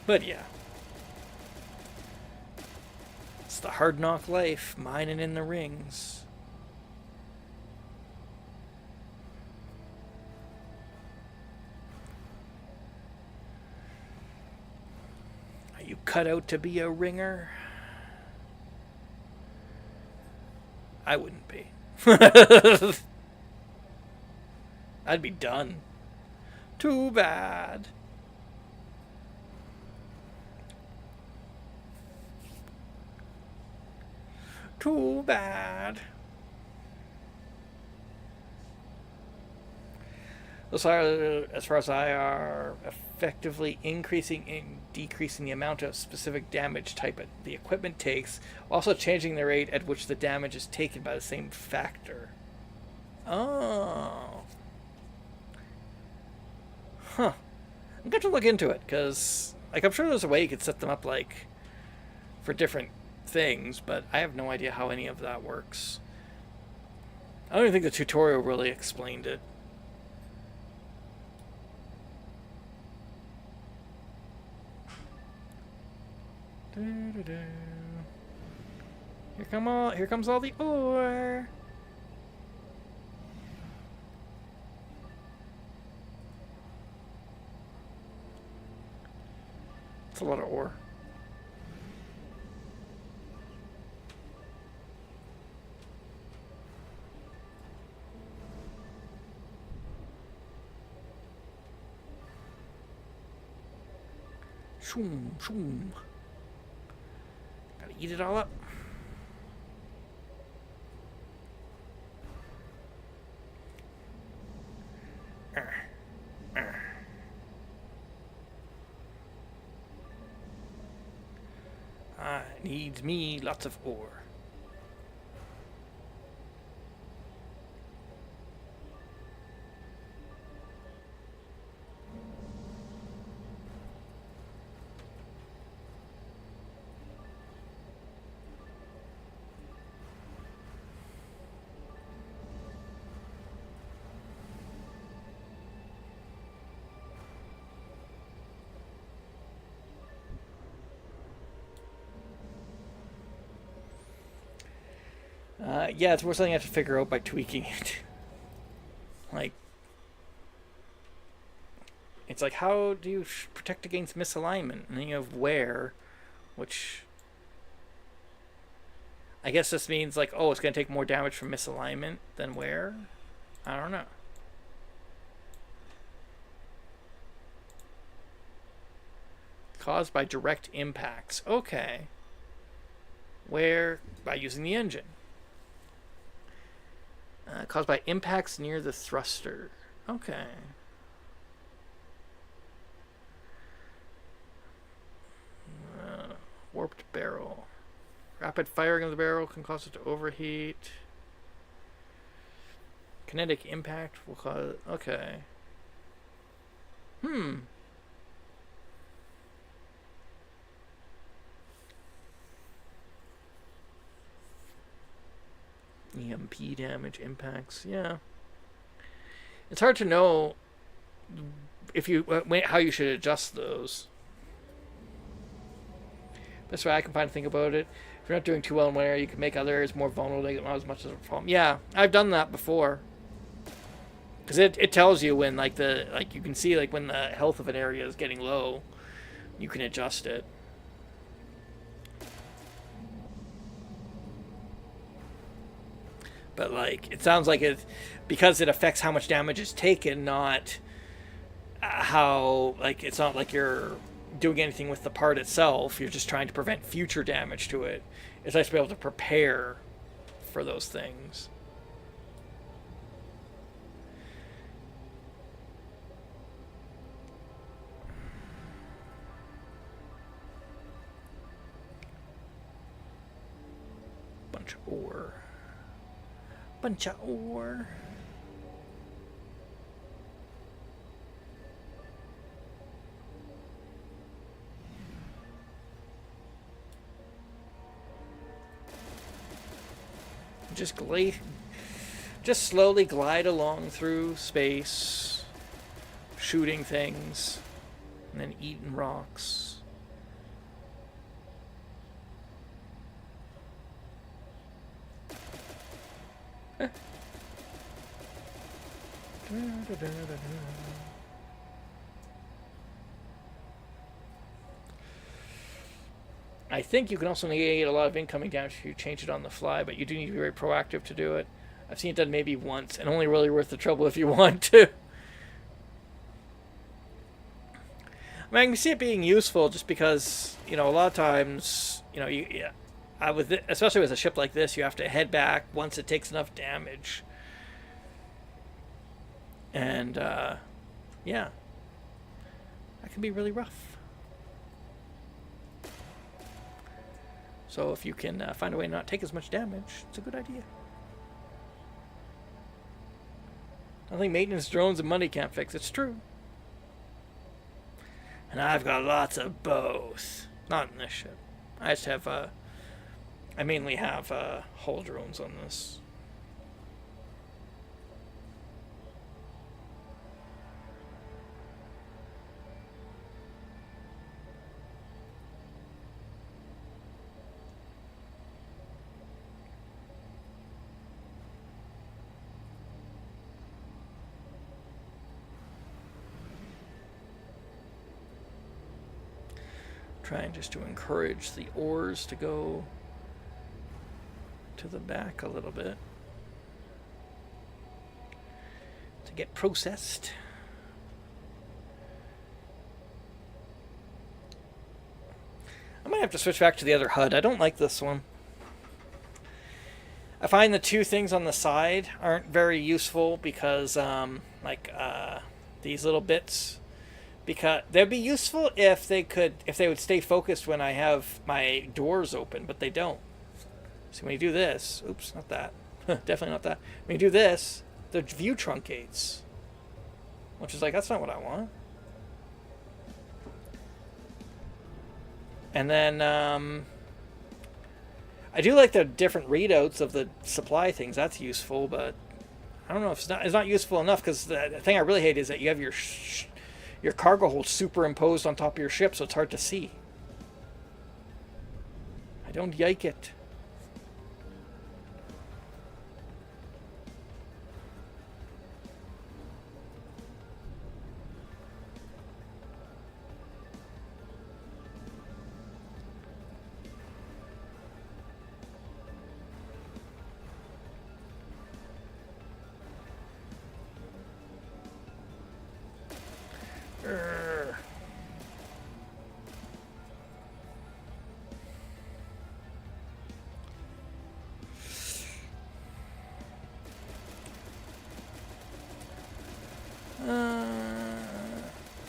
But yeah. It's the hard knock life, mining in the rings. Are you cut out to be a ringer? I wouldn't be. I'd be done. Too bad. Too bad. As far as I are effectively increasing and decreasing the amount of specific damage type the equipment takes, also changing the rate at which the damage is taken by the same factor. Oh. Huh. I'm going to look into it, because, like, I'm sure there's a way you could set them up, like, for different things, but I have no idea how any of that works. I don't even think the tutorial really explained it. Here comes all the ore. It's a lot of ore. Shoom, shoom. Gotta eat it all up. Needs me lots of ore. Yeah, it's more something I have to figure out by tweaking it. Like, it's like, how do you protect against misalignment? And then you have where, which I guess this means, like, oh, it's going to take more damage from misalignment than where? I don't know. Caused by direct impacts. Okay. Where? By using the engine. Caused by impacts near the thruster. Okay. Warped barrel. Rapid firing of the barrel can cause it to overheat. Kinetic impact will cause... Okay. EMP damage impacts, yeah. It's hard to know if you how you should adjust those. Best way I can find to think about it. If you're not doing too well in one area, you can make other areas more vulnerable. They get not as much as a problem. Yeah, I've done that before. Because it tells you when you can see like when the health of an area is getting low, you can adjust it. But, like, it sounds like because it affects how much damage is taken, not how, like, it's not like you're doing anything with the part itself. You're just trying to prevent future damage to it. It's nice to be able to prepare for those things. Bunch of ore. Bunch of ore. Just slowly glide along through space, shooting things, and then eating rocks. I think you can also negate a lot of incoming damage if you change it on the fly, but you do need to be very proactive to do it. I've seen it done maybe once, and only really worth the trouble if you want to. I mean, I can see it being useful just because, a lot of times, especially with a ship like this, you have to head back once it takes enough damage. And, yeah. That can be really rough. So if you can find a way to not take as much damage, it's a good idea. I think maintenance drones and money can't fix. It's true. And I've got lots of both. Not in this ship. I just have, I mainly have, hull drones on this. Trying just to encourage the ores to go to the back a little bit to get processed. I might have to switch back to the other HUD. I don't like this one. I find the two things on the side aren't very useful because these little bits, because they'd be useful if they would stay focused when I have my doors open, but they don't. So when you do this, oops, not that, definitely not that. When you do this, the view truncates, which is like, that's not what I want. And then I do like the different readouts of the supply things. That's useful, but I don't know if it's not useful enough, because the thing I really hate is that you have your cargo hold superimposed on top of your ship, so it's hard to see. I don't like it.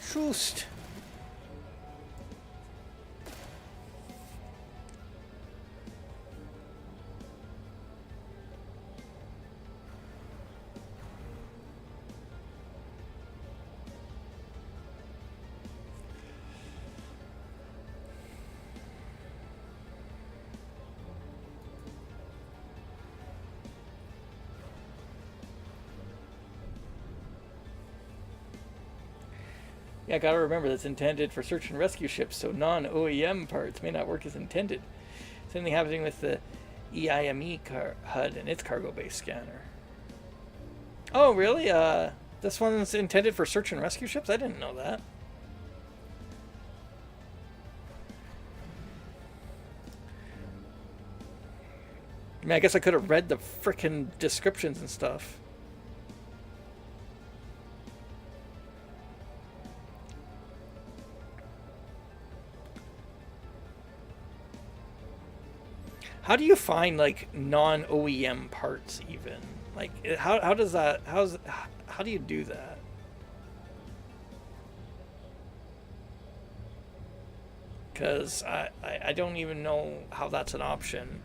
Troost. Yeah, gotta remember that's intended for search and rescue ships, so non-OEM parts may not work as intended. Same thing happening with the EIME HUD and its cargo-based scanner. Oh, really? This one's intended for search and rescue ships? I didn't know that. I mean, I guess I could have read the frickin' descriptions and stuff. How do you find like non-OEM parts even? Like how does that how do you do that? Cuz I don't even know how that's an option.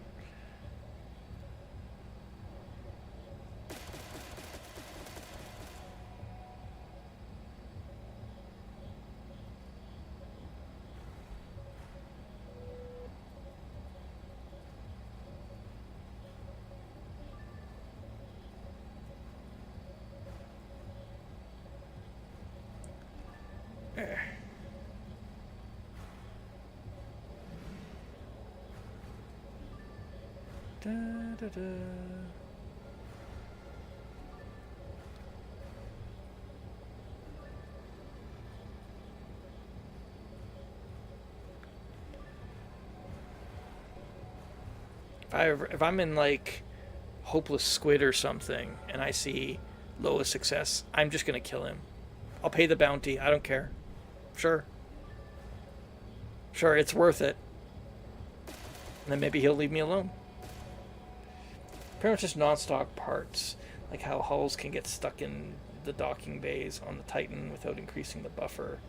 Da, da, da. If I'm in like Hopeless Squid or something and I see lowest success, I'm just gonna kill him. I'll pay the bounty. I don't care. Sure, it's worth it. And then maybe he'll leave me alone. Pretty much just non-stock parts, like how hulls can get stuck in the docking bays on the Titan without increasing the buffer.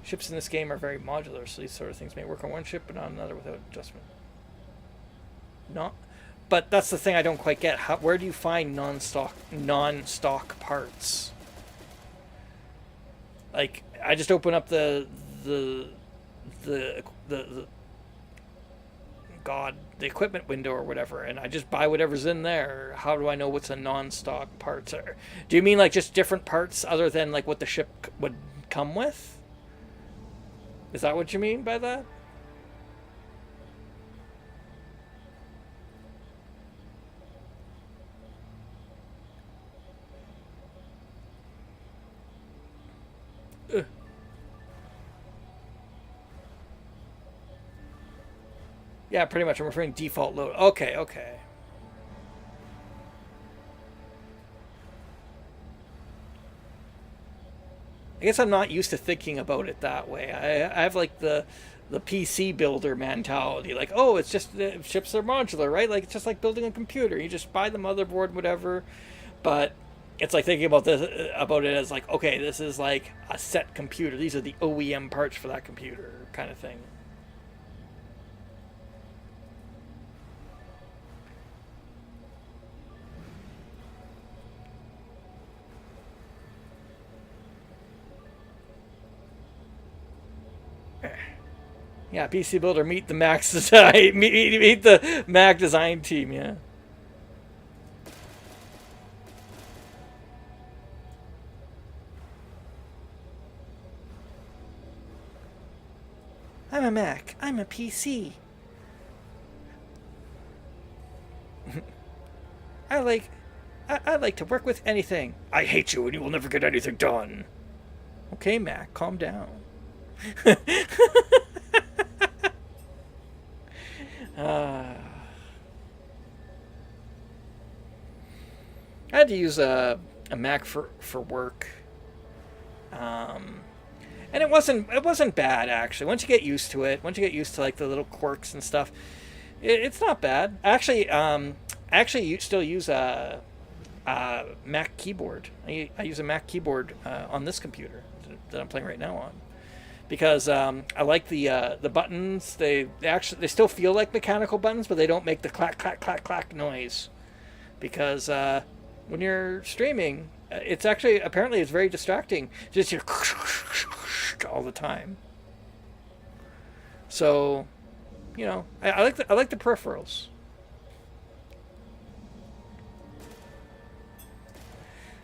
Ships in this game are very modular, so these sort of things may work on one ship but not another without adjustment. But that's the thing I don't quite get. Where do you find non-stock parts? Like, I just open up the the the the equipment window or whatever, and I just buy whatever's in there, how do I know what's a non-stock parts? Or do you mean like just different parts other than like what the ship would come with? Is that what you mean by that? Yeah, pretty much. I'm referring default load. Okay, okay. I guess I'm not used to thinking about it that way. I have like the PC builder mentality. Like, oh, it's just the ships are modular, right? Like it's just like building a computer. You just buy the motherboard, whatever. But it's like thinking about this about it as like, okay, this is like a set computer. These are the OEM parts for that computer, kind of thing. Yeah, PC Builder, meet the Max design, meet the Mac design team. Yeah. I'm a Mac. I'm a PC. I like, I like to work with anything. I hate you, and you will never get anything done. Okay, Mac, calm down. I had to use a Mac for work, and it wasn't bad actually. Once you get used to it, once you get used to like the little quirks and stuff, it's not bad. Actually, still use a Mac keyboard. I use a Mac keyboard on this computer that I'm playing right now on. Because I like the buttons. They still feel like mechanical buttons, but they don't make the clack clack clack clack noise. Because when you're streaming, it's actually apparently it's very distracting. Just hear all the time. So, I like the peripherals.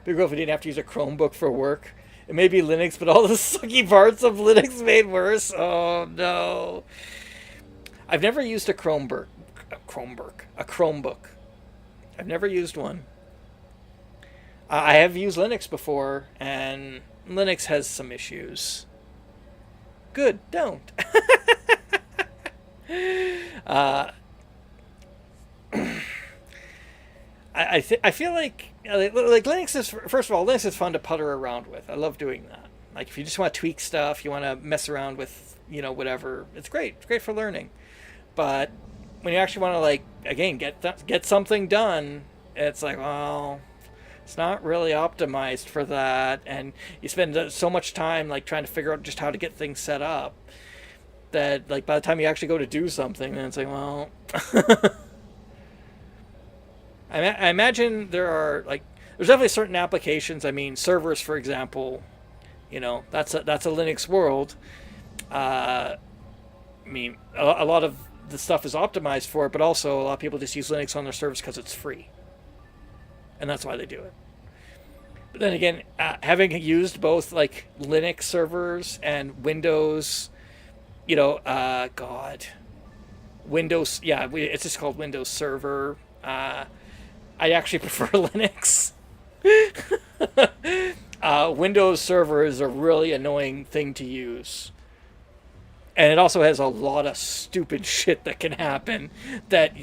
Big girl, if we didn't have to use a Chromebook for work. It may be Linux, but all the sucky parts of Linux made worse. Oh no! I've never used a Chromebook. I've never used one. I have used Linux before, and Linux has some issues. Good, don't. I feel like Linux is, first of all, Linux is fun to putter around with. I love doing that. Like if you just want to tweak stuff, you want to mess around with whatever, it's great. It's great for learning. But when you actually want to like again get something done, it's like, well, it's not really optimized for that, and you spend so much time like trying to figure out just how to get things set up that like by the time you actually go to do something, then it's like, well. I imagine there's definitely certain applications. I mean, servers, for example, that's a Linux world. I mean, a lot of the stuff is optimized for it, but also a lot of people just use Linux on their servers because it's free, and that's why they do it. But then again, having used both like Linux servers and Windows, Windows, yeah, it's just called Windows Server. I actually prefer Linux. Windows Server is a really annoying thing to use. And it also has a lot of stupid shit that can happen that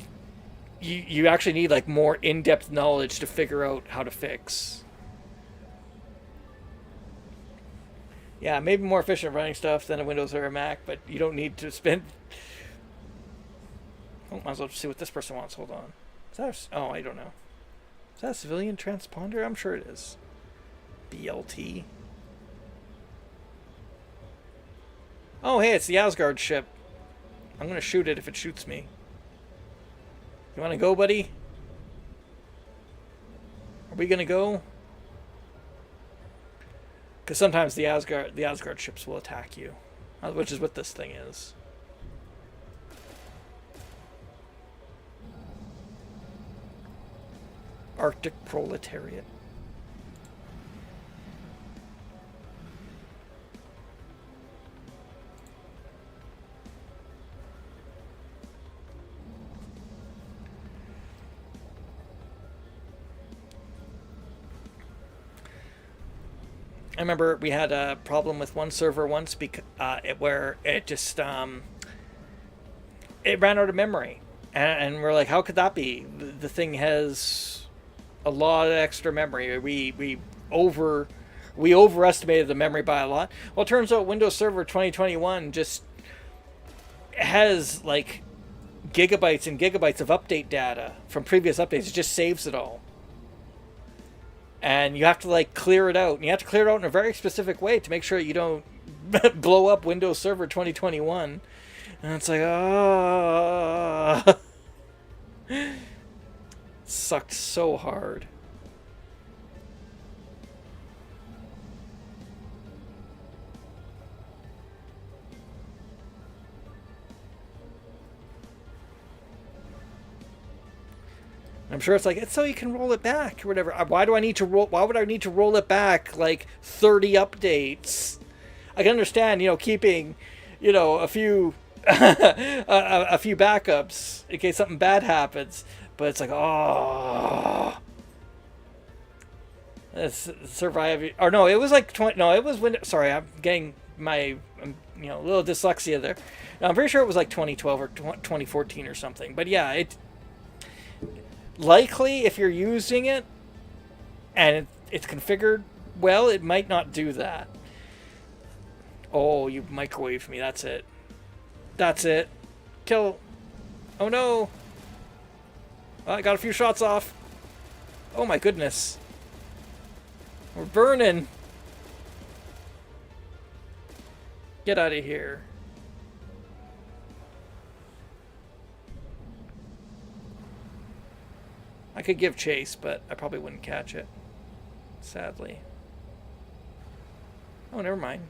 you actually need like more in-depth knowledge to figure out how to fix. Yeah, maybe more efficient running stuff than a Windows or a Mac, but you don't need to spend... Oh, might as well see what this person wants. Hold on. Oh, I don't know. Is that a civilian transponder? I'm sure it is. BLT. Oh, hey, it's the Asgard ship. I'm going to shoot it if it shoots me. You want to go, buddy? Are we going to go? Because sometimes the Asgard ships will attack you. which is what this thing is. Arctic proletariat. I remember we had a problem with one server once where it just it ran out of memory, and we're like, how could that be? The thing has a lot of extra memory. We overestimated the memory by a lot. Well, it turns out Windows Server 2021 just has like gigabytes and gigabytes of update data from previous updates. It just saves it all. And you have to like clear it out. And you have to clear it out in a very specific way to make sure you don't blow up Windows Server 2021. And it's like, oh, sucked so hard. I'm sure it's like, it's so you can roll it back or whatever. Why do I need to roll? Why would I need to roll it back like 30 updates? I can understand, keeping, a few, a few backups in case something bad happens. But it's like, oh, it's survive. Or no, it was like 20. No, it was when. Sorry, I'm getting my, a little dyslexia there. No, I'm pretty sure it was like 2012 or 2014 or something. But yeah, it. Likely, if you're using it and it's configured well, it might not do that. Oh, you microwaved me. That's it. That's it. Kill. Oh no. Well, I got a few shots off. Oh my goodness. We're burning. Get out of here. I could give chase, but I probably wouldn't catch it. Sadly. Oh, never mind.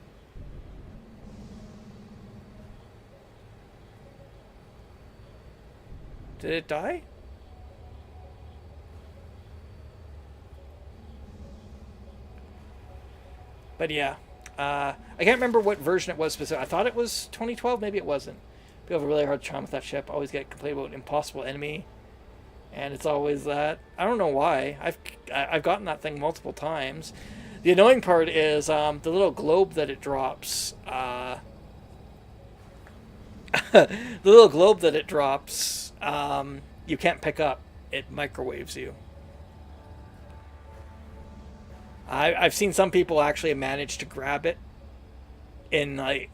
Did it die? But yeah. I can't remember what version it was specifically. I thought it was 2012. Maybe it wasn't. People have a really hard time with that ship. Always get complained about impossible enemy. And it's always that. I don't know why. I've gotten that thing multiple times. The annoying part is the little globe that it drops. The little globe that it drops, you can't pick up. It microwaves you. I've seen some people actually manage to grab it in like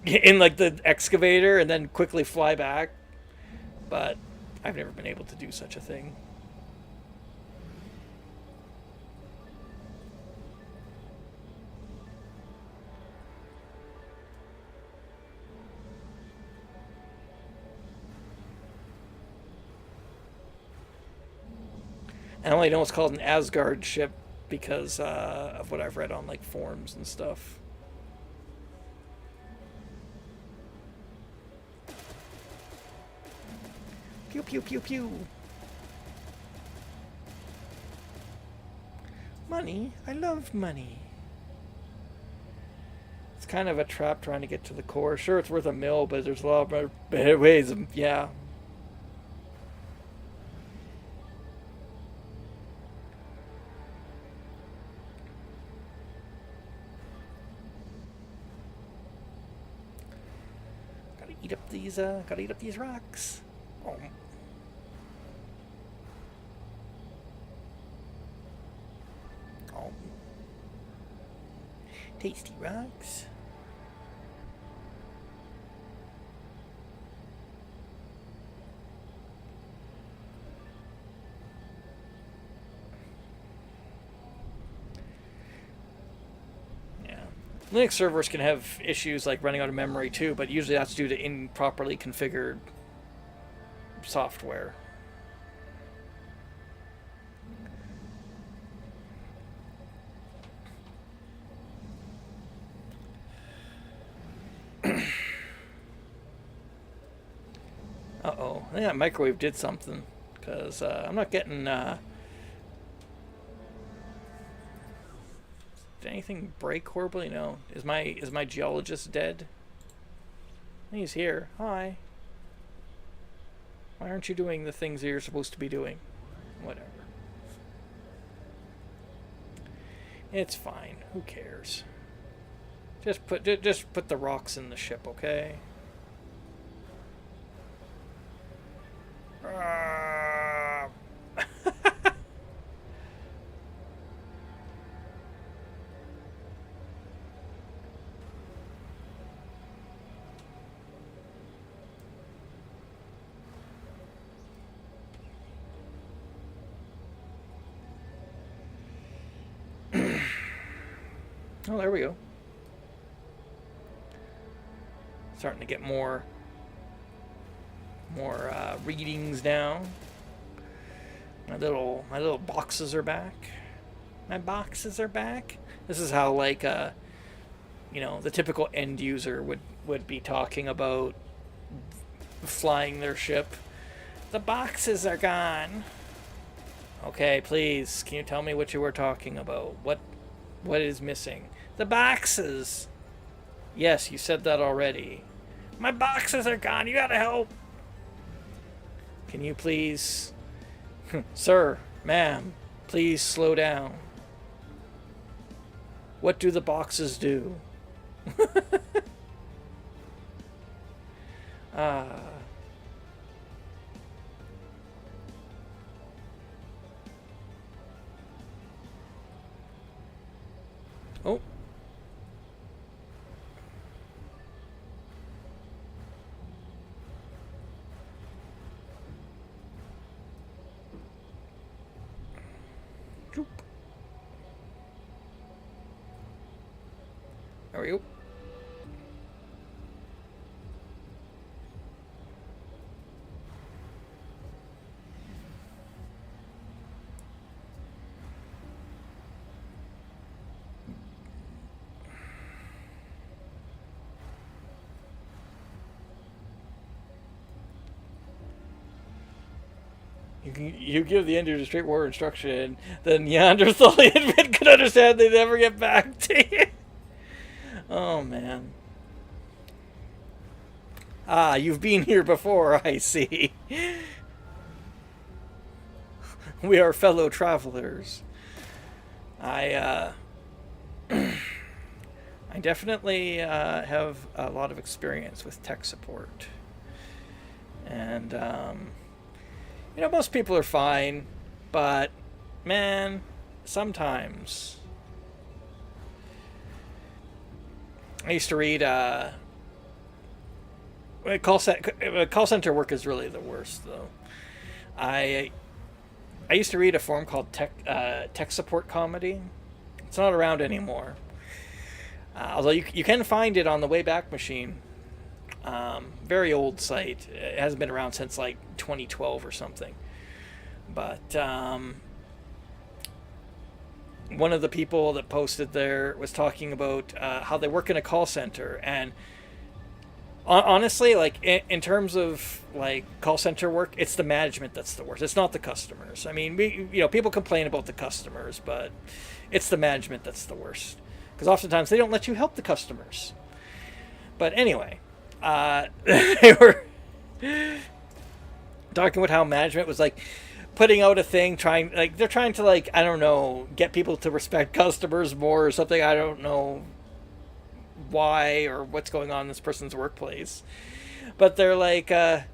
the excavator and then quickly fly back, but I've never been able to do such a thing. And I only know it's called an Asgard ship because of what I've read on like forums and stuff. Pew pew pew pew. Money? I love money. It's kind of a trap trying to get to the core. Sure, it's worth a mil, but there's a lot of better ways. Yeah. Gotta eat up these rocks. Oh. Oh. Tasty rocks. Linux servers can have issues like running out of memory too, but usually that's due to improperly configured software. Uh-oh. I think that microwave did something. Because I'm not getting... did anything break horribly? No. Is my geologist dead? He's here. Hi. Why aren't you doing the things that you're supposed to be doing? Whatever. It's fine. Who cares? Just put the rocks in the ship, okay? Oh, there we go. Starting to get more readings down. My little boxes are back. My boxes are back. This is how like the typical end user would be talking about flying their ship. The boxes are gone. Okay, please, can you tell me what you were talking about? What is missing? The boxes. Yes, you said that already. My boxes are gone. You gotta help. Can you please... Sir, ma'am, please slow down. What do the boxes do? Ah. Oh. Choop. There we go. You give the end user straightforward instruction, then Neanderthal infant could understand they never get back to you. Oh, man. Ah, you've been here before, I see. We are fellow travelers. I definitely have a lot of experience with tech support. And, most people are fine, but, man, sometimes. I used to read, call center work is really the worst, though. I used to read a forum called Tech Support Comedy. It's not around anymore. Although you can find it on the Wayback Machine. Very old site. It hasn't been around since like 2012 or something. But one of the people that posted there was talking about how they work in a call center, and honestly, like in terms of like call center work, it's the management that's the worst. It's not the customers. I mean, people complain about the customers, but it's the management that's the worst, because oftentimes they don't let you help the customers. But anyway, they were talking about how management was like putting out a thing, they're trying to, like, I don't know, get people to respect customers more or something. I don't know why or what's going on in this person's workplace, but they're like, or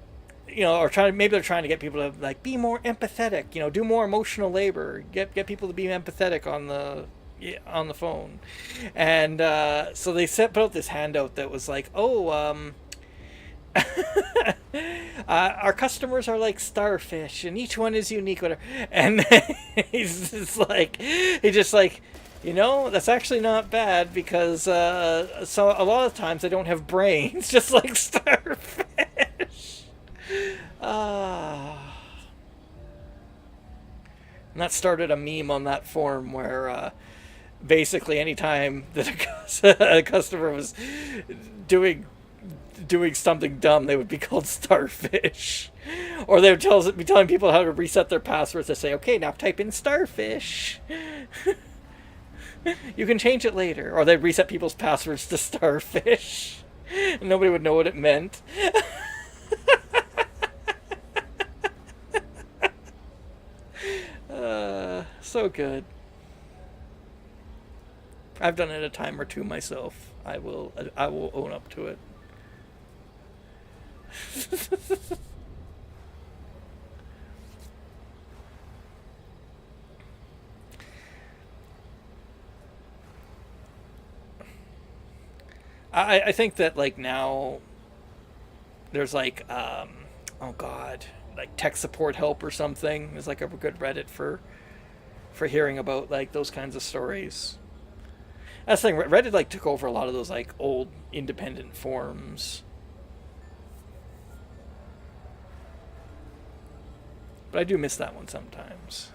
maybe they're trying to get people to like be more empathetic, do more emotional labor, get people to be empathetic on the phone, and so they put out this handout that was like, our customers are like starfish, and each one is unique, whatever. And he's just like, that's actually not bad, because so a lot of times they don't have brains, just like starfish. And that started a meme on that forum where basically anytime that a customer was doing doing something dumb, they would be called starfish. Or they would be telling people how to reset their passwords. They say, okay, now type in starfish. You can change it later. Or they'd reset people's passwords to starfish. And nobody would know what it meant. So good. I've done it a time or two myself. I will own up to it. I think that like now there's like oh god, like tech support help or something is like a good Reddit for hearing about like those kinds of stories. That's the thing. Reddit like took over a lot of those like old independent forums. But I do miss that one sometimes.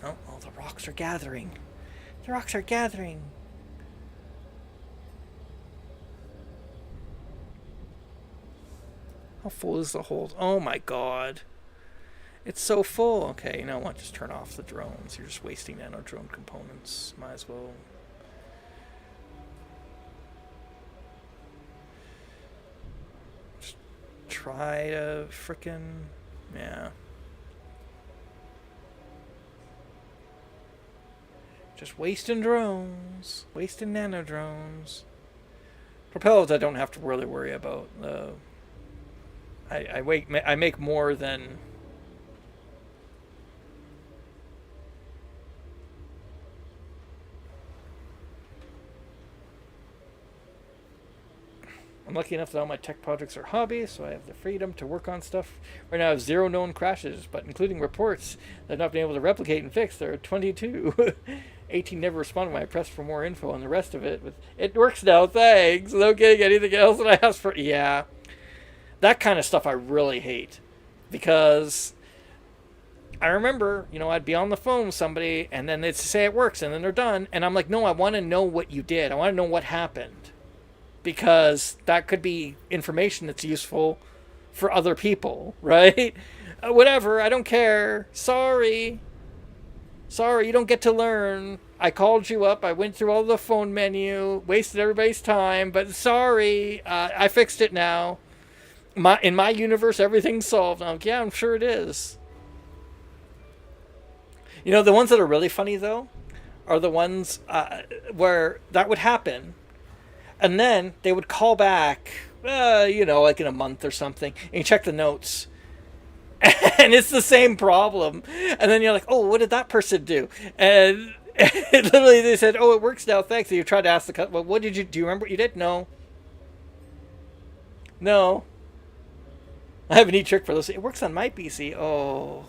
Oh, the rocks are gathering. The rocks are gathering. How full is the hold? Oh my god. It's so full. Okay, you know what? Just turn off the drones. You're just wasting nano drone components. Might as well. Just try to frickin'. Yeah. Just wasting drones. Wasting nano drones. Propellers I don't have to really worry about. I make more than... I'm lucky enough that all my tech projects are hobbies, so I have the freedom to work on stuff. Right now I have 0 known crashes, but including reports that I've not been able to replicate and fix, there are 22. 18 never responded when I pressed for more info, and the rest of it, it works now, thanks. No getting anything else that I asked for. Yeah. That kind of stuff I really hate. Because I remember, I'd be on the phone with somebody, and then they'd say it works, and then they're done. And I'm like, no, I want to know what you did. I want to know what happened. Because that could be information that's useful for other people, right? Whatever, I don't care. Sorry, you don't get to learn. I called you up, I went through all the phone menu, wasted everybody's time, but sorry, I fixed it now. In my universe, everything's solved. I'm like, yeah, I'm sure it is. The ones that are really funny, though, are the ones where that would happen. And then they would call back, like in a month or something, and you check the notes. And it's the same problem. And then you're like, oh, what did that person do? And literally they said, oh, it works now, thanks. And you tried to ask the well, what did you do? You remember what you did? No. I have a neat trick for those. It works on my PC. Oh.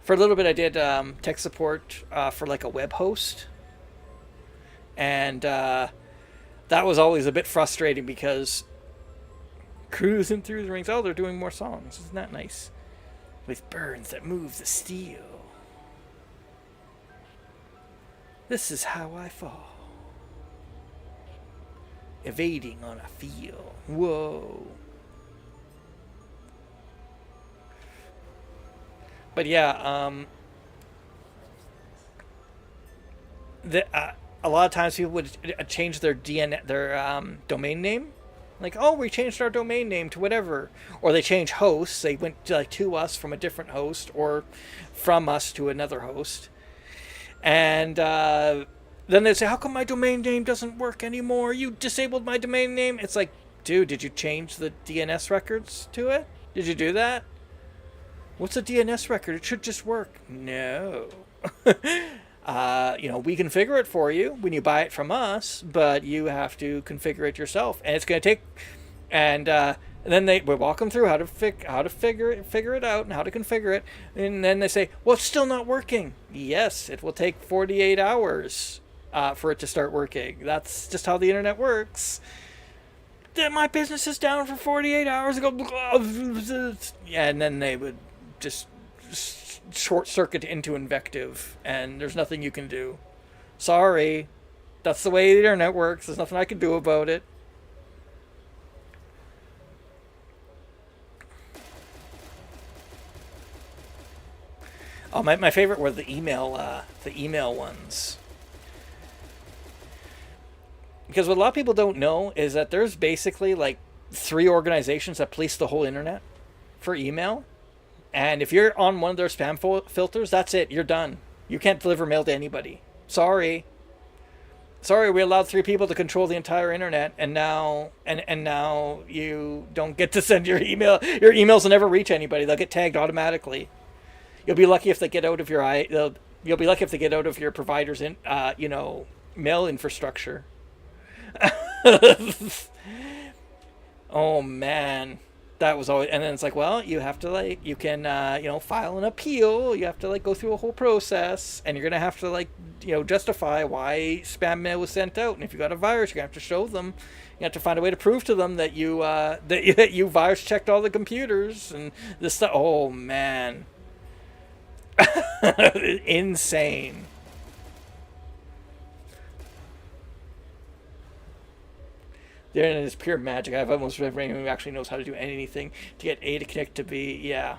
For a little bit, I did tech support for like a web host. And that was always a bit frustrating because cruising through the rings. Oh, they're doing more songs. Isn't that nice? With burns that move the steel. This is how I fall. Evading on a feel. Whoa. But yeah, a lot of times people would change their domain name. Like, oh, we changed our domain name to whatever. Or they change hosts. They went to us from a different host, or from us to another host. And then they say, how come my domain name doesn't work anymore? You disabled my domain name. It's like, dude, did you change the DNS records to it? Did you do that? What's a DNS record? It should just work. No. We configure it for you when you buy it from us, but you have to configure it yourself, and it's going to take. And then we walk them through how to figure it out and how to configure it, and then they say, "Well, it's still not working." Yes, it will take 48 hours for it to start working. That's just how the internet works. My business is down for 48 hours ago. Yeah, and then they would just short circuit into invective, and there's nothing you can do. Sorry. That's the way the internet works. There's nothing I can do about it. Oh, my favorite were the email ones. Because what a lot of people don't know is that there's basically like 3 organizations that police the whole internet for email. And if you're on one of their spam filters, that's it. You're done. You can't deliver mail to anybody. Sorry. Sorry, we allowed 3 people to control the entire internet, and now now you don't get to send your email. Your emails will never reach anybody. They'll get tagged automatically. You'll be lucky if they get out of your you'll be lucky if they get out of your provider's mail infrastructure. Oh man, that was always. And then it's like, well, you have to you can file an appeal. You have to go through a whole process, and you're gonna have to justify why spam mail was sent out. And if you got a virus, you're gonna have to show them. You have to find a way to prove to them that you virus checked all the computers and this stuff. Oh man, insane. The internet is pure magic. I've almost read anyone who actually knows how to do anything to get A to connect to B. Yeah.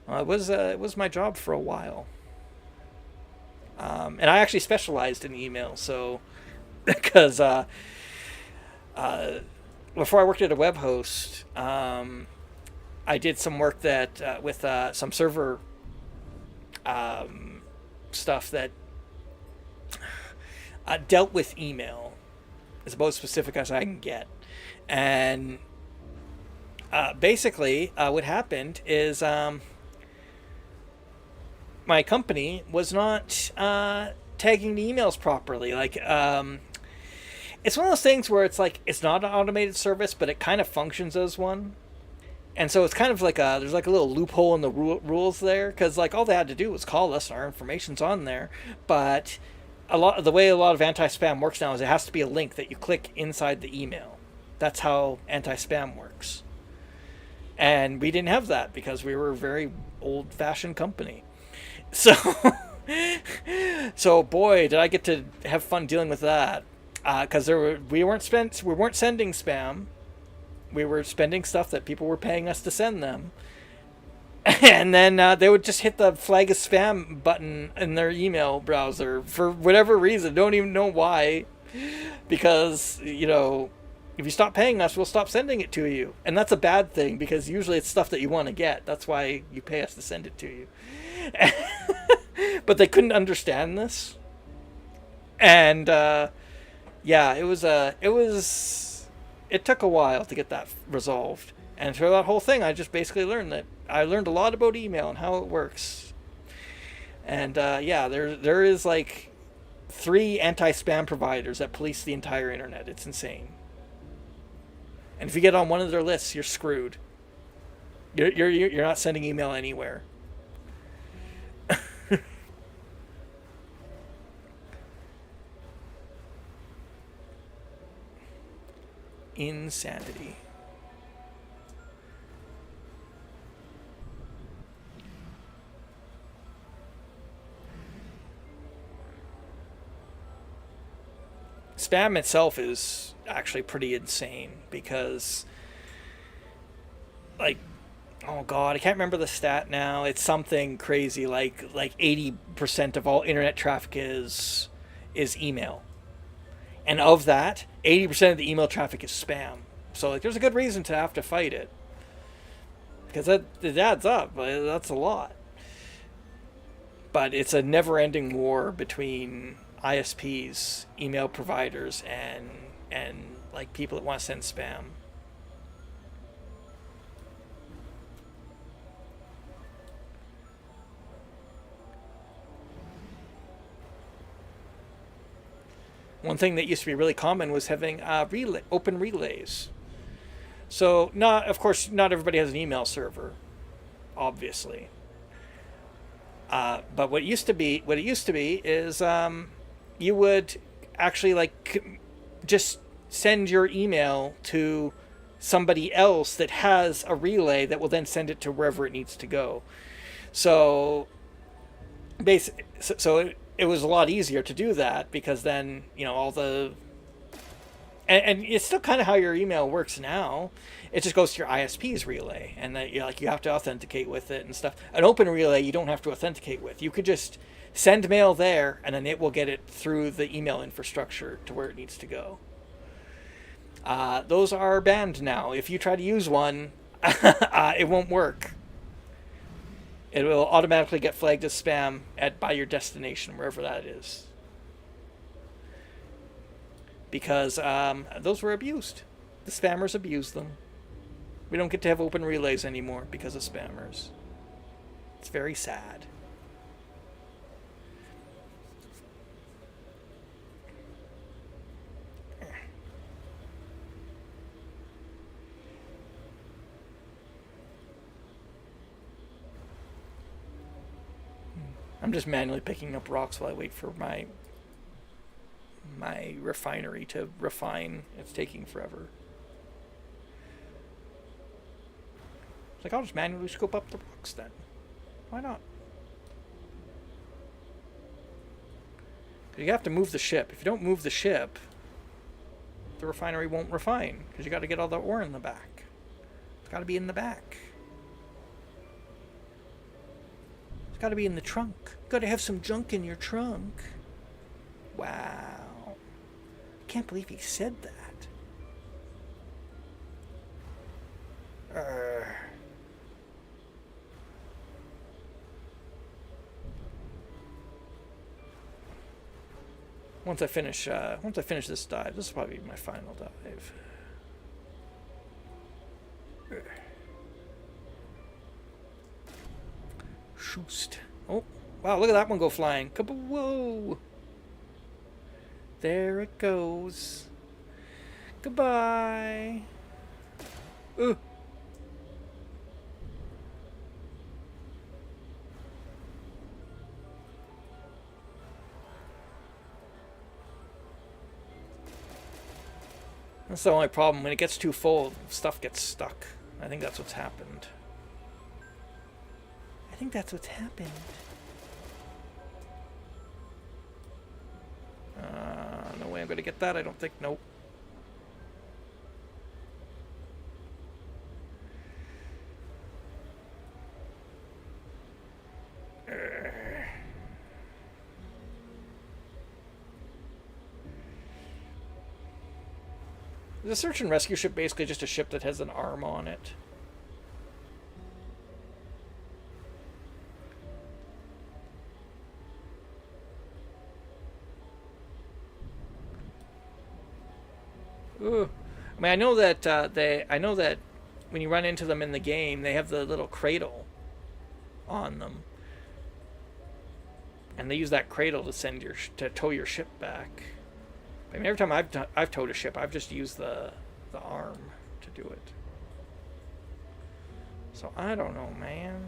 It was my job for a while. And I actually specialized in email, so because before I worked at a web host, I did some work that with some server stuff that dealt with email. It's about as specific as I can get. And basically, what happened is my company was not tagging the emails properly. It's one of those things where it's it's not an automated service, but it kind of functions as one. And so it's kind of there's a little loophole in the rules there, because all they had to do was call us and our information's on there. But the way a lot of anti-spam works now is it has to be a link that you click inside the email. That's how anti-spam works. And we didn't have that because we were a very old-fashioned company. So, boy, did I get to have fun dealing with that. Because we weren't sending spam. We were spending stuff that people were paying us to send them. And then they would just hit the flag as spam button in their email browser for whatever reason. Don't even know why. Because, if you stop paying us, we'll stop sending it to you. And that's a bad thing, because usually it's stuff that you want to get. That's why you pay us to send it to you. But they couldn't understand this. And, it took a while to get that resolved. And through that whole thing, I just basically learned a lot about email and how it works. And there is 3 anti-spam providers that police the entire internet. It's insane. And if you get on one of their lists, you're screwed. You're not sending email anywhere. Insanity. Spam itself is actually pretty insane because, oh god, I can't remember the stat now. It's something crazy, like 80% of all internet traffic is email, and of that, 80% of the email traffic is spam. So there's a good reason to have to fight it, because it adds up. That's a lot. But it's a never-ending war between ISPs, email providers, and people that want to send spam. One thing that used to be really common was having open relays. So, of course, not everybody has an email server, obviously. But what it used to be is you would actually just send your email to somebody else that has a relay that will then send it to wherever it needs to go. So it was a lot easier to do that because then all the and it's still kind of how your email works now. It just goes to your ISP's relay, and that you have to authenticate with it and stuff. An open relay you don't have to authenticate with. You could just send mail there, and then it will get it through the email infrastructure to where it needs to go. Those are banned now. If you try to use one, it won't work. It will automatically get flagged as spam by your destination, wherever that is. Because those were abused. The spammers abused them. We don't get to have open relays anymore because of spammers. It's very sad. I'm just manually picking up rocks while I wait for my refinery to refine. It's taking forever. It's like, I'll just manually scoop up the rocks then. Why not? You have to move the ship. If you don't move the ship, the refinery won't refine because you got to get all the ore in the back. It's got to be in the back. It's got to be in the trunk. You got to have some junk in your trunk. Wow. I can't believe he said that. Once I finish this dive, this will probably be my final dive. Shoost. Oh, wow, look at that one go flying. Whoa. There it goes. Goodbye. Ugh. That's the only problem. When it gets too full, stuff gets stuck. I think that's what's happened. No way I'm going to get that. I don't think. Nope. The search and rescue ship basically just a ship that has an arm on it. Ooh. I mean, I know that when you run into them in the game, they have the little cradle on them, and they use that cradle to tow your ship back. I mean, every time I've towed a ship, I've just used the arm to do it. So I don't know, man.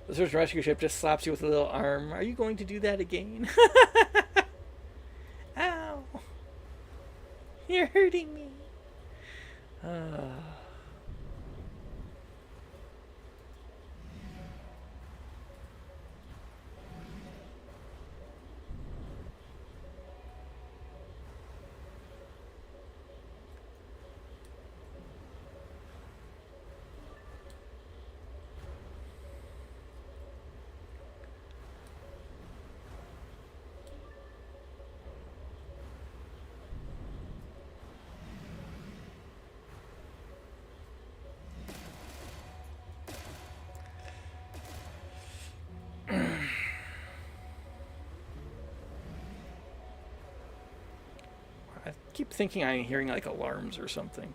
The search and rescue ship just slaps you with a little arm. Are you going to do that again? Ow! You're hurting me. I keep thinking I'm hearing like alarms or something.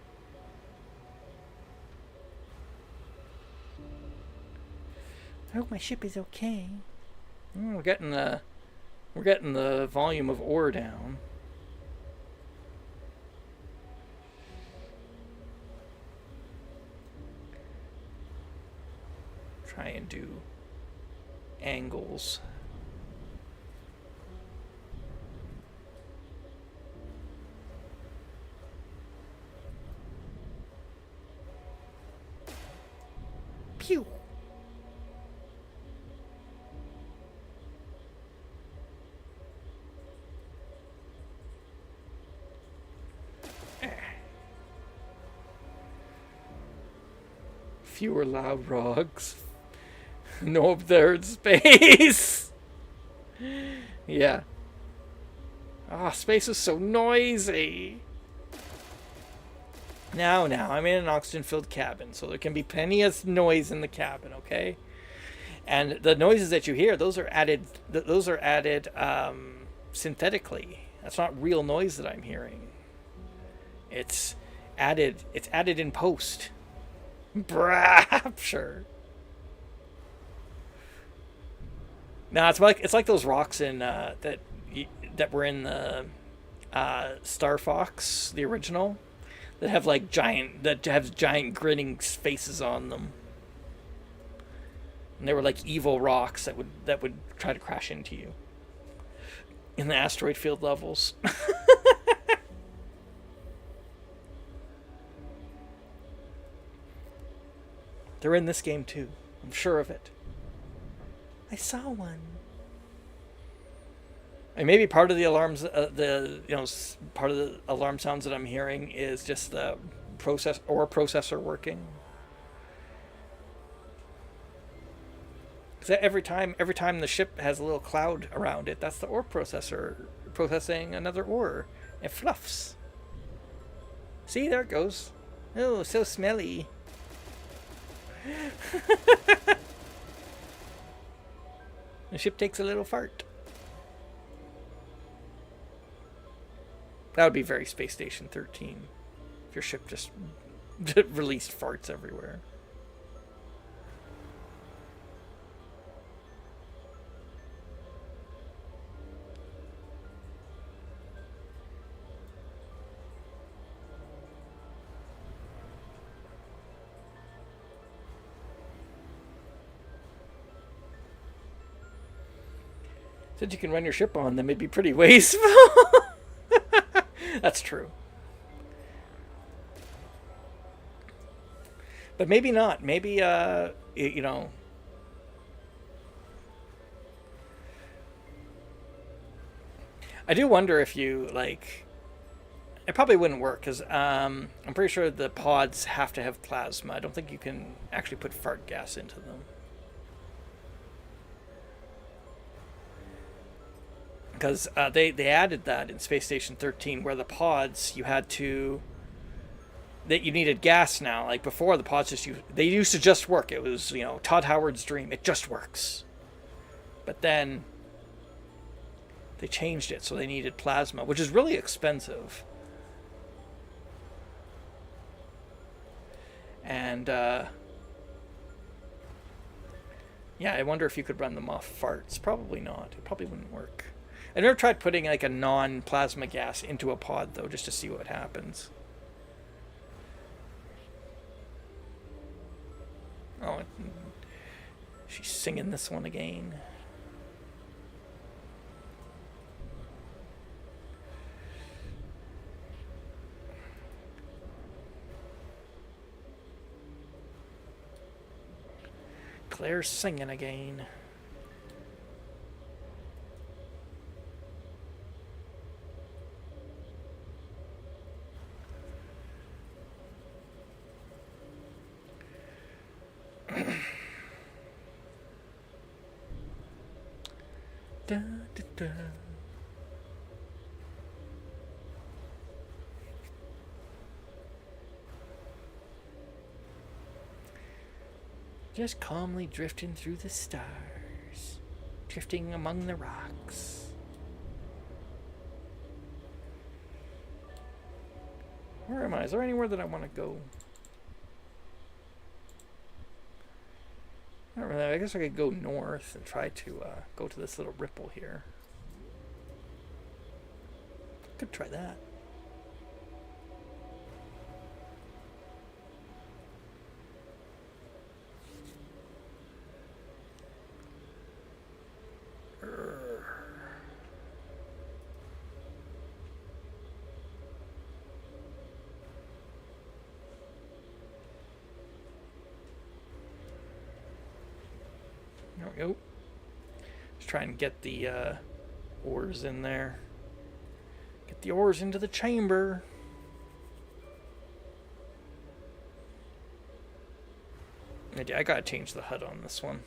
I hope my ship is okay. We're getting the volume of ore down. Try and do angles. Pew. Fewer loud rogs. No observed space. Yeah. Ah, space is so noisy. Now, I'm in an oxygen-filled cabin, so there can be plenty of noise in the cabin, okay? And the noises that you hear, those are added. Those are added synthetically. That's not real noise that I'm hearing. It's added. It's added in post. Sure. No, it's like those rocks in that were in the Star Fox, the original, that have giant grinning faces on them. And they were like evil rocks that would try to crash into you in the asteroid field levels. They're in this game too. I'm sure of it. I saw one. And maybe part of the alarms, part of the alarm sounds that I'm hearing is just the processor working. Because every time the ship has a little cloud around it, that's the ore processor processing another ore. It fluffs. See, there it goes. Oh, so smelly. The ship takes a little fart. That would be very Space Station 13. If your ship just released farts everywhere. Since you can run your ship on them, it'd be pretty wasteful. That's true. But maybe not. Maybe, you know... I do wonder if you, like... It probably wouldn't work, because I'm pretty sure the pods have to have plasma. I don't think you can actually put fart gas into them. Because they added that in Space Station 13, where the pods, you needed gas now. Like before, the pods they used to just work. It was, Todd Howard's dream. It just works. But then they changed it, so they needed plasma, which is really expensive. And yeah, I wonder if you could run them off farts. Probably not. It probably wouldn't work. I never tried putting like a non-plasma gas into a pod though, just to see what happens. Oh, she's singing this one again. Claire's singing again. Da, da, da. Just calmly drifting through the stars, drifting among the rocks. Where am I? Is there anywhere that I want to go? Not really. I guess I could go north and try to go to this little ripple here. Could try that. There we go. Just try and get the ores in there. Get the ores into the chamber. I gotta change the HUD on this one.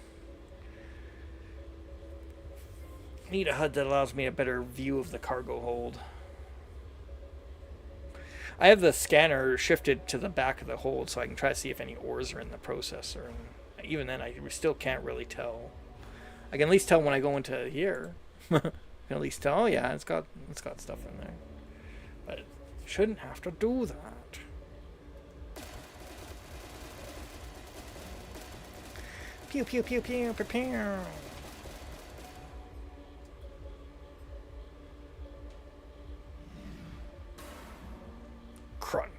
Need a HUD that allows me a better view of the cargo hold. I have the scanner shifted to the back of the hold so I can try to see if any ores are in the processor. And even then, I still can't really tell. I can at least tell when I go into here. I can at least tell, oh yeah, it's got stuff in there. But shouldn't have to do that. Pew pew pew pew pew pew. Crunch.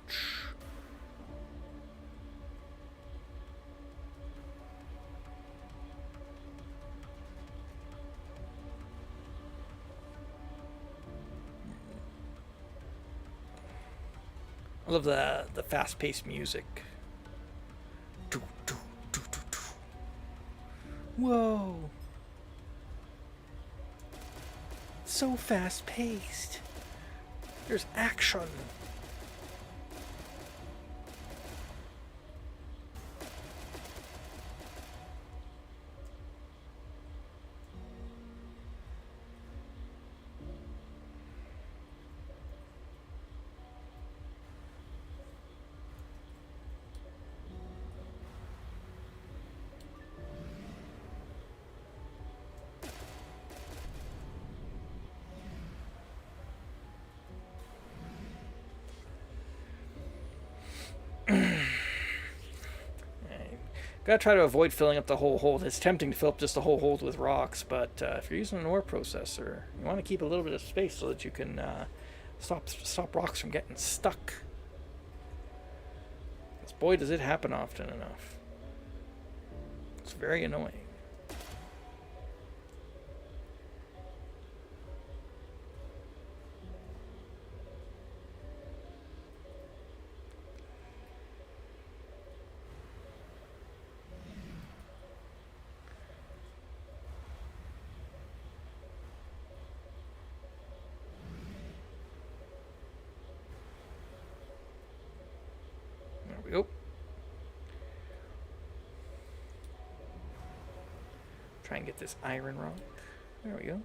I love the fast-paced music. Whoa. So fast-paced. There's action. Gotta try to avoid filling up the whole hold. It's tempting to fill up just the whole hold with rocks, but if you're using an ore processor, you want to keep a little bit of space so that you can stop rocks from getting stuck. Because boy, does it happen often enough. It's very annoying. We go. Try and get this iron rock. There we go.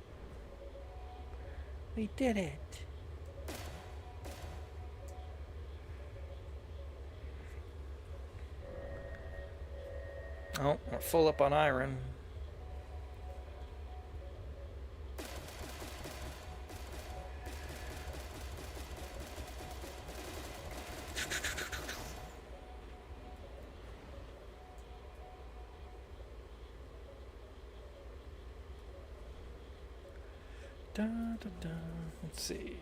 We did it. Oh, we're full up on iron. Da, da, da. Let's see.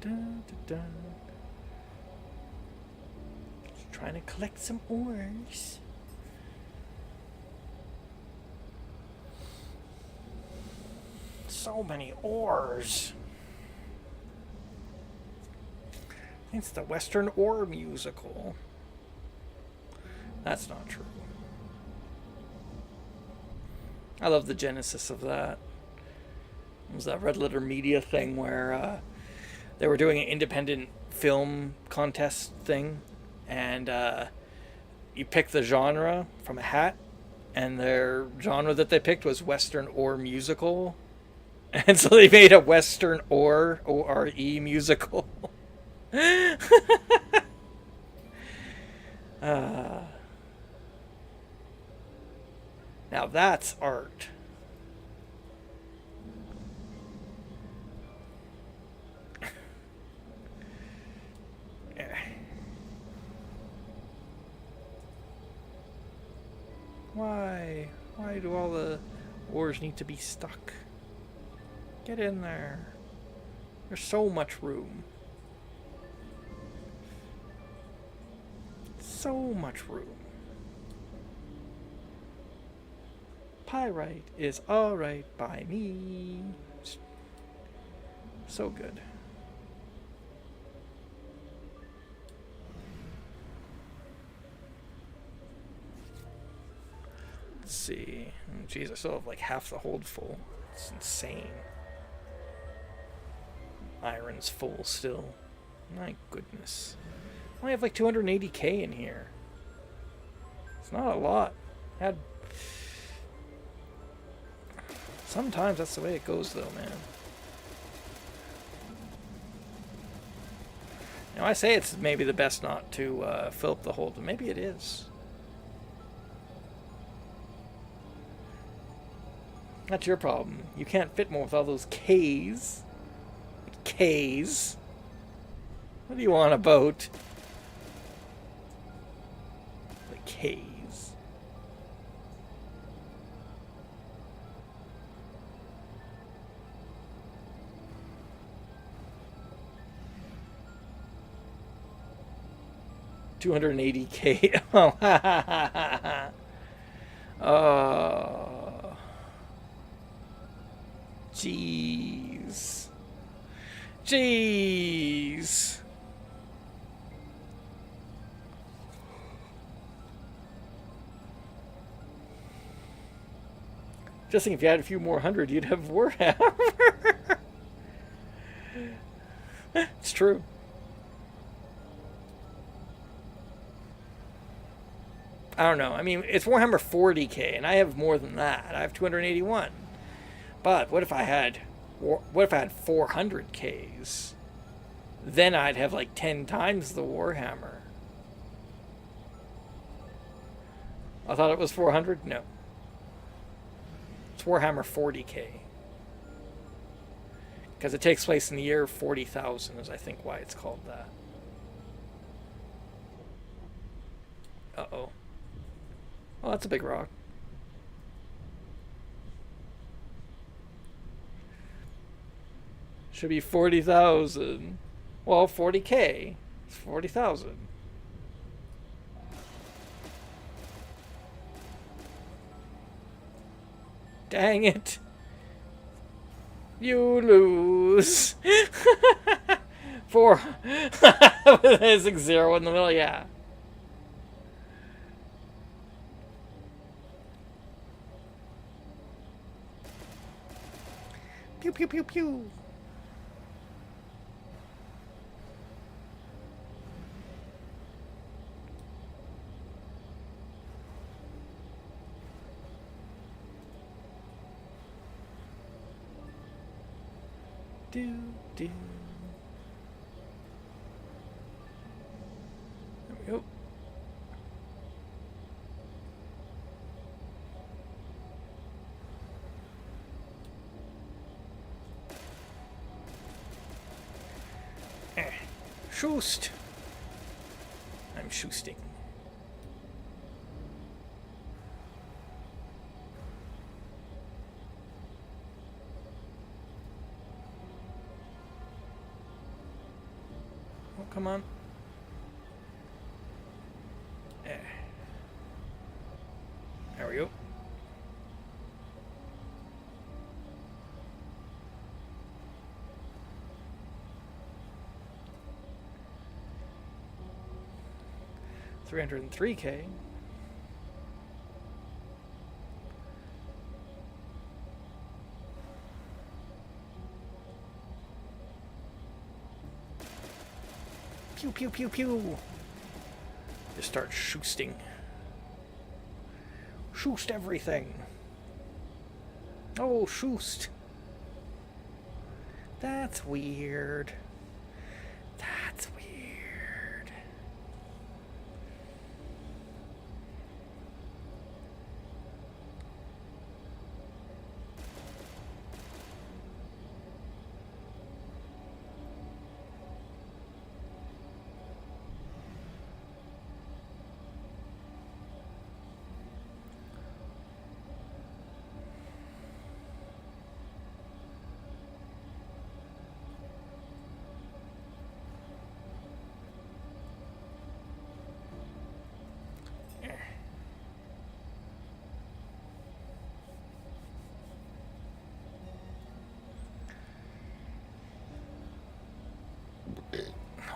Da, da, da. Just trying to collect some ores. So many ores. It's the Western Ore musical. That's not true. I love the genesis of that. It was that Red Letter Media thing where they were doing an independent film contest thing, and you pick the genre from a hat, and their genre that they picked was Western Ore musical, And so they made a Western O-R-E musical. uh, now that's art. Why? Why do all the oars need to be stuck? Get in there. There's so much room. So much room. Pyrite is alright by me. So good. Let's see. Jeez, I still have like half the hold full. It's insane. Iron's full still. My goodness. I only have like 280k in here. It's not a lot. Sometimes that's the way it goes though, man. Now I say it's maybe the best not to fill up the hold, but maybe it is. That's your problem. You can't fit more with all those K's. K's. What do you want about? The K's. $280K. Oh, ha ha ha ha ha. Jeez. Jeez. Just think if you had a few more hundred, you'd have Warhammer. It's true. I don't know. I mean, it's Warhammer 40k, and I have more than that. I have 281. But what if I had 400Ks? Then I'd have like 10 times the Warhammer. I thought it was 400? No. It's Warhammer 40k. Because it takes place in the year 40,000 is I think why it's called that. Uh-oh. Oh, that's a big rock. Should be 40,000. Well, 40k. It's 40,000. Dang it. You lose. 4. There's a 0 in the middle, yeah. Pew, pew, pew, pew. Do, do. There we go. Shoost. I'm shoosting. Oh, come on. There we go. $303K. Pew, pew, pew, pew. Just start shoosting. Shoost everything. Oh, shoost. That's weird. That's weird.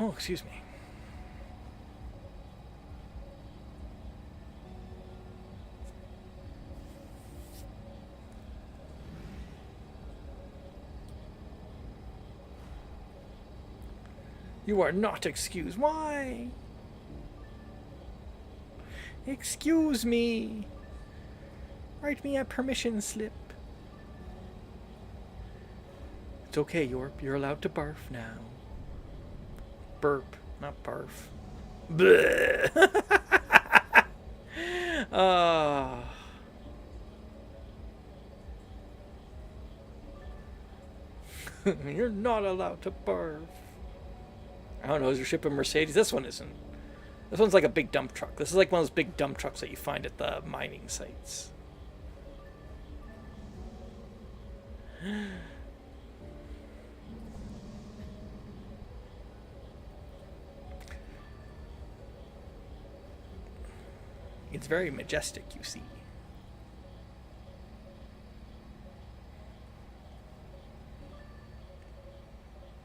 Oh, excuse me. You are not excused. Why? Excuse me. Write me a permission slip. It's okay, Yorp. You're allowed to barf now. Burp, not barf. Bleh. You're not allowed to barf. I don't know, is your ship a Mercedes? This one isn't. This one's like a big dump truck. This is like one of those big dump trucks that you find at the mining sites. It's very majestic, you see.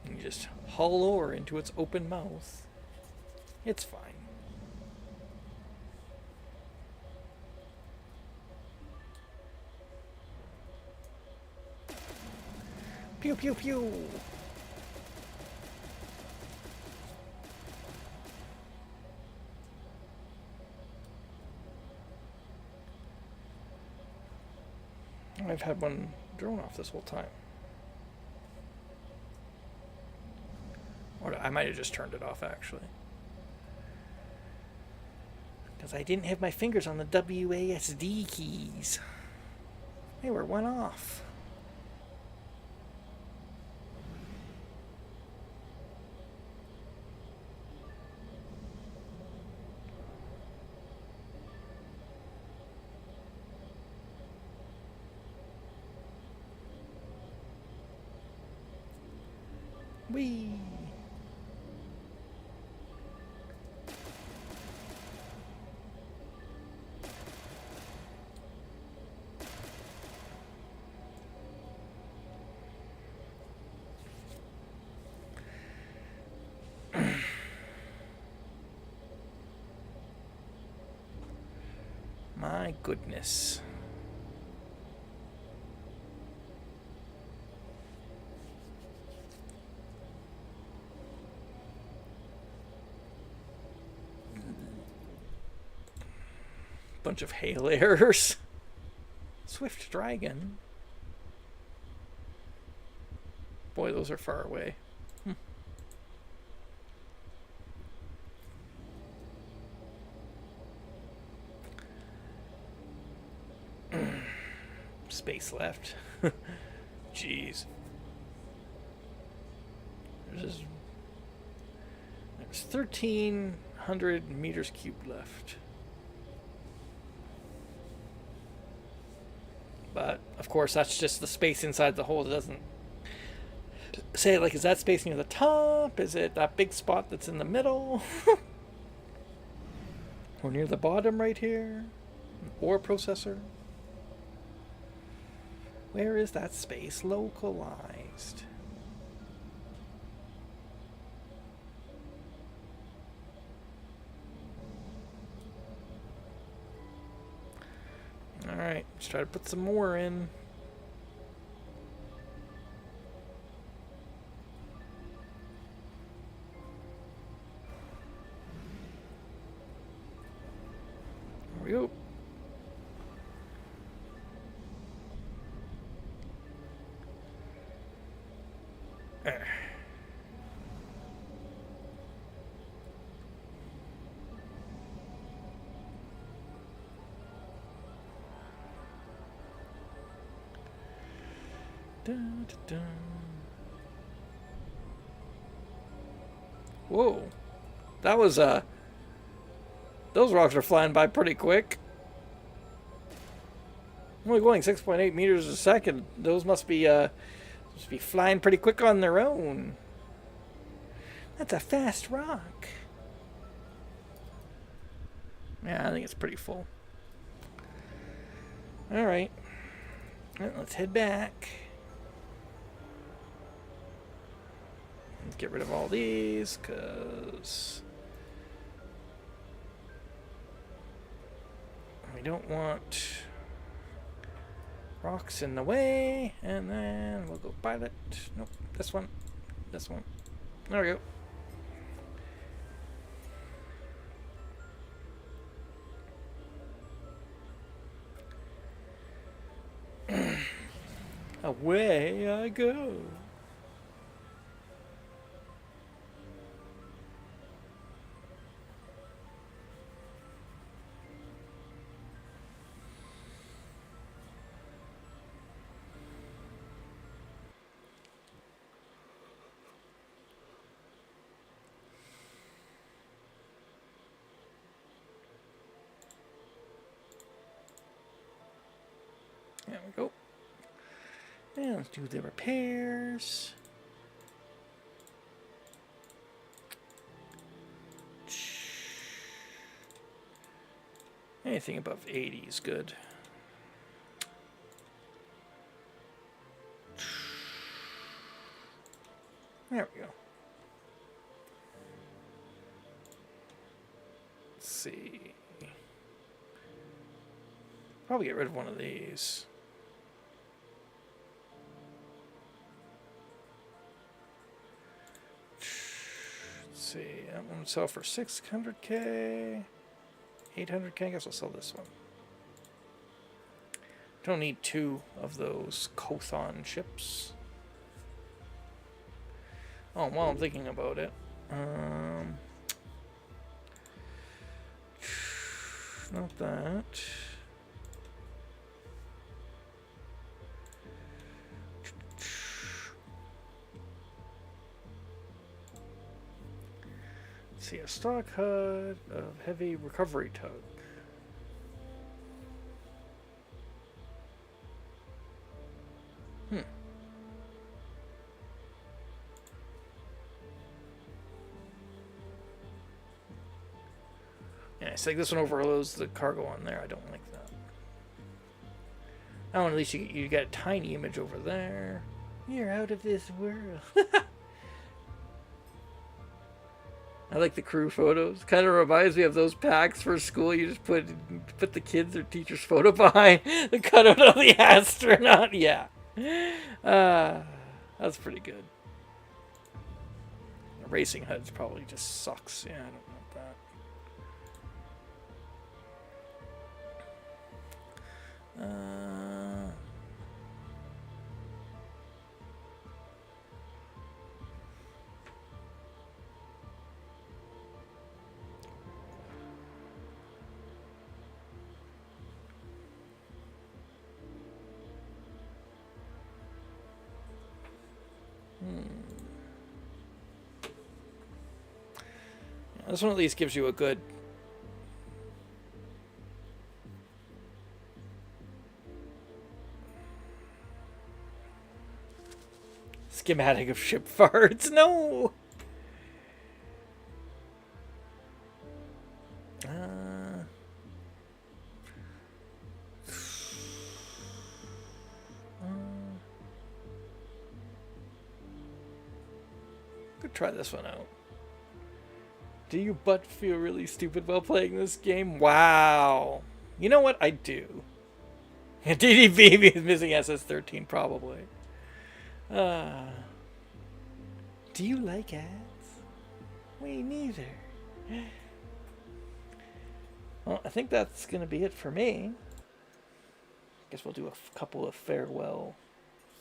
You just haul ore into its open mouth. It's fine. Pew pew pew! I've had one drone off this whole time. Or I might have just turned it off, actually. Because I didn't have my fingers on the WASD keys. They were one off. Whee! My goodness. Bunch of hail errors. Swift Dragon. Boy, those are far away. Space left. Jeez. There's 1,300 meters cubed left. But, of course, that's just the space inside the hole. It doesn't say, like, is that space near the top? Is it that big spot that's in the middle? Or near the bottom right here? An ore processor? Where is that space localized? Alright, let's try to put some more in. There we go. Dun, dun, dun. Whoa. That was, those rocks are flying by pretty quick. Only going 6.8 meters a second. Those must be flying pretty quick on their own. That's a fast rock. Yeah, I think it's pretty full. Alright. Well, let's head back. Let's get rid of all these, because we don't want rocks in the way. And then we'll go pilot. Nope, this one. This one. There we go. Away I go. There we go. And let's do the repairs. Anything above 80 is good. There we go. Let's see. Probably get rid of one of these. Let's see. That one would sell for 600k. 800k. I guess I'll sell this one. Don't need two of those Kothon ships. Oh, while I'm thinking about it, not that. Let's see, a stock HUD of heavy recovery tug. Yeah, it's like this one overloads the cargo on there. I don't like that. Oh, at least you got a tiny image over there. You're out of this world. I like the crew photos. Kind of reminds me of those packs for school. You just put the kids or teacher's photo behind the cutout of the astronaut. Yeah. That's pretty good. The racing HUDs probably just sucks. Yeah, I don't want that. This one at least gives you a good schematic of ship farts. No! Could try this one out. Do you but feel really stupid while playing this game? Wow. You know what? I do. DDB is missing SS13 probably. Do you like ads? Me neither. Well, I think that's going to be it for me. Guess we'll do a couple of farewell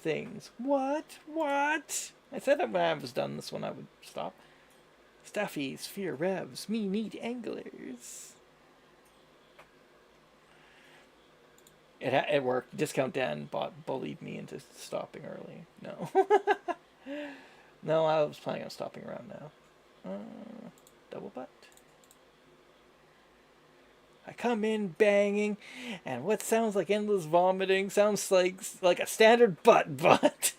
things. What? What? I said that when I was done this one I would stop. Staffies, fear revs, me need anglers. It worked. Discount Dan bullied me into stopping early. No. No, I was planning on stopping around now. Double butt. I come in banging, and what sounds like endless vomiting sounds like a standard butt.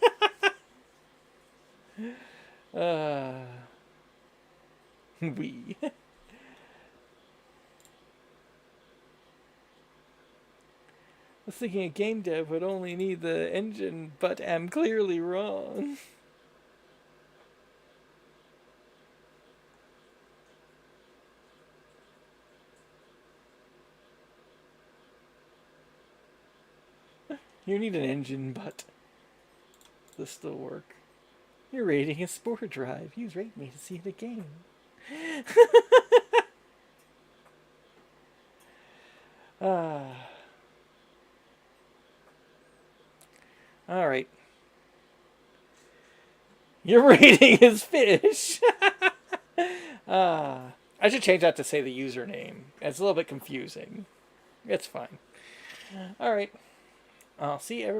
We. I was thinking a game dev would only need the engine, but am clearly wrong. You need an engine, but this still work. Your rating is Sport Drive. Use Rate Me to see the game. All right. Your rating is fish. I should change that to say the username. It's a little bit confusing. It's fine. All right. I'll see everybody.